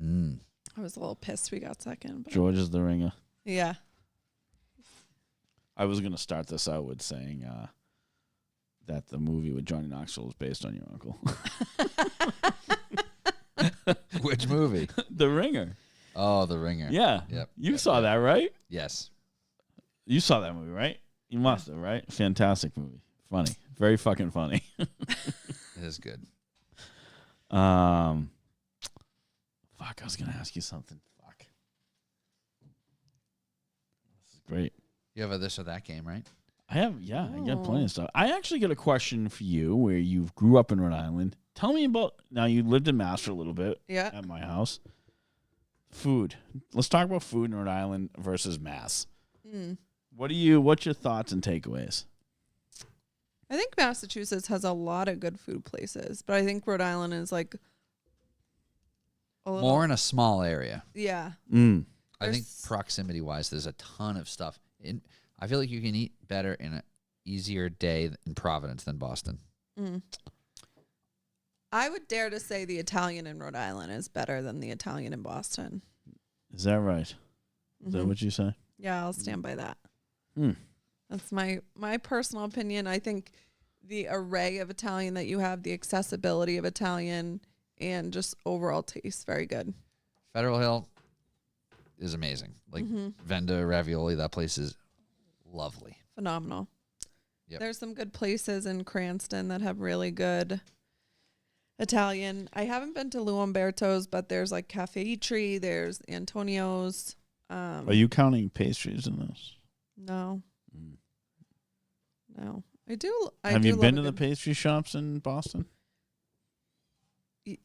Mm. I was a little pissed we got second. But George is the ringer. yeah. I was gonna start this out with saying that the movie with Johnny Knoxville was based on your uncle. Which movie? The Ringer. Oh, The Ringer. Yeah. Yep. You saw that, right? Yes. You saw that movie, right? You must have, right? Fantastic movie. Funny. Very fucking funny. It is good. Fuck, I was going to ask you something. Fuck. This is great. You have a this or that game, right? I have, yeah, I got plenty of stuff. I actually got a question for you where you grew up in Rhode Island. Tell me about, now you lived in Mass for a little bit at my house. Food. Let's talk about food in Rhode Island versus Mass. What's your thoughts and takeaways? I think Massachusetts has a lot of good food places, but I think Rhode Island is like a little More in a small area. Yeah. I think proximity wise, there's a ton of stuff. I feel like you can eat better in an easier day in Providence than Boston. I would dare to say the Italian in Rhode Island is better than the Italian in Boston. Is that right? Is that what you say? Yeah, I'll stand by that. That's my personal opinion. I think the array of Italian that you have, the accessibility of Italian, and just overall taste, very good. Federal Hill is amazing. Like Venda Ravioli, that place is lovely. Phenomenal. Yep. There's some good places in Cranston that have really good Italian. I haven't been to Lou Umberto's, but there's like Cafe Itri, there's Antonio's. Are you counting pastries in this? No. No. Have you been to the pastry shops in Boston?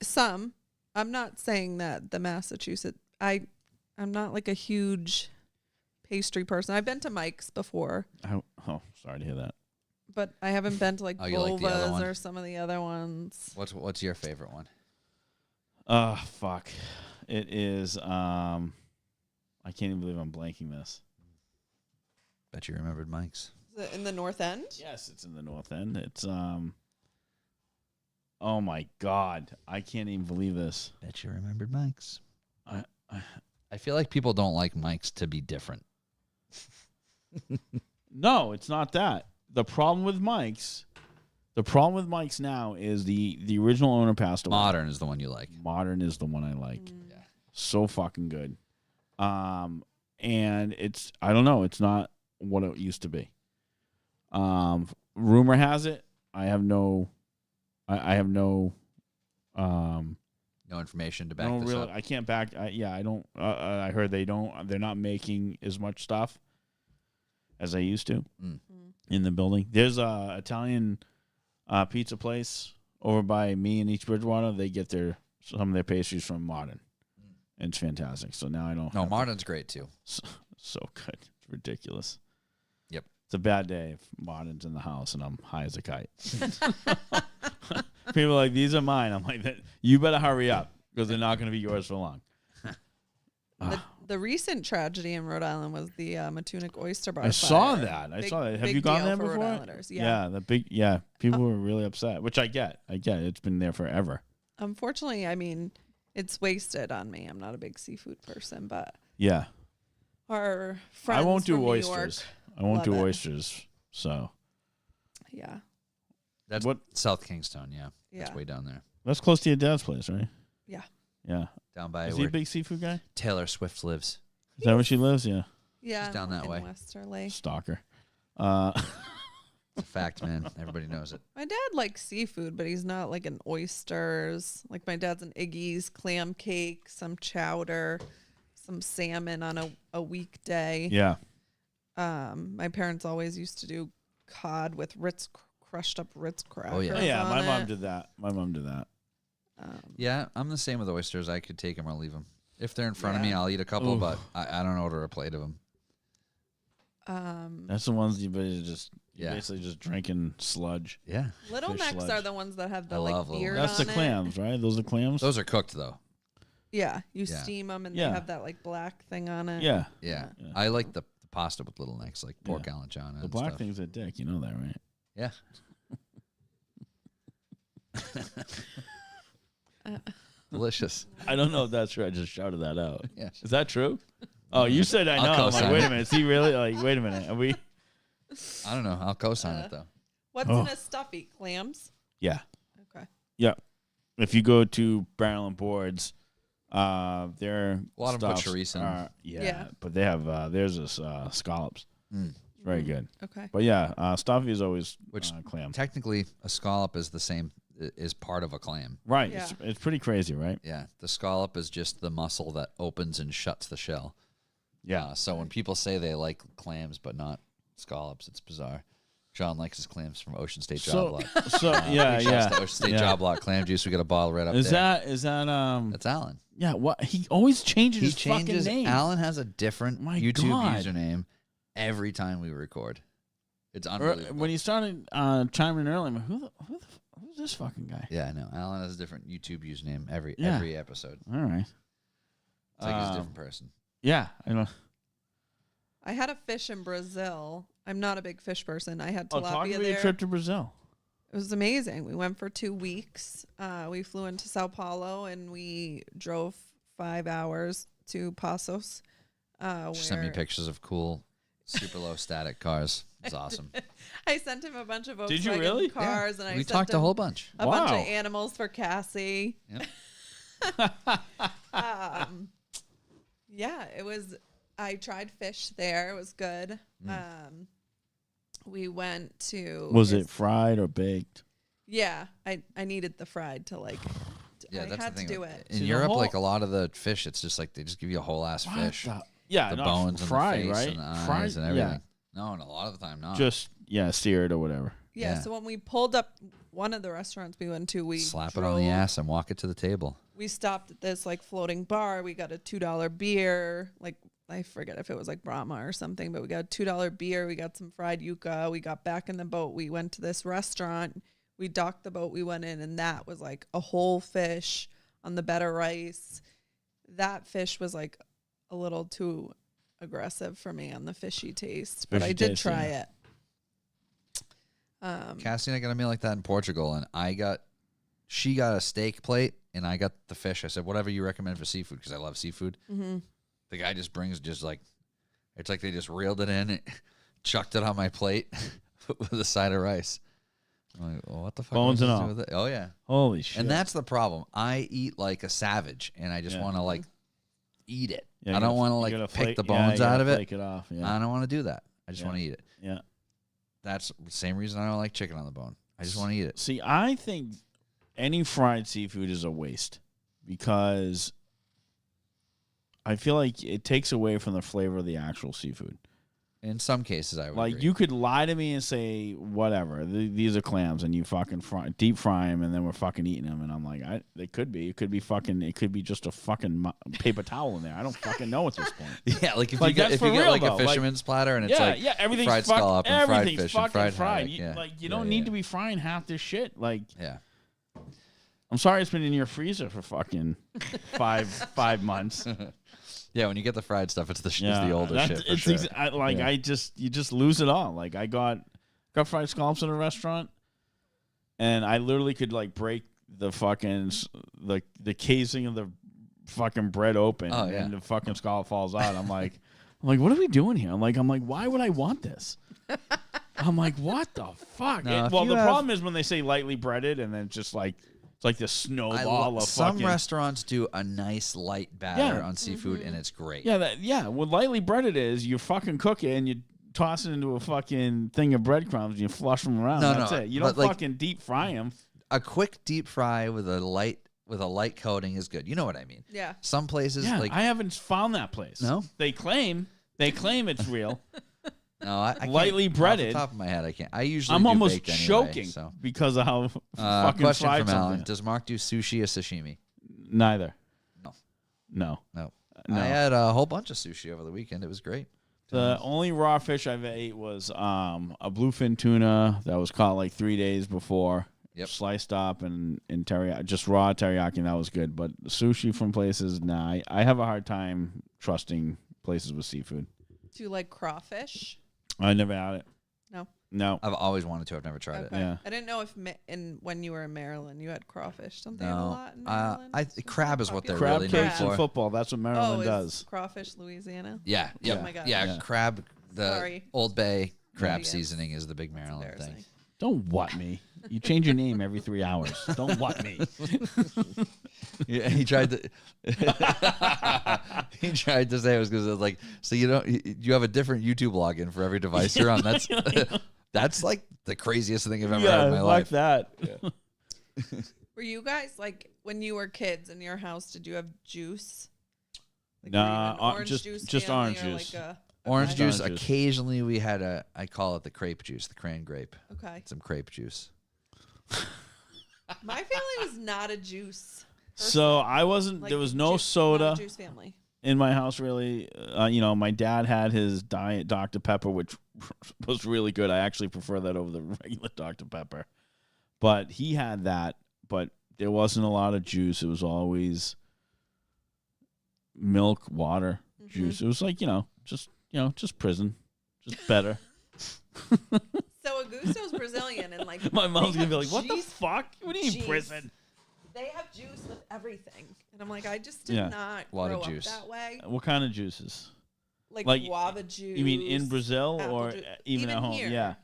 Some. I'm not saying that the Massachusetts. I'm not like a huge pastry person. I've been to Mike's before. Sorry to hear that. But I haven't been to like you like the other Bova's one? or some of the other ones. What's your favorite one? Fuck. It is I can't even believe I'm blanking this. Bet you remembered Mike's. Is it in the North End? Yes, it's in the North End. It's oh my God. I can't even believe this. Bet you remembered Mike's. I feel like people don't like Mike's to be different. No, it's not that. The problem with Mike's now is the original owner passed away. Modern is the one you like. Modern is the one I like. Yeah. So fucking good. And it's, I don't know, it's not what it used to be. Rumor has it. I have no No information to back this up. I can't back. I don't. I heard they're not making as much stuff as they used to in the building. There's a Italian pizza place over by me in East Bridgewater. They get some of their pastries from Modern. And it's fantastic. So now I don't. No, Modern's great too. So good. It's ridiculous. Yep. It's a bad day if Modern's in the house and I'm high as a kite. People are like, these are mine. I'm like, you better hurry up because they're not going to be yours for long. The recent tragedy in Rhode Island was the Matunic Oyster Bar. I saw that. Have you gone there before? Yeah. People were really upset, which I get. It's been there forever. Unfortunately, I mean, it's wasted on me. I'm not a big seafood person, but yeah, our friends I won't do from oysters. I won't do oysters. So yeah, that's what South Kingstown. Yeah, yeah, that's way down there. That's close to your dad's place, right? Yeah, yeah. Down by Is he a big seafood guy? Taylor Swift lives. Is that where she lives? Yeah. Yeah, she's down that way. Westerly. Stalker. It's a fact, man. Everybody knows it. My dad likes seafood, but he's not like an oysters. Like my dad's an Iggy's, clam cake, some chowder, some salmon on a weekday. Yeah. My parents always used to do cod with crushed up Ritz crackers. Oh yeah. Yeah, on my mom it. did that. Yeah, I'm the same with oysters. I could take them or leave them. If they're in front of me, I'll eat a couple, but I don't order a plate of them. That's the ones you're basically just drinking sludge. Yeah. Little Fish necks sludge. are the ones that have the I love like little beard That's on the it. clams, right? Those are clams. Those are cooked though. Yeah, you Yeah. steam them and Yeah. they have that like black thing on it. Yeah. Yeah. Yeah. I like the pasta with little necks, like pork Yeah. alanciana. The and black stuff. thing's a dick. You know that, right? Yeah. Delicious. I don't know if that's true. I just shouted that out. Yeah. Is that true? Oh, you said I I'll know. I'm like, co-sign wait it. a minute. Is he really? Like, wait a minute. Are we? I don't know. I'll co-sign it though. What's Oh. in a stuffy? Clams? Yeah. Okay. Yeah. If you go to Barrel and Boards, Their A lot of them put stuffs chorizo in. are- yeah, Yeah. but they have theirs is scallops. Mm. It's very good. Okay. But yeah, stuffy is always Which clam. Technically, a scallop is the same, is part of a clam. Right. Yeah. It's pretty crazy, right? Yeah, the scallop is just the muscle that opens and shuts the shell. Yeah. So when people say they like clams but not scallops, it's bizarre. John likes his clams from Ocean State Job Lot. So yeah, Big shouts to yeah. Ocean State yeah. Job Lot clam juice. We got a bottle right up Is there. that That's Alan. yeah? What he always changes He his changes. fucking name. Alan has a different My YouTube God. username every time we record. It's Or unbelievable. when he started chiming in earlier, I'm like, who's this fucking guy? Yeah, I know. Alan has a different YouTube username every Yeah. episode. All right. It's like he's a different person. Yeah, I know. I had a fish in Brazil. I'm not a big fish person. I had Oh, talk tilapia about your there. trip to Brazil. It was amazing. We went for 2 weeks. We flew into Sao Paulo and we drove 5 hours to Passos. She sent me pictures of cool, super low static cars. It's awesome. I sent him a bunch of Volkswagen Did you really? cars, and I We sent talked a him whole bunch. a bunch of Wow. animals for Cassie. Yep. Yeah, it was. I tried fish there. It was good. We went to. Was it fried or baked? Yeah, I needed the fried to like. Yeah, I that's had the thing. to do it. In See, the Europe, whole- like a lot of the fish, it's just like they just give you a whole ass What fish. Yeah, The not bones and fried, the face right? and the eyes fried, and everything. No, and a lot of the time not. Just seared or whatever. Yeah, Yeah. so when we pulled up one of the restaurants we went to, we slap it on the drove- ass and walk it to the table. We stopped at this like floating bar. We got a $2 beer. Like I forget if it was like Brahma or something, but we got a $2 beer. We got some fried yuca. We got back in the boat. We went to this restaurant. We docked the boat. We went in, and that was like a whole fish on the bed of rice. That fish was like a little too aggressive for me on the fishy taste, but Fishy I did taste, try yeah. it. Cassie and I got a meal like that in Portugal, and she got a steak plate, and I got the fish. I said, whatever you recommend for seafood, because I love seafood. Mm-hmm. The guy just brings it's like they just reeled it in, chucked it on my plate with a side of rice. I'm like, well, what the fuck? Bones am I and supposed to all. do with it? Oh yeah, Holy shit! and that's the problem. I eat like a savage, and I just Yeah. want to like eat it. Yeah, I don't want to you like gotta pick flake- the yeah, bones you out gotta of it. flake it off. Yeah, I don't want to do that. I just Yeah. want to eat it. yeah. That's the same reason I don't like chicken on the bone. I just want to eat it. See, I think any fried seafood is a waste because I feel like it takes away from the flavor of the actual seafood. In some cases, I would Like agree. you could lie to me and say whatever, these are clams, and you fucking deep fry them, and then we're fucking eating them, and I'm like, it could be just a fucking paper towel in there. I don't fucking know at this point. Yeah, like if Like, you get that's if you for get real, like though. a Like- fisherman's platter and it's Yeah, like yeah, everything's fried scallop and fried everything's fish and fucking fried haddock. You, Yeah. like you Yeah, don't yeah, need yeah. to be frying half this shit. Like Yeah. I'm sorry, it's been in your freezer for fucking five months. Yeah, when you get the fried stuff, it's the older that's- shit for sure. Yeah. You just lose it all. Like I got fried scallops at a restaurant, and I literally could like break the fucking the casing of the fucking bread open, Oh, yeah. and the fucking scallop falls out. I'm like, what are we doing here? I'm like, why would I want this? I'm like, what the fuck? No, if Well, you the have- problem is when they say lightly breaded, and then it's just like it's like this snowball of some fucking. restaurants do a nice light batter Yeah. on seafood, and it's great. Yeah, what lightly breaded is you fucking cook it and you toss it into a fucking thing of breadcrumbs and you flush them around. No, That's no, it. You but, don't like- fucking deep fry them. A quick deep fry with a light coating is good. You know what I mean? Yeah. Some places Yeah, like I haven't found that place. No? They claim it's real. no, I can't- lightly off breaded. the top of my head, I can't. I usually I'm do almost baked anyway, choking So. because of how fucking Question fried from something. Alan: does Mark do sushi or sashimi? Neither. No. No. No. No. I had a whole bunch of sushi over the weekend. It was great. The only raw fish I've ate was a bluefin tuna that was caught like 3 days before. Yep. Sliced up and teriyaki, just raw teriyaki, and that was good. But sushi from places, nah, I have a hard time trusting places with seafood. Do you like crawfish? I never had it. No. No. I've always wanted to. I've never tried Okay. it. Yeah. I didn't know if when you were in Maryland you had crawfish. Don't they have a No. lot in Maryland? Crab is what they're Popular? Crab really known cakes and for. football. That's what Maryland is does. crawfish Louisiana? Yeah. Yeah. Oh my gosh. Yeah. Yeah. Crab. The Sorry. Old Bay crab Idiots. seasoning is the big Maryland thing. Embarrassing. Don't what me. You change your name every 3 hours. Don't what me. Yeah, he tried to. He tried to say it was because it was like, so you have a different YouTube login for every device you're on. That's like the craziest thing I've ever heard in my life. That. Were you guys like when you were kids in your house? Did you have juice? Like, Nah, were you an orange just family orange or juice. Like Orange juice. Orange juice. Occasionally, we had I call it the crepe juice, the cran grape. Okay. Some crepe juice. My family was not a juice. So I wasn't. Like, there was no not soda a juice family. in my house, really. My dad had his Diet Dr. Pepper, which was really good. I actually prefer that over the regular Dr. Pepper. But he had that, but there wasn't a lot of juice. It was always milk, water, juice. It was like, just prison, just better. So Augusto's Brazilian, and like My mom's they gonna be have like, "What the juice- fuck? What do you mean juice. prison?" They have juice with everything, and I'm like, I just did Yeah. not A lot grow of up juice. that way. What kind of juices? Like Like, guava juice. You mean in Brazil apple or juice. even at home? here. Yeah,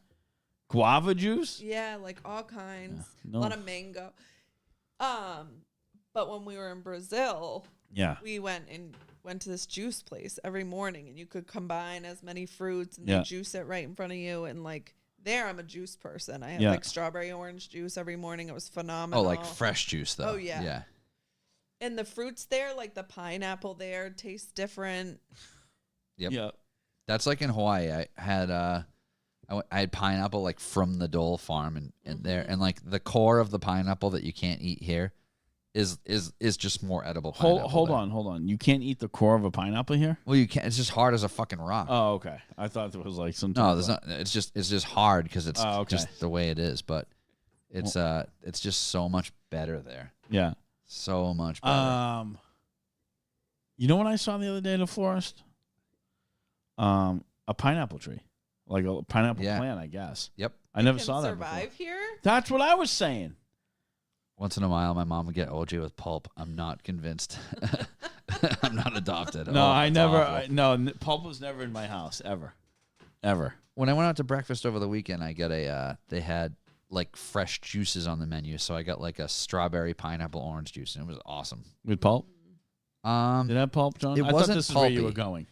guava juice. Yeah, like all kinds. No. A lot of mango. But when we were in Brazil, Yeah, we went to this juice place every morning, and you could combine as many fruits and Yeah. they juice it right in front of you. And like there, I'm a juice person. I had Yeah. like strawberry orange juice every morning. It was phenomenal. Oh, like fresh juice though. Oh, yeah. Yeah. And the fruits there, like the pineapple there, tastes different. Yep. yeah. That's like in Hawaii. I had I had pineapple like from the Dole farm and there, and like the core of the pineapple that you can't eat here is just more edible. Pineapple Hold there. on. You can't eat the core of a pineapple here. Well, you can't. It's just hard as a fucking rock. Oh, okay. I thought there was like some. No, there's not. It's just hard because it's Oh, okay. just the way it is. But it's just so much better there. Yeah. So much better. You know what I saw the other day in the forest? A pineapple tree, like a pineapple Yeah. plant, I guess. Yep. I never Can saw that survive before. here. That's what I was saying. Once in a while, my mom would get OJ with pulp. I'm not convinced. I'm not adopted. No, Oh, I it's never. awful. Pulp was never in my house ever. When I went out to breakfast over the weekend, I got they had like fresh juices on the menu, so I got like a strawberry pineapple orange juice, and it was awesome. With pulp? Did It it have pulp, John? it I thought wasn't this is where you were pulpy.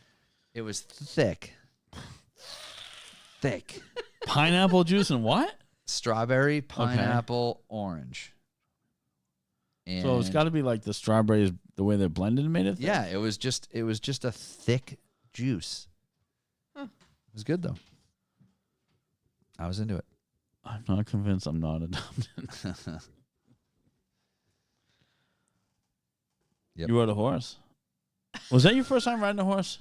going. was thick, thick Pineapple juice and what? strawberry, pineapple, orange. And So it's got to be like the strawberries, the way they're blended and made it. Thick? yeah, it was just a thick juice. Huh. It was good though. I was into it. I'm not convinced I'm not adopted. Yep. You rode a horse. Was that your first time riding a horse?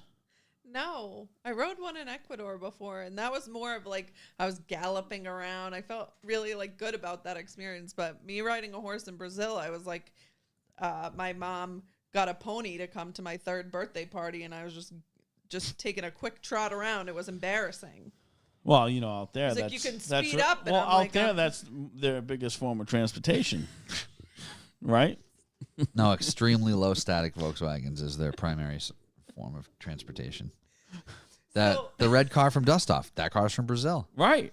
No, I rode one in Ecuador before, and that was more of like I was galloping around. I felt really like good about that experience. But me riding a horse in Brazil, I was like, my mom got a pony to come to my 3rd birthday party, and I was just taking a quick trot around. It was embarrassing. Well, out there, It's like that's you can that's speed up, and Well, I'm out like, there, I'm- that's their biggest form of transportation, right? No, extremely low static Volkswagens is their primary form of transportation. So- The red car from Dust Off, that car's from Brazil. Right.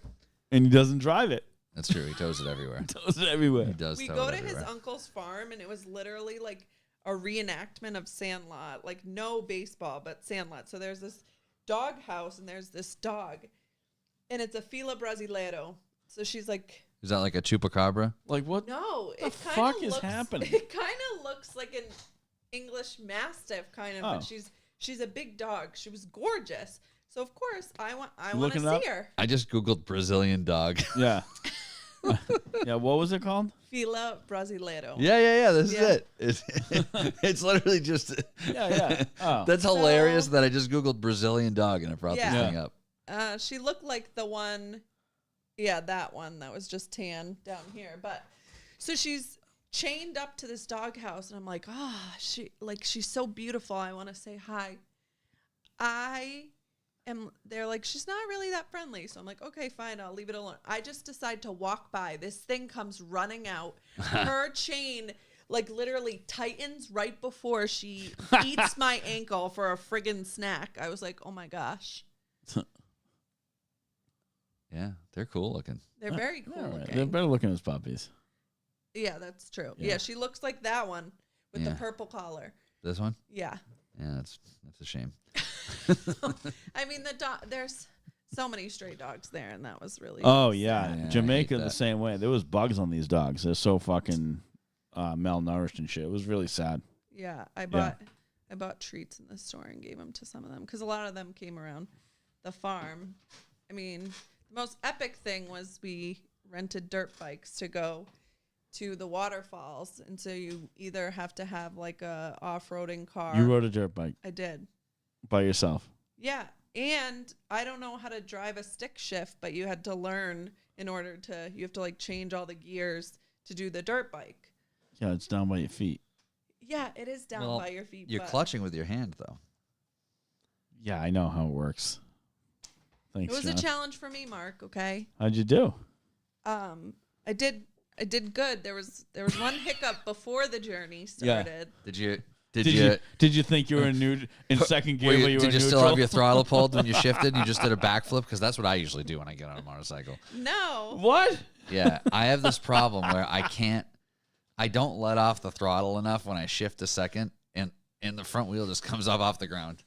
And he doesn't drive it. That's true. He tows it everywhere. Does it everywhere. He does. We tow go it to his everywhere. uncle's farm, and it was literally like a reenactment of Sandlot, like no baseball, but Sandlot. So there's this dog house, and there's this dog, and it's a Fila Brasileiro. So she's like, Is that like a chupacabra? Like what? no, The it kind fuck of is looks, happening? It kind of looks like an English Mastiff, kind of, Oh. but she's a big dog. She was gorgeous. So of course I want to looking it up? see her. I just Googled Brazilian dog. Yeah. Yeah. What was it called? Fila Brasileiro. yeah. This Yeah. is it. It's literally just. Yeah. Oh. That's hilarious So- that I just Googled Brazilian dog and it brought Yeah. this thing up. She looked like the one, that one that was just tan down here. But so she's chained up to this doghouse, and I'm like, she's so beautiful. I want to say hi. They're like, she's not really that friendly. So I'm like, okay, fine, I'll leave it alone. I just decide to walk by. This thing comes running out. Her chain like literally tightens right before she eats my ankle for a friggin' snack. I was like, oh my gosh. Yeah, they're cool looking. They're very cool All right. looking. They're better looking as puppies. Yeah, that's true. Yeah. Yeah, she looks like that one, with Yeah. the purple collar. This one? Yeah. Yeah, that's a shame. I mean, there's so many stray dogs there, and that was really. Oh yeah, Yeah, I Jamaica hate the that. same way. There was bugs on these dogs. They're so fucking malnourished and shit. It was really sad. Yeah, I bought treats in the store and gave them to some of them because a lot of them came around the farm. I mean, the most epic thing was we rented dirt bikes to go to the waterfalls, and so you either have to have like a off-roading car. You rode a dirt bike I did. by yourself. Yeah, and I don't know how to drive a stick shift, but you had to learn in order to. You have to like change all the gears to do the dirt bike. Yeah, it's down by your feet. Yeah, it is down Well, by your feet. You're but clutching with your hand, though. Yeah, I know how it works. Thanks, It was John. a challenge for me, Mark. Okay. How'd you do? I did good. There was one hiccup before the journey started. Did you? Did you think you were in second gear? Where you were did you neutral? still have your throttle pulled when you shifted? And you just did a backflip because that's what I usually do when I get on a motorcycle. No. What? Yeah, I have this problem where I don't let off the throttle enough when I shift a second, and the front wheel just comes up off the ground,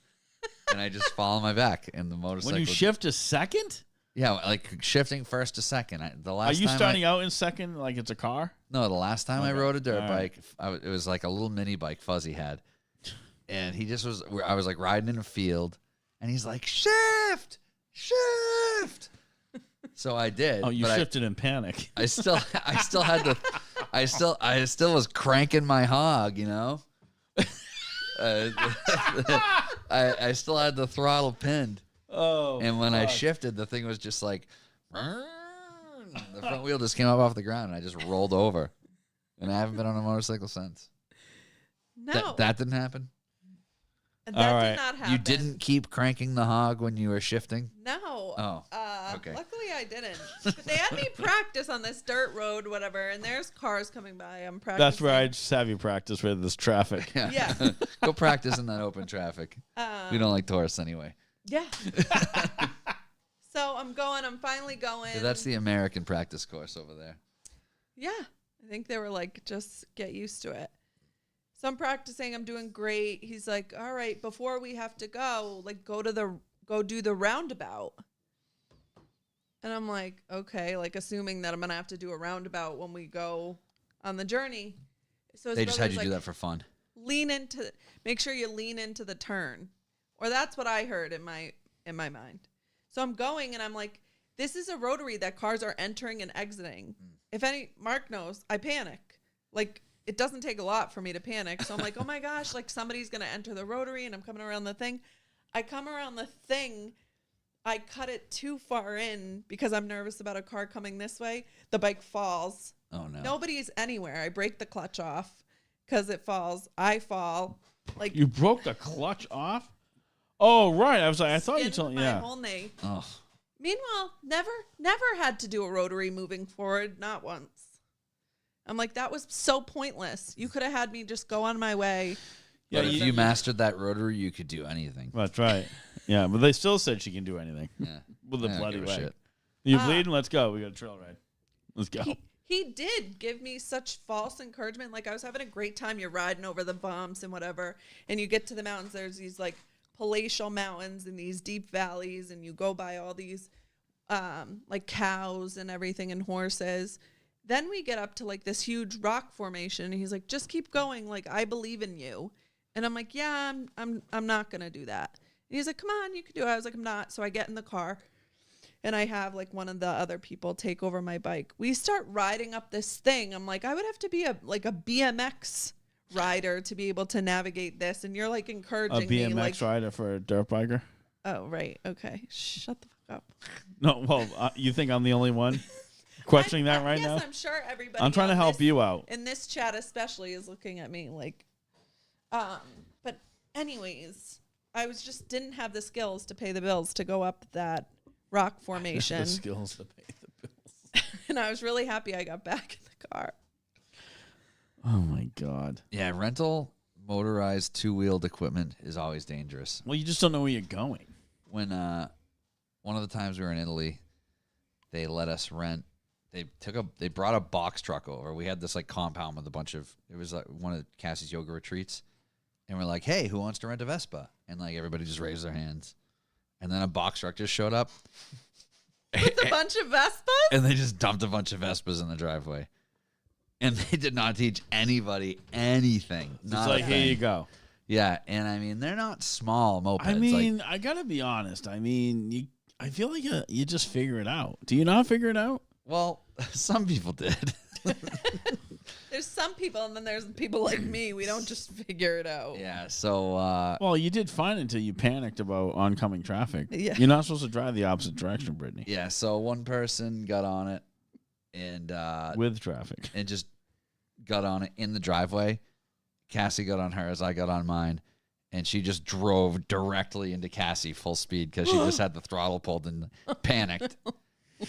and I just fall on my back, and the motorcycle. When you shift a second? Yeah, like shifting first to second. Are you starting out in second like it's a car? No, the last time I rode a dirt All right. bike, it was like a little mini bike Fuzzy had. And he just was, I was like riding in a field, and he's like, shift! So I did. Oh, you but shifted in panic. I still had to, I still was cranking my hog, you know? I still had the throttle pinned. Oh. And when I shifted, the thing was just like, the front wheel just came up off the ground, and I just rolled over. And I haven't been on a motorcycle since. No. That didn't happen? That All right. did not happen. You didn't keep cranking the hog when you were shifting? No. Oh, okay. Luckily, I didn't. But they had me practice on this dirt road, whatever, and there's cars coming by. I'm practicing. That's where I just have you practice with this traffic. Yeah. Go practice in that open traffic. We don't like tourists anyway. Yeah. So I'm finally going. So that's the American practice course over there. Yeah. I think they were like, just get used to it. So I'm practicing. I'm doing great. He's like, all right, before we have to go, like go do the roundabout. And I'm like, okay, like assuming that I'm going to have to do a roundabout when we go on the journey. So his They just had brother's you do like, that for fun. make sure you lean into the turn. Or that's what I heard in my mind. So I'm going and I'm like, this is a rotary that cars are entering and exiting. If Mark knows, I panic. Like, it doesn't take a lot for me to panic. So I'm like, oh my gosh, like somebody's going to enter the rotary and I'm coming around the thing. I come around the thing. I cut it too far in because I'm nervous about a car coming this way. The bike falls. Oh, no. Nobody's anywhere. I break the clutch off because it falls. I fall. Like, You broke the clutch off? Oh, right. I thought you skinned told my yeah. whole knee. Oh, Meanwhile, never had to do a rotary moving forward, not once. I'm like, that was so pointless. You could have had me just go on my way. Yeah, but if you mastered that rotary, you could do anything. That's right. Yeah, but they still said she can do anything. Yeah. With a I don't bloody give a leg. shit. You bleeding? Let's go. We got a trail ride. Let's go. He did give me such false encouragement. Like, I was having a great time. You're riding over the bumps and whatever. And you get to the mountains. There's these, like, palatial mountains and these deep valleys. And you go by all these, like, cows and everything and horses. Then we get up to, like, this huge rock formation. And he's like, just keep going. Like, I believe in you. And I'm like, yeah, I'm not going to do that. And he's like, come on, you can do it. I was like, I'm not. So I get in the car. And I have like one of the other people take over my bike. We start riding up this thing. I'm like, I would have to be a BMX rider to be able to navigate this. And you're like encouraging me. A BMX Like, rider for a dirt biker? oh, right. Okay. Shut the fuck up. No, well, you think I'm the only one questioning that right now? Yes, I'm sure everybody. I'm trying to on help this- you out. in this chat especially is looking at me like, but anyways, I didn't have the skills to pay the bills to go up that rock formation. The skills to pay the bills. And I was really happy I got back in the car. Oh my God. Yeah, rental motorized two-wheeled equipment is always dangerous. Well, you just don't know where you're going. When one of the times we were in Italy, they let us rent. they brought a box truck over. We had this like compound with a bunch of, it was like one of Cassie's yoga retreats. And we're like, hey, who wants to rent a Vespa? And like everybody just raised their hands. And then a box truck just showed up. With a bunch of Vespas? And they just dumped a bunch of Vespas in the driveway. And they did not teach anybody anything. It's like, here you go. Yeah, and I mean, they're not small mopeds. I mean, I gotta be honest. I mean, I feel like you just figure it out. Do you not figure it out? Well, some people did. There's some people, and then there's people like me. We don't just figure it out. Yeah, so... well, you did fine until you panicked about oncoming traffic. Yeah. You're not supposed to drive the opposite direction, Brittany. Yeah, so one person got on it, and... with traffic. And just got on it in the driveway. Cassie got on hers, I got on mine, and she just drove directly into Cassie full speed because she just had the throttle pulled and panicked.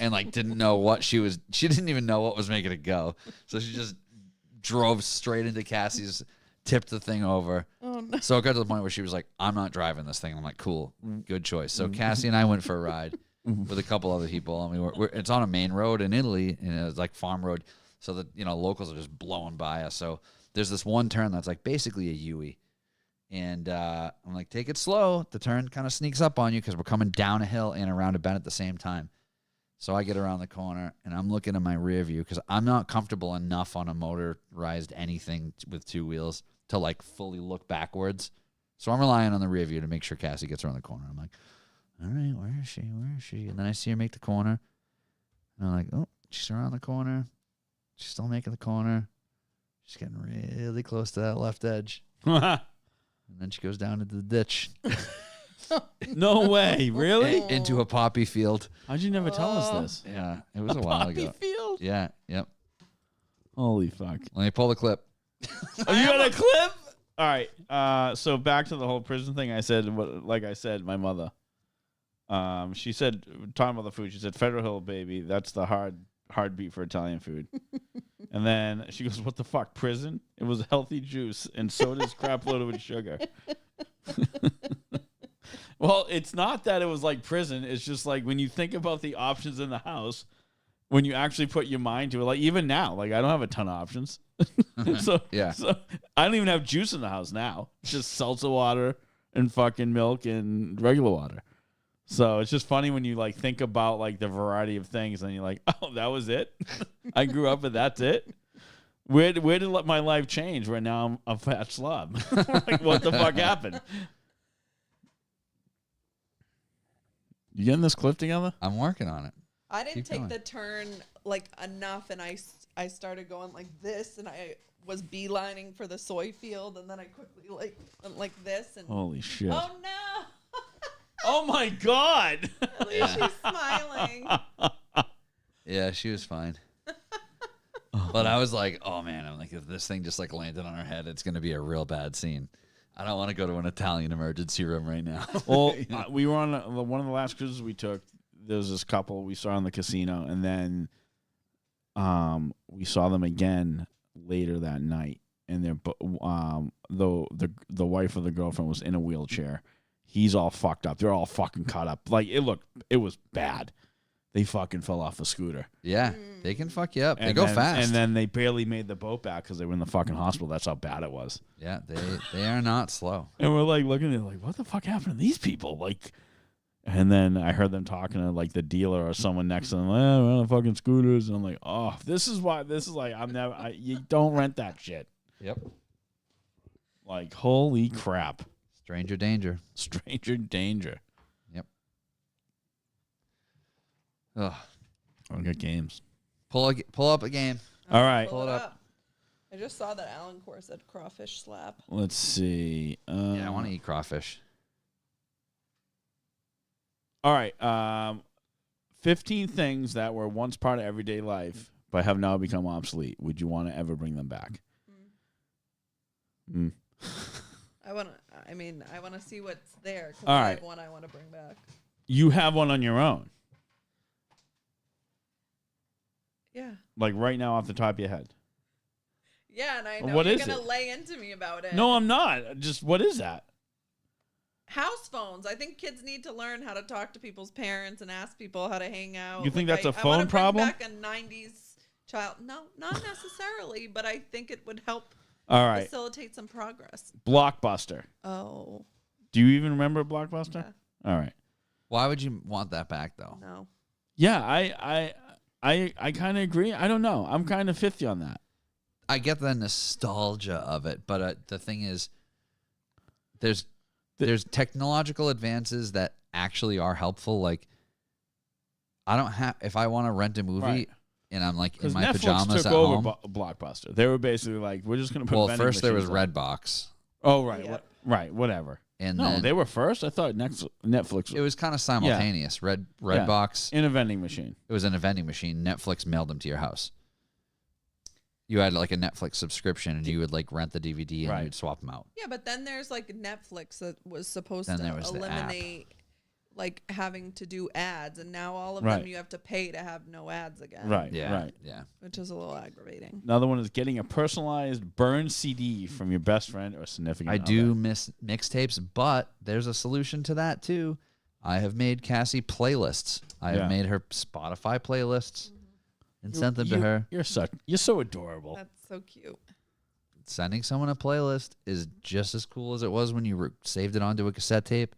And like didn't know what she didn't even know what was making it go. So she just drove straight into Cassie's, tipped the thing over. Oh no. So it got to the point where she was like, I'm not driving this thing. I'm like, cool, good choice. So Cassie and I went for a ride with a couple other people. I mean, it's on a main road in Italy, and it's like farm road. So that, locals are just blowing by us. So there's this one turn that's like basically a U-ey. And I'm like, take it slow. The turn kind of sneaks up on you because we're coming down a hill and around a bend at the same time. So I get around the corner, and I'm looking at my rear view because I'm not comfortable enough on a motorized anything with two wheels to, like, fully look backwards. So I'm relying on the rear view to make sure Cassie gets around the corner. I'm like, all right, where is she? Where is she? And then I see her make the corner. And I'm like, oh, she's around the corner. She's still making the corner. She's getting really close to that left edge. And then she goes down into the ditch. No way, really? Into a poppy field. How'd you never tell us this? Yeah, it was a while ago. Poppy field? Yeah, yep. Holy fuck. Let me pull the clip. Oh, you got a clip? All right. So back to the whole prison thing. I said, like I said, my mother. She said, talking about the food, she said, Federal Hill, baby. That's the heartbeat for Italian food. And then she goes, what the fuck, prison? It was healthy juice, and soda's crap loaded with sugar. Well, it's not that it was like prison. It's just like when you think about the options in the house, when you actually put your mind to it, like even now, like I don't have a ton of options. So I don't even have juice in the house now. It's just seltzer water and fucking milk and regular water. So it's just funny when you like think about like the variety of things and you're like, oh, that was it? I grew up and that's it? Where did my life change where now I'm a fat slob? Like, what the fuck happened? You getting this clip together? I'm working on it. I didn't Keep take going. the turn like enough, and I started going like this, and I was beelining for the soy field, and then I quickly went like this, and Holy shit! oh no! Oh my god! At least she's smiling. Yeah, she was fine. But I was like, oh man, I'm like, if this thing just like landed on her head, it's gonna be a real bad scene. I don't want to go to an Italian emergency room right now. Well, we were on one of the last cruises we took. There was this couple we saw in the casino, and then we saw them again later that night. And they're the wife of the girlfriend was in a wheelchair. He's all fucked up. They're all fucking caught up. Like it was bad. They fucking fell off the scooter. Yeah, they can fuck you up. They And go then- fast. And then they barely made the boat back because they were in the fucking hospital. That's how bad it was. Yeah, they are not slow. And we're like looking at it like, what the fuck happened to these people? Like, and then I heard them talking to like the dealer or someone next to them. We're on fucking scooters, and I'm like, oh, this is like you don't rent that shit. Yep. Like, holy crap, Stranger danger. stranger danger. Yep. Ugh. I got games. Pull up a game. All right, Pull it it up. up. I just saw that Alan Core said crawfish slap. let's see. Yeah, I want to eat crawfish. All right. 15 things that were once part of everyday life but have now become obsolete. Would you want to ever bring them back? Mm. I want to see what's there. 'Cause All I right. have one I want to bring back. You have one on your own, Yeah. like right now off the top of your head. Yeah, and I know What you're is going to it? lay into me about it. No, I'm not. Just what is that? House phones. I think kids need to learn how to talk to people's parents and ask people how to hang out. You think Like, that's a I phone wanna bring problem? back a 90s child. No, not necessarily, but I think it would help All right. facilitate some progress. Blockbuster. Oh, Do you even remember Blockbuster? Yeah. All right. Why would you want that back though? no. Yeah, I kind of agree. I don't know. I'm kind of 50 on that. I get the nostalgia of it, but the thing is, there's technological advances that actually are helpful. Like, I don't have if I want to rent a movie Right. and I'm like in Because my Netflix pajamas took at over home. Blockbuster. They were basically like, we're just going to put Well, vending first there was machines on. Redbox, Oh, right. Yep. Right, whatever. and No, then they were first. I thought Netflix it was kind of simultaneous. Redbox. in a vending machine. It was in a vending machine. Netflix mailed them to your house. You had like a Netflix subscription, and you would like rent the DVD and Right. you'd swap them out. Yeah, but then there's like Netflix that was supposed Then to there was the app. eliminate like having to do ads, and now all of Right. them you have to pay to have no ads again. Right, Yeah, right. yeah. Which is a little aggravating. Another one is getting a personalized burned CD from your best friend or significant I other. do miss mixtapes, but there's a solution to that too. I have made Cassie playlists. I have Yeah. made her Spotify playlists and sent them to her. You're so adorable. That's so cute. Sending someone a playlist is just as cool as it was when you saved it onto a cassette tape.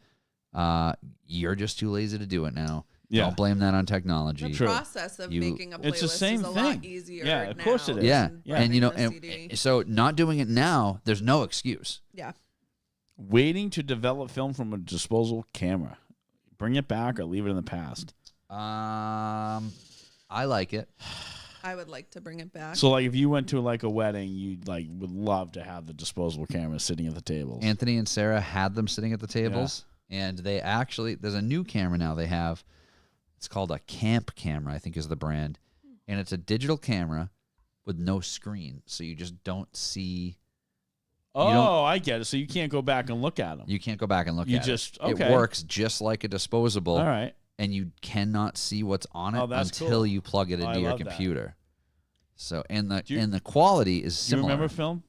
You're just too lazy to do it now. Yeah. Don't blame that on The technology. True. process of You- making a playlist It's the same is a thing. lot easier. Yeah, of course now it is. Yeah, than and you know, burning the CD. so not doing it now, there's no excuse. Yeah. Waiting to develop film from a disposable camera. Bring it back or leave it in the past. I like it. I would like to bring it back. So, like, if you went to like a wedding, you like would love to have the disposable camera sitting at the tables. Anthony and Sarah had them sitting at the tables, and they actually there's a new camera now they have. It's called a Camp camera, I think is the brand, and it's a digital camera with no screen, so you just don't see. Oh, I get it. So you can't go back and look at them. You can't go back and look You at just- it. okay. It works just like a disposable, All right. and you cannot see what's on it Oh, that's until cool. you plug it Oh, I into your love that. computer. So and Do you- the quality is Do you similar. remember film?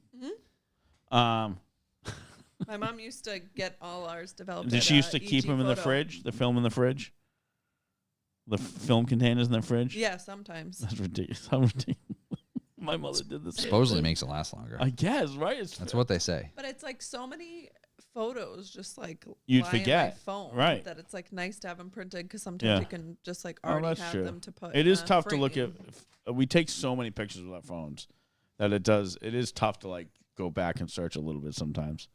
My mom used to get all ours developed. Did at, she used to EG keep them in the Photo. fridge? The film in the fridge? The film containers in the fridge? Yeah, sometimes. That's ridiculous. How ridiculous. My mother did this. Supposedly makes it last longer. I guess, right? It's That's what they say. But it's like so many photos just like You'd lie in my forget. phone, Right. that it's like nice to have them printed because sometimes Yeah. you can just like Oh, already that's have true. them to put. It in is a tough to look at. frame. We take so many pictures with our phones that it is tough to like go back and search a little bit sometimes.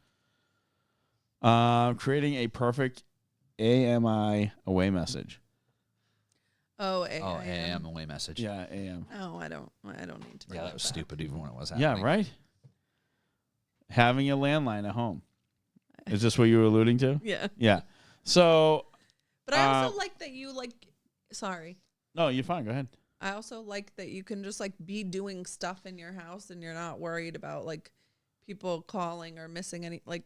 Creating a perfect AMI away message. Oh, Oh, AM away message. Yeah, AM. Oh, I don't need to. Yeah, know that was stupid even when it was happening. Yeah, right? Having a landline at home. Is this what you were alluding to? Yeah, Yeah. So, but I also like that you like. Sorry, no, you're fine. Go ahead. I also like that you can just like be doing stuff in your house and you're not worried about like people calling or missing any. Like,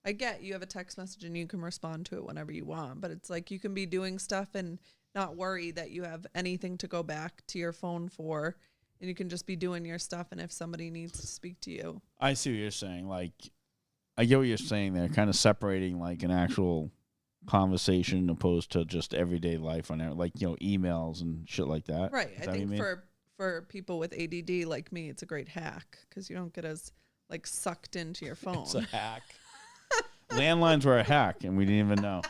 I get you have a text message and you can respond to it whenever you want, but it's like you can be doing stuff and not worry that you have anything to go back to your phone for, and you can just be doing your stuff. And if somebody needs to speak to you, I see what you're saying. Like, I get what you're saying there, kind of separating like an actual conversation opposed to just everyday life on there, like, you know, emails and shit like that. right? Is I that what you think mean? for people with ADD like me, it's a great hack because you don't get as like sucked into your phone. It's a hack. Landlines were a hack, and we didn't even know.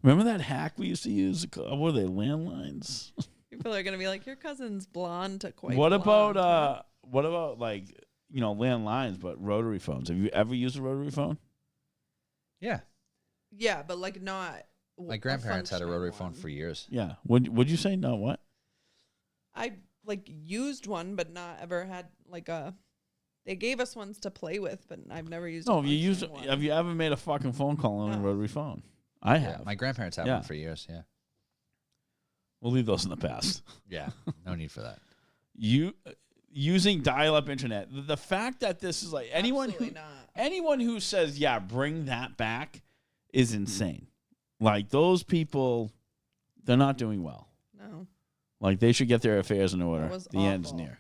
Remember that hack we used to use? What were they, landlines? People are gonna be like, your cousin's blonde to quite. What blonde, about like, you know, landlines, but rotary phones? Have you ever used a rotary phone? Yeah. Yeah, but like not. My grandparents had a functioning rotary phone one. for years. Yeah. Would you say no? What? I like used one, but not ever had like a. They gave us ones to play with, but I've never used. No. a Have you used? functioning one. Have you ever made a fucking phone call on a No. rotary phone? I Yeah, have. my grandparents had Yeah. one for years. Yeah. We'll leave those in the past. Yeah. No need for that. Using dial-up internet. The fact that this is like Absolutely not. anyone who says, yeah, bring that back is insane. Like, those people, they're not doing well. No. Like, they should get their affairs in order. was The end's awful. near.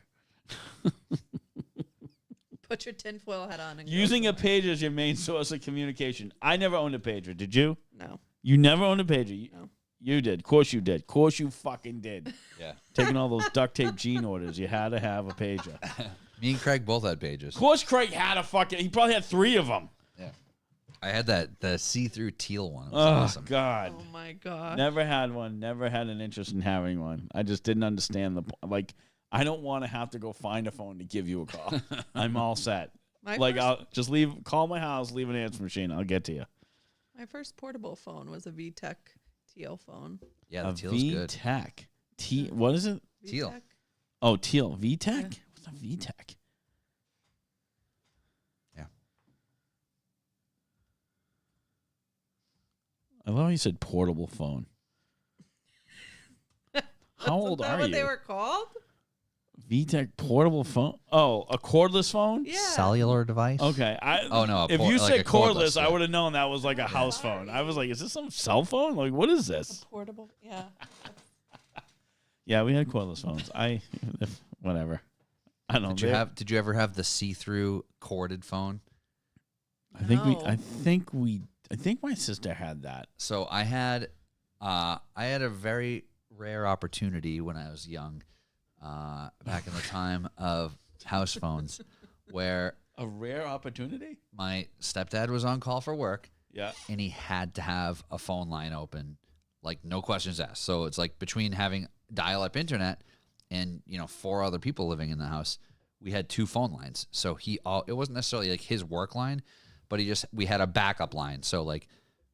Put your tinfoil hat on. And Using go a pager as your main source of communication. I never owned a pager. Did you? No. You never owned a pager. No. You did. Of course you did. Of course you fucking did. Yeah. Taking all those duct tape gene orders. You had to have a pager. Me and Craig both had pages. Of course Craig had a fucking... He probably had 3 of them. Yeah. I had the see-through teal one. It was Oh, awesome. God. Oh, my God. Never had one. Never had an interest in having one. I just didn't understand like, I don't want to have to go find a phone to give you a call. I'm all set. I'll just call my house, leave an answer machine. I'll get to you. My first portable phone was a VTech teal phone. Yeah, the A teal's good. VTech. What is it? Teal. VTech? Oh, teal. VTech? Yeah. What's a VTech? Yeah. I love how you said portable phone. How old Isn't that are what you? they were called? VTech portable phone? Oh, a cordless phone? Yeah. Cellular device? Okay. Oh, no. If you like said a cordless, I yeah. would have known that was like a house phone. I was like, is this some cell phone? Like, what is this? Portable. Yeah. Yeah, we had cordless phones. Whatever. I don't know. Did you ever have the see-through corded phone? I think No. I think my sister had that. So I had a very rare opportunity when I was young, back in the time of house phones, where A rare opportunity? my stepdad was on call for work Yeah. and he had to have a phone line open, like no questions asked. So it's like between having dial-up internet and 4 other people living in the house, we had 2 phone lines. So it wasn't necessarily like his work line, but we had a backup line. So like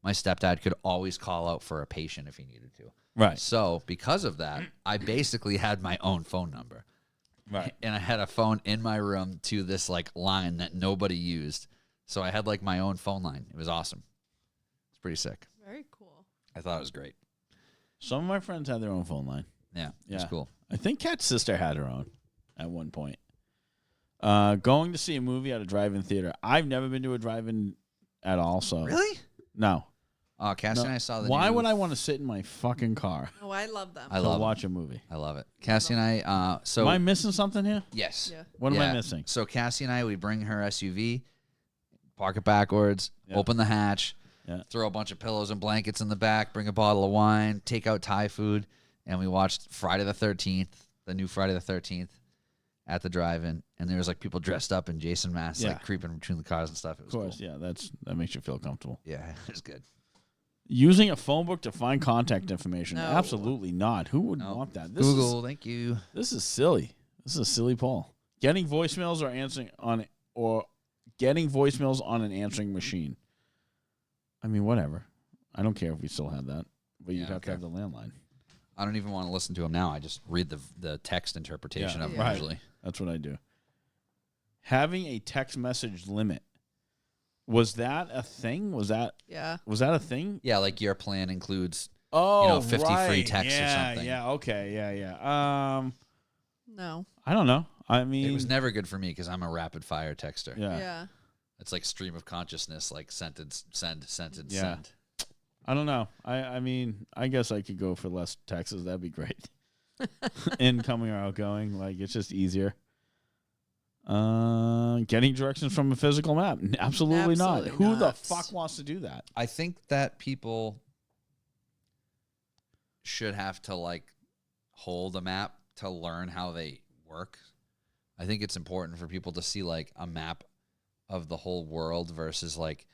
my stepdad could always call out for a patient if he needed to. Right. So because of that, I basically had my own phone number. Right. And I had a phone in my room to this like line that nobody used. So I had like my own phone line. It was awesome. It's pretty sick. Very cool. I thought it was great. Some of my friends had their own phone line. Yeah, it's Yeah. cool. I think Kat's sister had her own at one point. Going to see a movie at a drive-in theater. I've never been to a drive-in at all, so Really? no. Cassie No. and I saw the Why new- would I want to sit in my fucking car Oh, I love them. I to love watch a movie? I love it. Cassie and I, so Am I missing something here? yes. Yeah. What am I Yeah. missing? So Cassie and I, we bring her SUV, park it backwards, Yeah. open the hatch, Yeah. throw a bunch of pillows and blankets in the back, bring a bottle of wine, take out Thai food, and we watched Friday the 13th, the new Friday the 13th, at the drive-in, and there was like people dressed up in Jason masks, Yeah. like creeping between the cars and stuff. It Of was course, cool. yeah. That makes you feel comfortable. Yeah, it was good. Using a phone book to find contact information? No. Absolutely not. Who would No. want that? Google, thank you. This is silly. This is a silly poll. Getting voicemails or answering on getting voicemails on an answering machine. I mean, whatever. I don't care if we still have that, but you'd Yeah, have to have the landline. I don't even want to listen to them now. I just read the text interpretation Yeah. of them Right. usually. That's what I do. Having a text message limit. Was that a thing? Was that Yeah. a thing? Yeah, like your plan includes. Oh, 50 free right. texts or yeah, something. Yeah, okay, yeah. No. I don't know. I mean, It was never good for me because I'm a rapid fire texter. yeah. Yeah. It's like stream of consciousness, like sentence, send, sentence, Yeah. send. I don't know. I mean, I guess I could go for less texts. That'd be great. Incoming or outgoing, like it's just easier. Getting directions from a physical map? Absolutely not. Absolutely Who the not. fuck wants to do that? I think that people should have to like hold a map to learn how they work. I think it's important for people to see like a map of the whole world versus like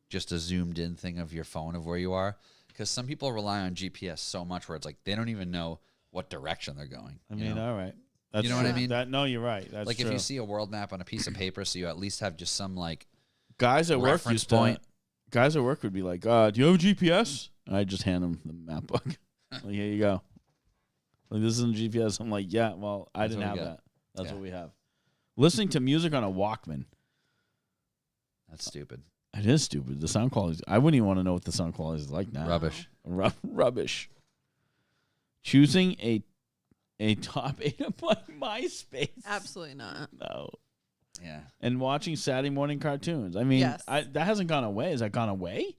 just a zoomed in thing of your phone of where you are. Because some people rely on GPS so much where it's like they don't even know what direction they're going. I you mean, know? all right. That's You know what I true. mean? No, you're right. That's Like true. if you see a world map on a piece of paper, so you at least have just some like guys at work reference used to. point. Guys at work would be like, "Do you have a GPS?" And I just hand them the map book. Like, here you go. Like, this isn't GPS. I'm like, yeah. Well, I That's didn't what have we that. got. That's Yeah. what we have. Listening to music on a Walkman. that's stupid. It is stupid. The sound quality. I wouldn't even want to know what the sound quality is like now. Rubbish. Rubbish. Choosing a top 8 of my MySpace. Absolutely not. No. Yeah. And watching Saturday morning cartoons. I mean, Yes. that hasn't gone away. Has that gone away?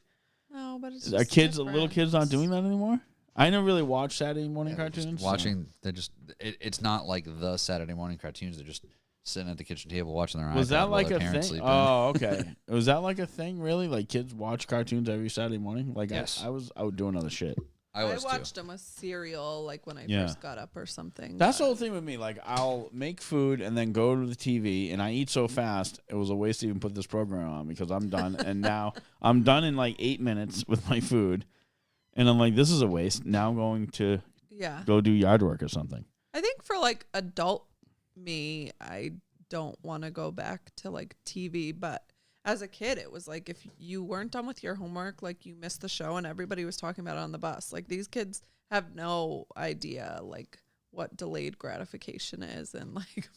No, but it's Are just kids, little different. kids, not doing that anymore? I never really watched Saturday morning Yeah, they're just cartoons. watching, they're just, it's not like the Saturday morning cartoons. They're just sitting at the kitchen table watching their Was iPad that while like their a parents thing? sleep in. Oh, okay. Was that like a thing, really? Like kids watch cartoons every Saturday morning? Like Yes. I was out doing other shit. I was watched too. them with cereal, like when I Yeah. first got up or something. That's the but- whole thing with me. Like I'll make food and then go to the TV, and I eat so fast it was a waste to even put this program on because I'm done. And now I'm done in like 8 minutes with my food, and I'm like, this is a waste. Now I'm going to Yeah. go do yard work or something. I think for like adult me, I don't want to go back to like TV, but as a kid, it was like if you weren't done with your homework, like you missed the show and everybody was talking about it on the bus. Like these kids have no idea like what delayed gratification is and like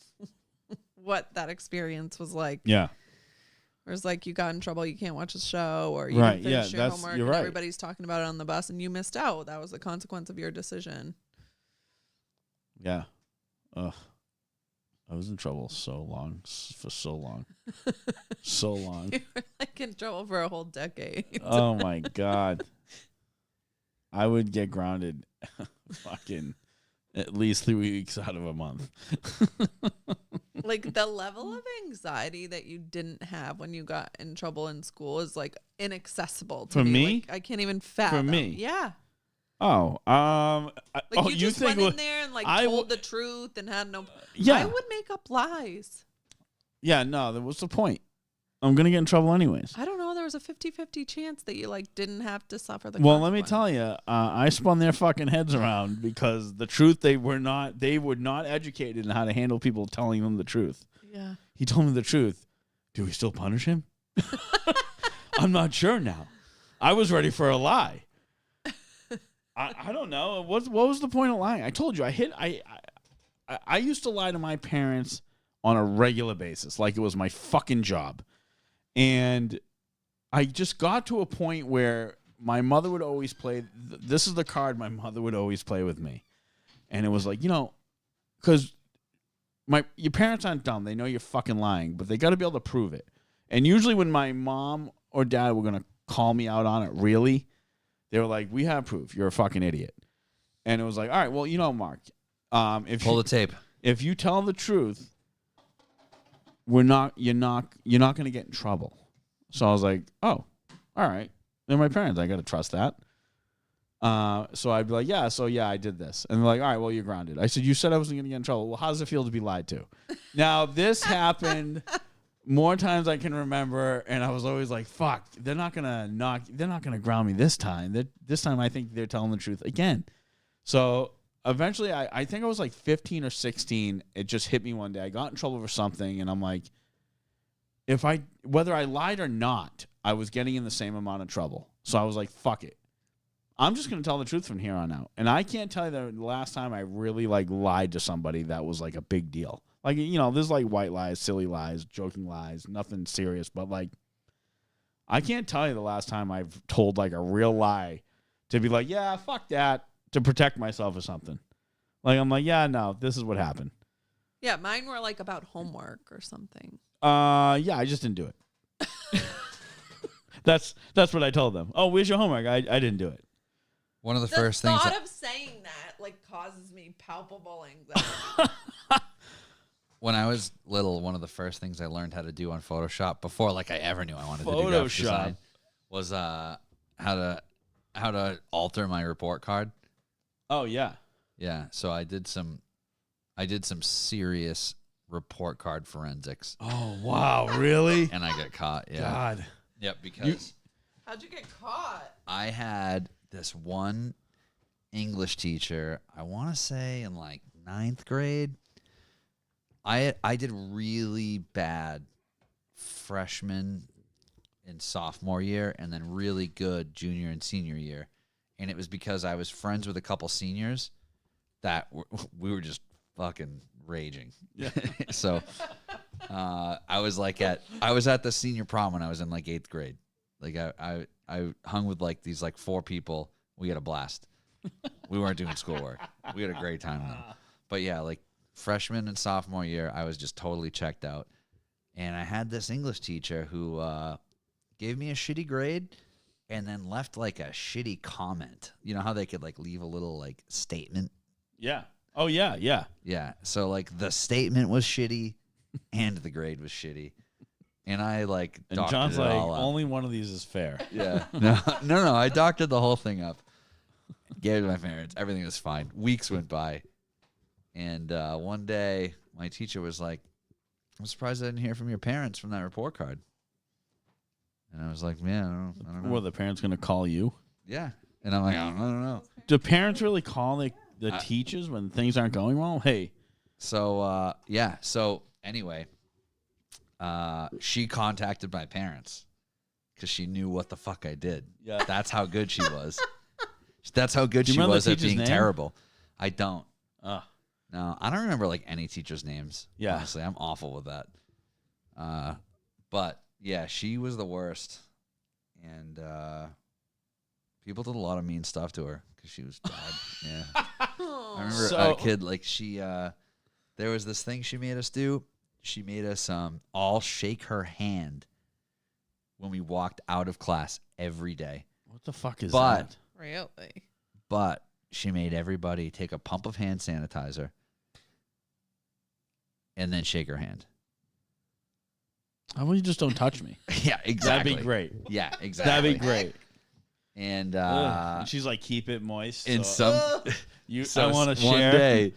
what that experience was like. Yeah. Whereas like you got in trouble, you can't watch the show or you Right, didn't finish yeah, your that's- homework you're and right. everybody's talking about it on the bus and you missed out. That was the consequence of your decision. Yeah. Ugh. I was in trouble for so long. So long. You were like in trouble for a whole decade. Oh my God. I would get grounded fucking at least 3 weeks out of a month. Like the level of anxiety that you didn't have when you got in trouble in school is like inaccessible to For me? Like, I can't even fathom. me? Yeah. Oh, Like oh, you just went what- in there and like I told w- the truth and had no. Yeah. I would make up lies. Yeah, no, what's the point? I'm going to get in trouble anyways. I don't know. There was a 50-50 chance that you like didn't have to suffer the. Well, let me consequence. tell you, I spun their fucking heads around because the truth they were not educated in how to handle people telling them the truth. Yeah. He told me the truth. Do we still punish him? I'm not sure now. I was ready for a lie. I don't know. What was the point of lying? I told you I used to lie to my parents on a regular basis, like it was my fucking job. And I just got to a point where my mother would always play. This is the card my mother would always play with me. And it was like, because your parents aren't dumb. They know you're fucking lying, but they got to be able to prove it. And usually when my mom or dad were going to call me out on it, really, they were like, we have proof. You're a fucking idiot. And it was like, all right, well, Mark, Pull the tape. if you tell the truth, you're not going to get in trouble. So I was like, oh, all right. They're my parents. I got to trust that. So I'd be like, yeah, I did this. And they're like, all right, well, you're grounded. I said, you said I wasn't going to get in trouble. Well, how does it feel to be lied to? Now, this happened more times I can remember, and I was always like, fuck, they're not going to ground me this time. This time I think they're telling the truth again. So eventually, I think I was like 15 or 16. It just hit me one day. I got in trouble for something, and I'm like, whether I lied or not, I was getting in the same amount of trouble. So I was like, fuck it. I'm just going to tell the truth from here on out. And I can't tell you the last time I really like lied to somebody that was like a big deal. Like, there's like white lies, silly lies, joking lies, nothing serious. But like, I can't tell you the last time I've told like a real lie to be like, yeah, fuck that, to protect myself or something. Like, I'm like, yeah, no, this is what happened. Yeah, mine were like about homework or something. Yeah, I just didn't do it. That's what I told them. Oh, where's your homework? I didn't do it. One of the The first things. thought of saying that like causes me palpable anxiety. When I was little, one of the first things I learned how to do on Photoshop before like I ever knew I wanted to do graphic Photoshop. design was how to alter my report card. Oh yeah. Yeah, so I did some serious report card forensics, Oh wow, really? and I got caught. Yeah. God. Yep, because How'd you get caught? I had this one English teacher, I want to say in like 9th grade. I did really bad freshman and sophomore year, and then really good junior and senior year. And it was because I was friends with a couple seniors that we were just fucking raging. Yeah. So I was at the senior prom when I was in like 8th grade. Like I hung with like these like 4 people. We had a blast. We weren't doing schoolwork. We had a great time though. But yeah, like freshman and sophomore year, I was just totally checked out. And I had this English teacher who gave me a shitty grade and then left like a shitty comment. You know how they could like leave a little like statement? Yeah. Oh yeah, yeah. Yeah. So like the statement was shitty. and the grade was shitty. And I like And doctored John's it like, all up. only one of these is fair. Yeah. No. I doctored the whole thing up. Gave it to my parents. Everything was fine. Weeks went by. And one day, my teacher was like, I'm surprised I didn't hear from your parents from that report card. And I was like, man, I don't know. Were the parents going to call you? Yeah. And I'm like, I don't know. Do parents really call the teachers when things aren't going well? Hey. So, yeah. So, anyway, she contacted my parents because she knew what the fuck I did. Yeah. That's how good she was. That's how good Do you she remember was the at teacher's being name? terrible. I don't. Uh, No, I don't remember like any teachers' names. Yeah. Honestly, I'm awful with that. But yeah, she was the worst. And people did a lot of mean stuff to her because she was bad. Yeah. I remember So- a kid, like she, there was this thing she made us do. She made us all shake her hand when we walked out of class every day. what the fuck is But- that? Really? But she made everybody take a pump of hand sanitizer and then shake her hand. How about you just don't touch me? Yeah, exactly. That'd be great. Yeah, exactly. That'd be great. And And she's like, keep it moist. in so some, you, so I want to one share.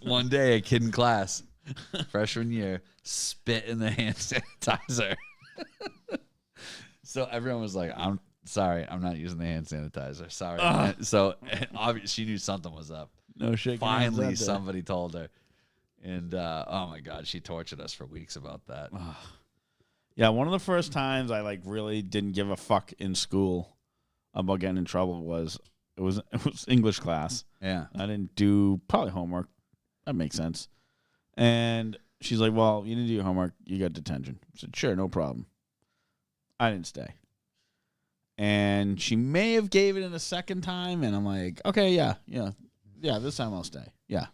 one day, a kid in class, freshman year, spit in the hand sanitizer. So everyone was like, "I'm sorry, I'm not using the hand sanitizer. Sorry." So obviously, she knew something was up. No shit. Finally, somebody told her, and oh my god, she tortured us for weeks about that. Yeah, one of the first times I like really didn't give a fuck in school about getting in trouble was English class. Yeah, I didn't do probably homework. That makes sense. And she's like, "Well, you didn't do your homework. You got detention." I said, "Sure, no problem." I didn't stay. And she may have gave it in a second time, and I'm like, "Okay, yeah, this time I'll stay." Yeah.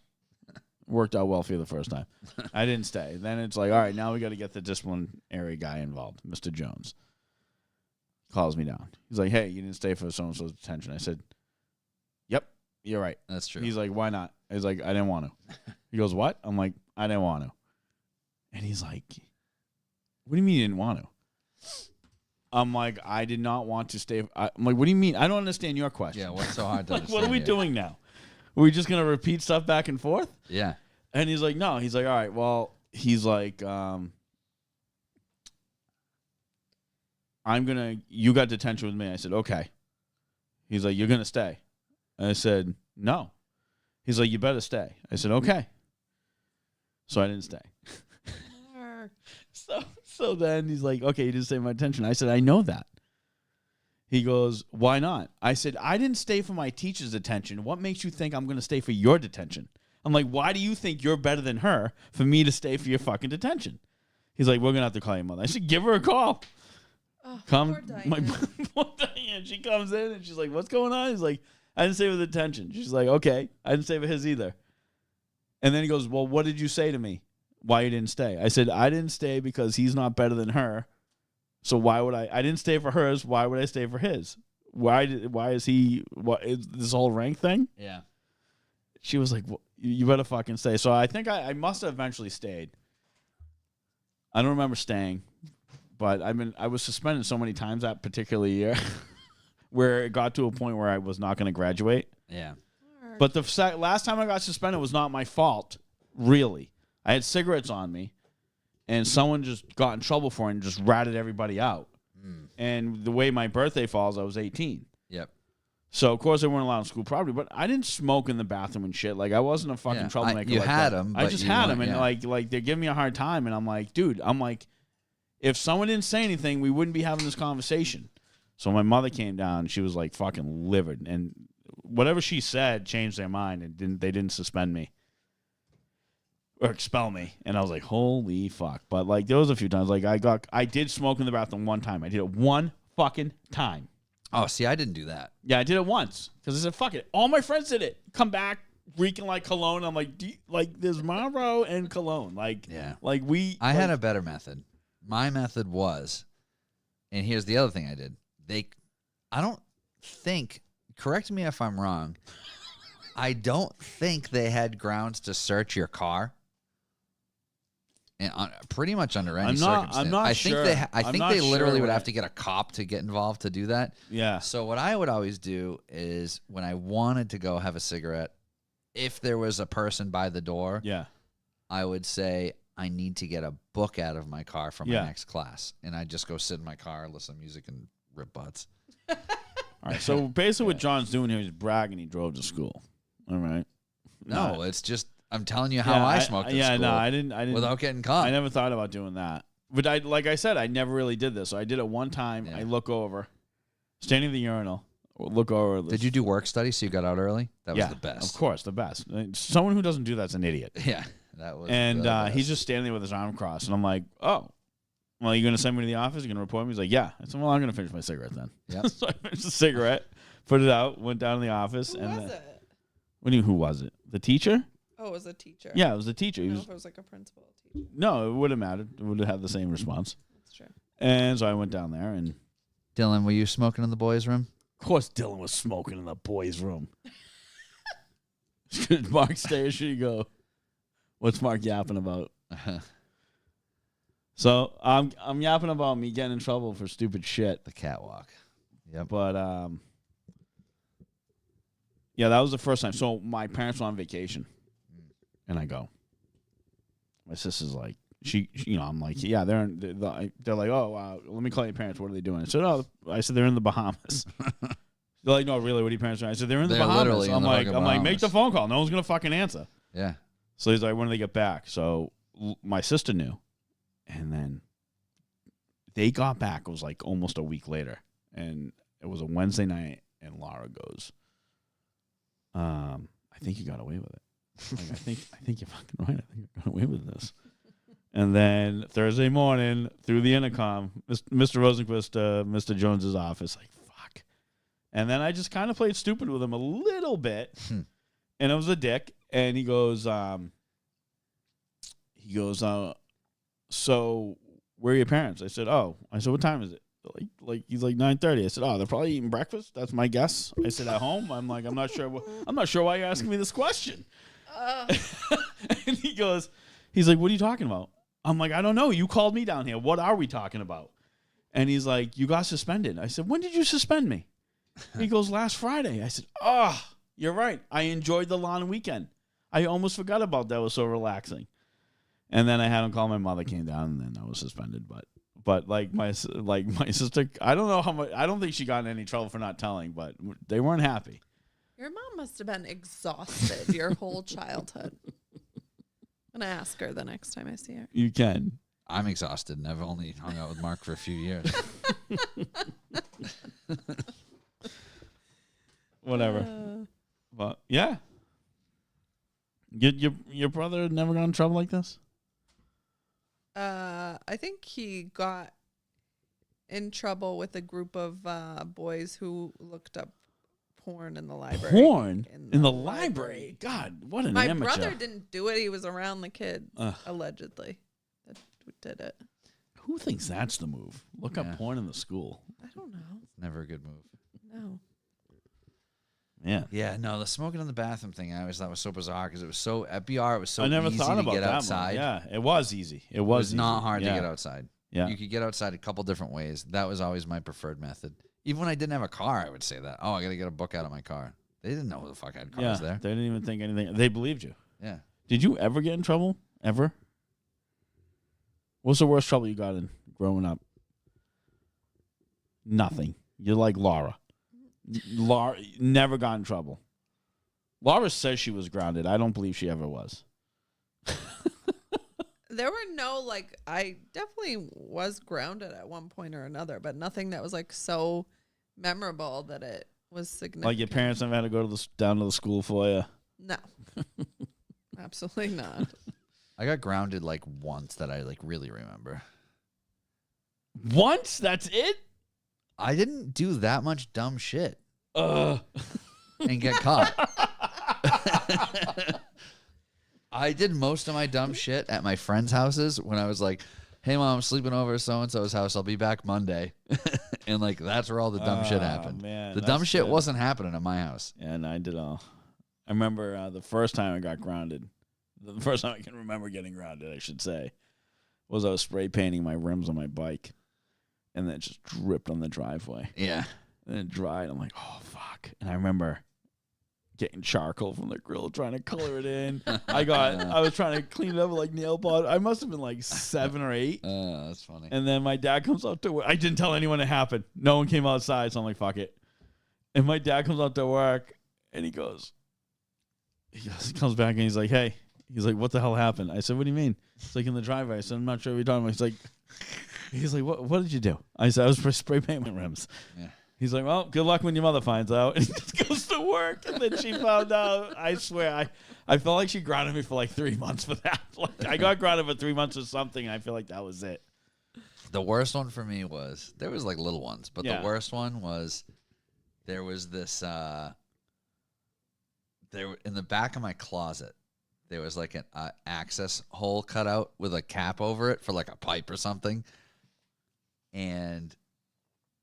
Worked out well for you the first time. I didn't stay. Then it's like, all right, now we got to get the disciplinary guy involved, Mr. Jones. Calls me down. He's like, "Hey, you didn't stay for so-and-so's detention." I said, "Yep, you're right." that's true. He's like, "Why not?" He's like, "I didn't want to." He goes, "What?" I'm like, "I didn't want to." And he's like, "What do you mean you didn't want to?" I'm like, "I did not want to stay." I'm like, "What do you mean? I don't understand your question." Yeah, what's so hard to Like, understand? what are we here? doing now? Are we just going to repeat stuff back and forth? Yeah, And he's like, "No." He's like, "All right, well," he's like, you got detention with me." I said, "Okay." He's like, "You're going to stay." I said, "No." He's like, "You better stay." I said, "Okay." So I didn't stay. So then he's like, "Okay, you didn't stay my detention." I said, "I know that." He goes, "Why not?" I said, "I didn't stay for my teacher's detention. What makes you think I'm going to stay for your detention?" I'm like, "Why do you think you're better than her for me to stay for your fucking detention?" He's like, "We're going to have to call your mother." I said, "Give her a call." Oh, Come, poor Diane. my poor Diane. She comes in and she's like, "What's going on?" He's like, "I didn't stay for the detention." She's like, "Okay, I didn't stay for his either." And then he goes, "Well, what did you say to me? Why you didn't stay?" I said, "I didn't stay because he's not better than her. So why would I didn't stay for hers. Why would I stay for his? Why is he, what is this whole rank thing?" yeah. She was like, "You better fucking stay." So I think I must have eventually stayed. I don't remember staying, but I was suspended so many times that particular year where it got to a point where I was not going to graduate. Yeah. But the last time I got suspended was not my fault, really. I had cigarettes on me, and someone just got in trouble for it and just ratted everybody out. And the way my birthday falls, I was 18. Yep. So, of course, they weren't allowed on school property, but I didn't smoke in the bathroom and shit. Like, I wasn't a fucking Yeah, troublemaker. you like had that. 'em, I but just you had weren't- them, and yeah. like they're giving me a hard time, and I'm like, dude, if someone didn't say anything, we wouldn't be having this conversation. So my mother came down, and she was like fucking livid, and whatever she said changed their mind, and they didn't suspend me or expel me, and I was like, holy fuck. But like, there was a few times, like I did smoke in the bathroom one time. I did it one fucking time. Oh, see, I didn't do that. Yeah, I did it once because I said, "Fuck it." All my friends did it. Come back reeking like cologne. I'm like, there's Marlboro and cologne. Like, Yeah. like I had a better method. My method was, and here's the other thing I did. I don't think, correct me if I'm wrong, I don't think they had grounds to search your car. And pretty much under any I'm circumstance. not I sure. think they literally would have to get a cop to get involved to do that. Yeah. So what I would always do is when I wanted to go have a cigarette, if there was a person by the door, Yeah. I would say I need to get a book out of my car for my Yeah. next class, and I'd just go sit in my car, listen to music, and rip butts. All right. So basically, what John's doing here is bragging he drove to school. All right. No, it's just I'm telling you how I smoked at school. No, I didn't. Without getting caught. I never thought about doing that. But like I said, I never really did this. So I did it one time. Yeah. I look over, standing in the urinal, look over. Did you do work study so you got out early? That was the best. Of course, the best. Someone who doesn't do that's an idiot. Yeah, that was. And the best. he's just standing there with his arm crossed, and I'm like, oh. Well, you going to send me to the office? You going to report me? He's like, yeah. I said, well, I'm going to finish my cigarette then. Yep. So I finished the cigarette, put it out, went down to the office. Who and was it? What do you mean, who was it? The teacher? Oh, it was a teacher. Yeah, it was the teacher. I He don't know was, if it was like a principal or teacher. no, it would have mattered. It would have had the same response. That's true. And so I went down there, and Dylan, were you smoking in the boys' room? of course Dylan was smoking in the boys' room. Should Mark stay or should he go? What's Mark yapping about? So I'm yapping about me getting in trouble for stupid shit. The catwalk. Yep. But yeah, that was the first time. So my parents were on vacation, and I go. My sister's like, I'm like, yeah, they're like, oh, let me call your parents. What are they doing? I said they're in the Bahamas. They're like, no, really, what are your parents doing? I said they're in the They're Bahamas. literally in the fucking I'm like, make Bahamas. the phone call. No one's gonna fucking answer. Yeah. So he's like, when do they get back? So my sister knew, and then they got back. It was like almost a week later, and it was a Wednesday night. And Laura goes, I think you got away with it. Like, I think you're fucking right. I think you got away with this. And then Thursday morning, through the intercom, Mr. Rosenquist, Mr. Jones's office, like, fuck. And then I just kind of played stupid with him a little bit, and it was a dick. And he goes, so where are your parents? I said, what time is it? Like he's like 9:30. I said, they're probably eating breakfast. That's my guess. I said, at home. I'm like, I'm not sure why you're asking me this question. And he's like, what are you talking about? I'm like, I don't know. You called me down here. What are we talking about? And he's like, you got suspended. I said, when did you suspend me? He goes, last Friday. I said, you're right. I enjoyed the long weekend. I almost forgot about that. It was so relaxing. And then I had him call my mother, came down, and then I was suspended. But like my sister, I don't know how much. I don't think she got in any trouble for not telling, but they weren't happy. Your mom must have been exhausted your whole childhood. I'm going to ask her the next time I see her. You can. I'm exhausted, and I've only hung out with Mark for a few years. Whatever. But yeah. Your brother never got in trouble like this? I think he got in trouble with a group of boys who looked up porn in the library. Porn in the library? God, what an My amateur. brother didn't do it. He was around the kids, allegedly, that did it. Who thinks that's the move? Look up Yeah. porn in the school. I don't know. Never a good move. No. Yeah. Yeah, no, the smoking in the bathroom thing I always thought was so bizarre because it was so at BR. It was so I never easy thought to about get that outside. One. Yeah, it was easy. It It was was not easy. hard Yeah. to get outside. Yeah. You could get outside a couple different ways. That was always my preferred method. Even when I didn't have a car, I would say that. I got to get a book out of my car. They didn't know who the fuck had cars there. They didn't even think anything. They believed you. Yeah. Did you ever get in trouble? Ever? What's the worst trouble you got in growing up? Nothing. You're like Laura. Laura never got in trouble. Laura says she was grounded. I don't believe she ever was. There were no, I definitely was grounded at one point or another, but nothing that was, so memorable that it was significant. Like your parents never had to go down to the school for you? No. Absolutely not. I got grounded once that I really remember. Once? That's it? I didn't do that much dumb shit Ugh. and get caught. I did most of my dumb shit at my friends' houses when I was like, hey, Mom, I'm sleeping over at so-and-so's house. I'll be back Monday. And, that's where all the dumb shit happened. Man, the dumb that's shit good. wasn't happening at my house. Yeah, and I did all. I remember the first time I got grounded. The first time I can remember getting grounded, I should say. was I was spray painting my rims on my bike, and then it just dripped on the driveway. Yeah. And it dried. I'm like, oh, fuck. And I remember getting charcoal from the grill, trying to color it in. I was trying to clean it up with like nail polish. I must have been like 7 or 8. That's funny. And then my dad comes out to work. I didn't tell anyone it happened. No one came outside, so I'm like, fuck it. And my dad comes out to work, and he comes back, and he's like, hey. He's like, what the hell happened? I said, what do you mean? It's like in the driveway. I said, I'm not sure what you're talking about. He's like, what did you do? I said, I was spray painting my rims. Yeah. He's like, well, good luck when your mother finds out. And he just goes to work. And then she found out. I swear, I felt like she grounded me for like 3 months for that. Like, I got grounded for 3 months or something. And I feel like that was it. The worst one for me was, there was like little ones, but the worst one was, there was this, in the back of my closet, there was like an access hole cut out with a cap over it for like a pipe or something. And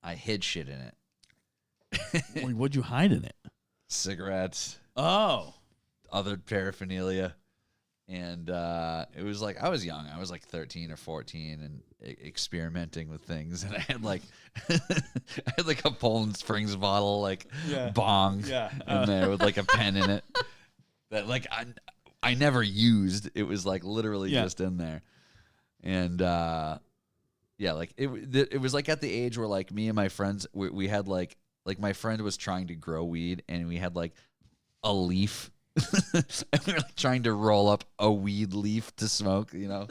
I hid shit in it. Like, what'd you hide in it? Cigarettes. Oh. Other paraphernalia. And it was like, I was young. I was like 13 or 14 and experimenting with things. And I had like a Poland Springs bottle, like bong in there with like a pen in it that like I never used. It was like literally just in there. And like it was like at the age where like me and my friends, we had like my friend was trying to grow weed, and we had like a leaf. And we were like trying to roll up a weed leaf to smoke, you know.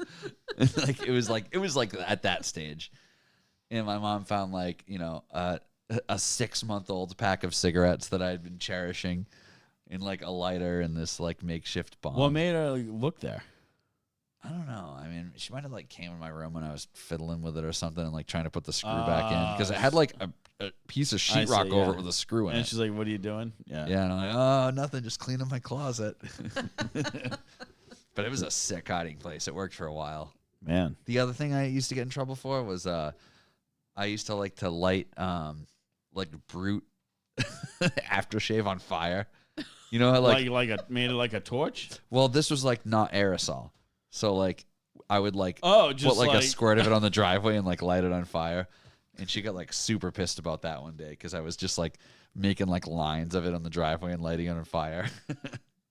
Like it was like at that stage. And my mom found like, you know, a 6-month-old pack of cigarettes that I had been cherishing in like a lighter and this like makeshift bomb. What made her look there? I don't know. I mean, she might have like came in my room when I was fiddling with it or something and like trying to put the screw back in, because it had like a piece of sheetrock over it with a screw in it. And she's like, what are you doing? Yeah. And I'm like, oh, nothing, just cleaning my closet. But it was a sick hiding place. It worked for a while. Man. The other thing I used to get in trouble for was I used to like to light like Brute aftershave on fire. You know, made it like a torch? Well, this was like not aerosol. So like I would like just put like a squirt of it on the driveway and like light it on fire. And she got like super pissed about that one day because I was just like making like lines of it on the driveway and lighting it on fire.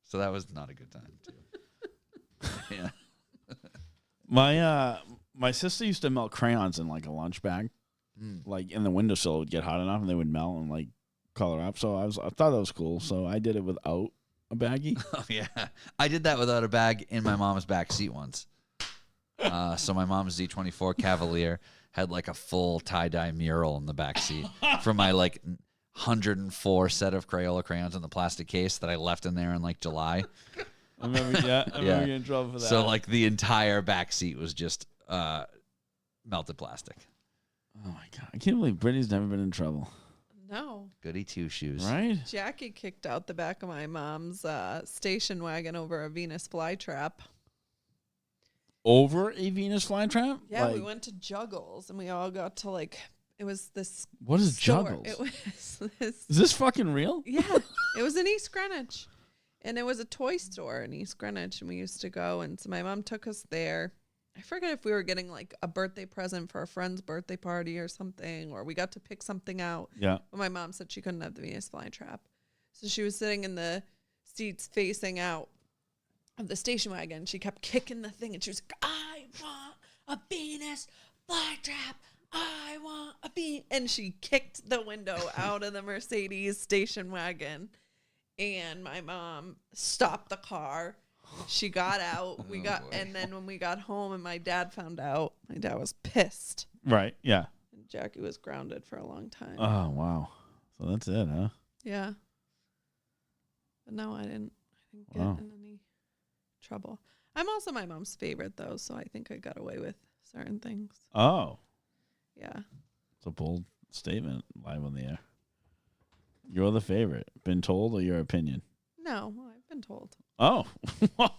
So that was not a good time too. Yeah. My sister used to melt crayons in like a lunch bag. Like in the windowsill, it would get hot enough and they would melt and like color up. So I thought that was cool. So I did it without a baggie. Oh yeah, I did that without a bag in my mom's back seat once. So my mom's Z24 Cavalier had like a full tie-dye mural in the back seat from my like 104 set of Crayola crayons in the plastic case that I left in there in like July. I remember getting in trouble for that. So like the entire back seat was just melted plastic. Oh my God, I can't believe Brittany's never been in trouble. No. Goody two shoes. Right? Jackie kicked out the back of my mom's station wagon over a Venus flytrap. Over a Venus flytrap? Yeah, we went to Juggles and we all got to like, it was this. What is store. Juggles? It was this. Is this fucking real? Yeah, it was in East Greenwich. And it was a toy store in East Greenwich, and we used to go. And so my mom took us there. I forget if we were getting like a birthday present for a friend's birthday party or something, or we got to pick something out. Yeah. But my mom said she couldn't have the Venus flytrap. So she was sitting in the seats facing out of the station wagon. She kept kicking the thing, and she was like, I want a Venus flytrap. I want a Venus. And she kicked the window out of the Mercedes station wagon. And my mom stopped the car. She got out. And then when we got home and my dad found out, my dad was pissed. Right. Yeah. And Jackie was grounded for a long time. Oh wow. So that's it, huh? Yeah. But no, I didn't get in any trouble. I'm also my mom's favorite though, so I think I got away with certain things. Oh. Yeah. It's a bold statement live on the air. You're the favorite. Been told, or your opinion? No, I've been told. Oh. All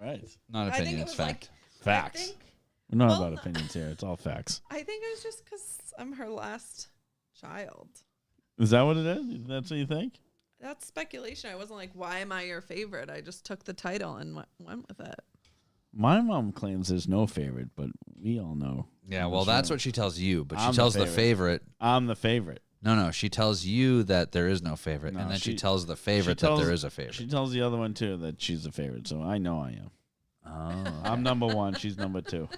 right. Not opinion, it's fact. Facts. We're not about opinions here. It's all facts. I think it was just because I'm her last child. Is that what it is? That's what you think? That's speculation. I wasn't like, why am I your favorite? I just took the title and went with it. My mom claims there's no favorite, but we all know. Yeah, well, that's what she tells you, but she I'm tells the the favorite. I'm the favorite. No, she tells you that there is no favorite, No, and then she she- tells the favorite that there is a favorite. She tells the other one too that she's the favorite, so I know I am. Oh, I'm number 1. She's number 2.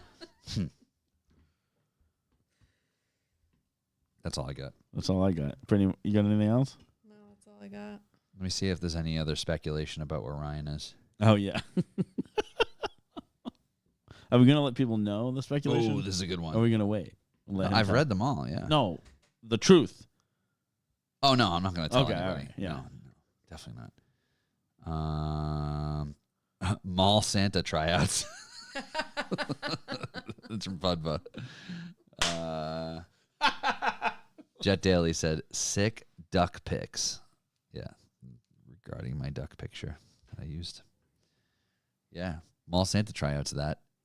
that's all I got. That's all I got. Brittany, you got anything else? No, that's all I got. Let me see if there's any other speculation about where Ryan is. Oh yeah. Are we gonna let people know the speculation? Oh, this is a good one. Or are we gonna wait? Let him I've tell? read them all. Yeah. No, the truth. Oh no, I'm not going to tell Okay, all anybody. right, yeah. No, definitely not. Mall Santa tryouts. It's from Budba. Jet Daily said sick duck pics. Yeah, regarding my duck picture that I used. Yeah, Mall Santa tryouts.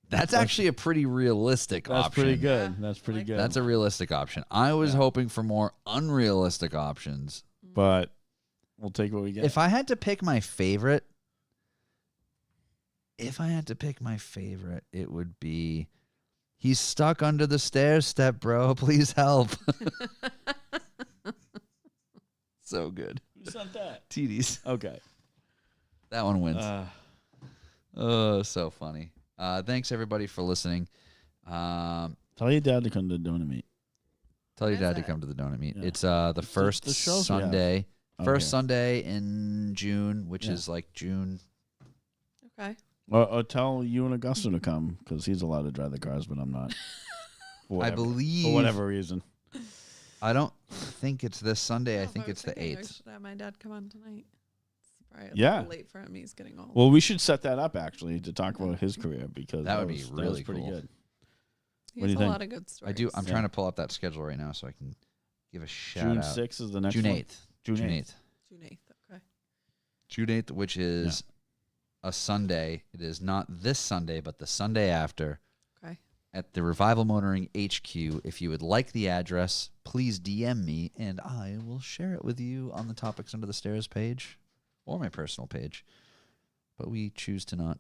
That's actually a pretty realistic That's option. pretty good. Yeah, That's pretty like good. That's a realistic option. I was hoping for more unrealistic options. but we'll take what we get. If I had to pick my favorite, it would be he's stuck under the stairs step, bro. Please help. So good. Who sent that? TDs. Okay. That one wins. Oh, so funny. Thanks everybody for listening. Tell your dad to come to the donut meet. Tell your When is dad to that? come to the donut meet. Yeah. It's the first the shows we have. Sunday. Okay. First Sunday in June, which Yeah. is like June. Okay. Or tell you and Augustine to come because he's allowed to drive the cars, but I'm not. For I whatever- believe for whatever reason. I don't think it's this Sunday. I Oh, think was it's the thinking I 8th. should have my dad come on tonight. It's probably a Yeah. little late for him. He's getting old. Well, we should set that up actually to talk about his career because That would be was really pretty cool. good. he what has do you a think? lot of good stories. I do. I'm Yeah. trying to pull up that schedule right now so I can give a shout June out. 6th is the next June one? 8th. June June 8th. 8th. June 8th. Okay. June 8th, which is a Sunday. It is not this Sunday, but the Sunday after. Okay. At the Revival Motoring HQ. If you would like the address, please DM me and I will share it with you on the Topics Under the Stairs page or my personal page. But we choose to not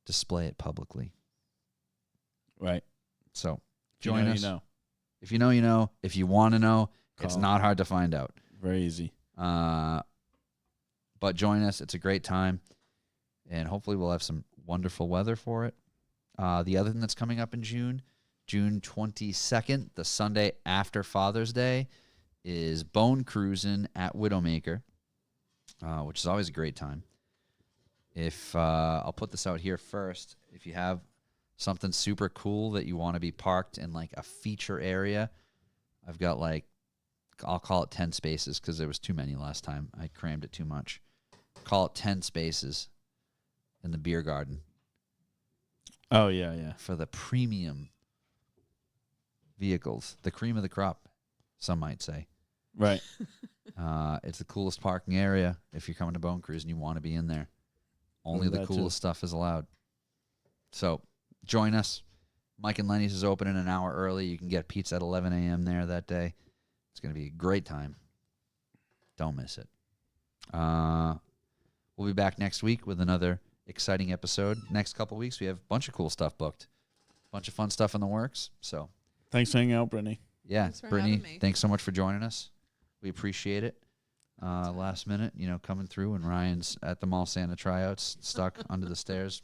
display it publicly. Right. So If you join know, us. You know. If you know, you know. If you want to know, it's Call. not hard to find out. Very easy. But join us. It's a great time. And hopefully we'll have some wonderful weather for it. The other thing that's coming up in June 22nd, the Sunday after Father's Day, is Bone Cruising at Widowmaker, which is always a great time. If I'll put this out here first. If you have something super cool that you want to be parked in like a feature area, I've got like, I'll call it 10 spaces because there was too many last time. I crammed it too much. Call it 10 spaces in the beer garden Oh, yeah, yeah. for the premium vehicles, the cream of the crop, some might say. Right. It's the coolest parking area if you're coming to Bone Cruise and you want to be in there. Only the that too. coolest stuff is allowed. So join us. Mike and Lenny's is opening an hour early. You can get pizza at 11 a.m. there that day. It's going to be a great time. Don't miss it. We'll be back next week with another exciting episode. Next couple weeks, we have a bunch of cool stuff booked. A bunch of fun stuff in the works. So, Thanks for hanging out, Brittany. yeah, Thanks for Brittany, having me. thanks so much for joining us. We appreciate it. Last minute, coming through, and Ryan's at the Mall Santa tryouts, stuck under the stairs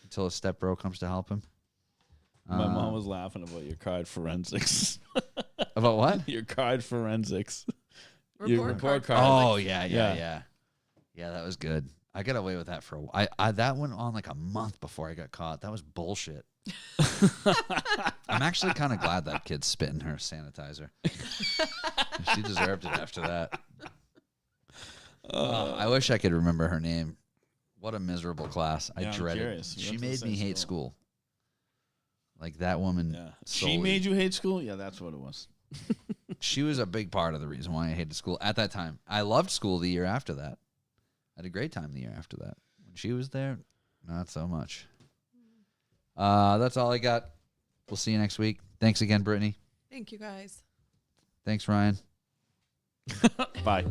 until his step bro comes to help him. My mom was laughing about your card forensics. About what? Your card forensics. Report card. Oh, forensics. yeah. Yeah, that was good. I got away with that for a while. That went on like a month before I got caught. That was bullshit. I'm actually kind of glad that kid spit in her sanitizer. She deserved it after that. I wish I could remember her name. What a miserable class. I Yeah, I'm dreaded. curious. We She went to the made same me hate school. school. Like that woman. Yeah. She solely. made you hate school? Yeah, that's what it was. She was a big part of the reason why I hated school at that time. I loved school the year after that. I had a great time the year after that. When she was there, not so much. That's all I got. We'll see you next week. Thanks again, Brittany. Thank you guys. Thanks, Ryan. Bye.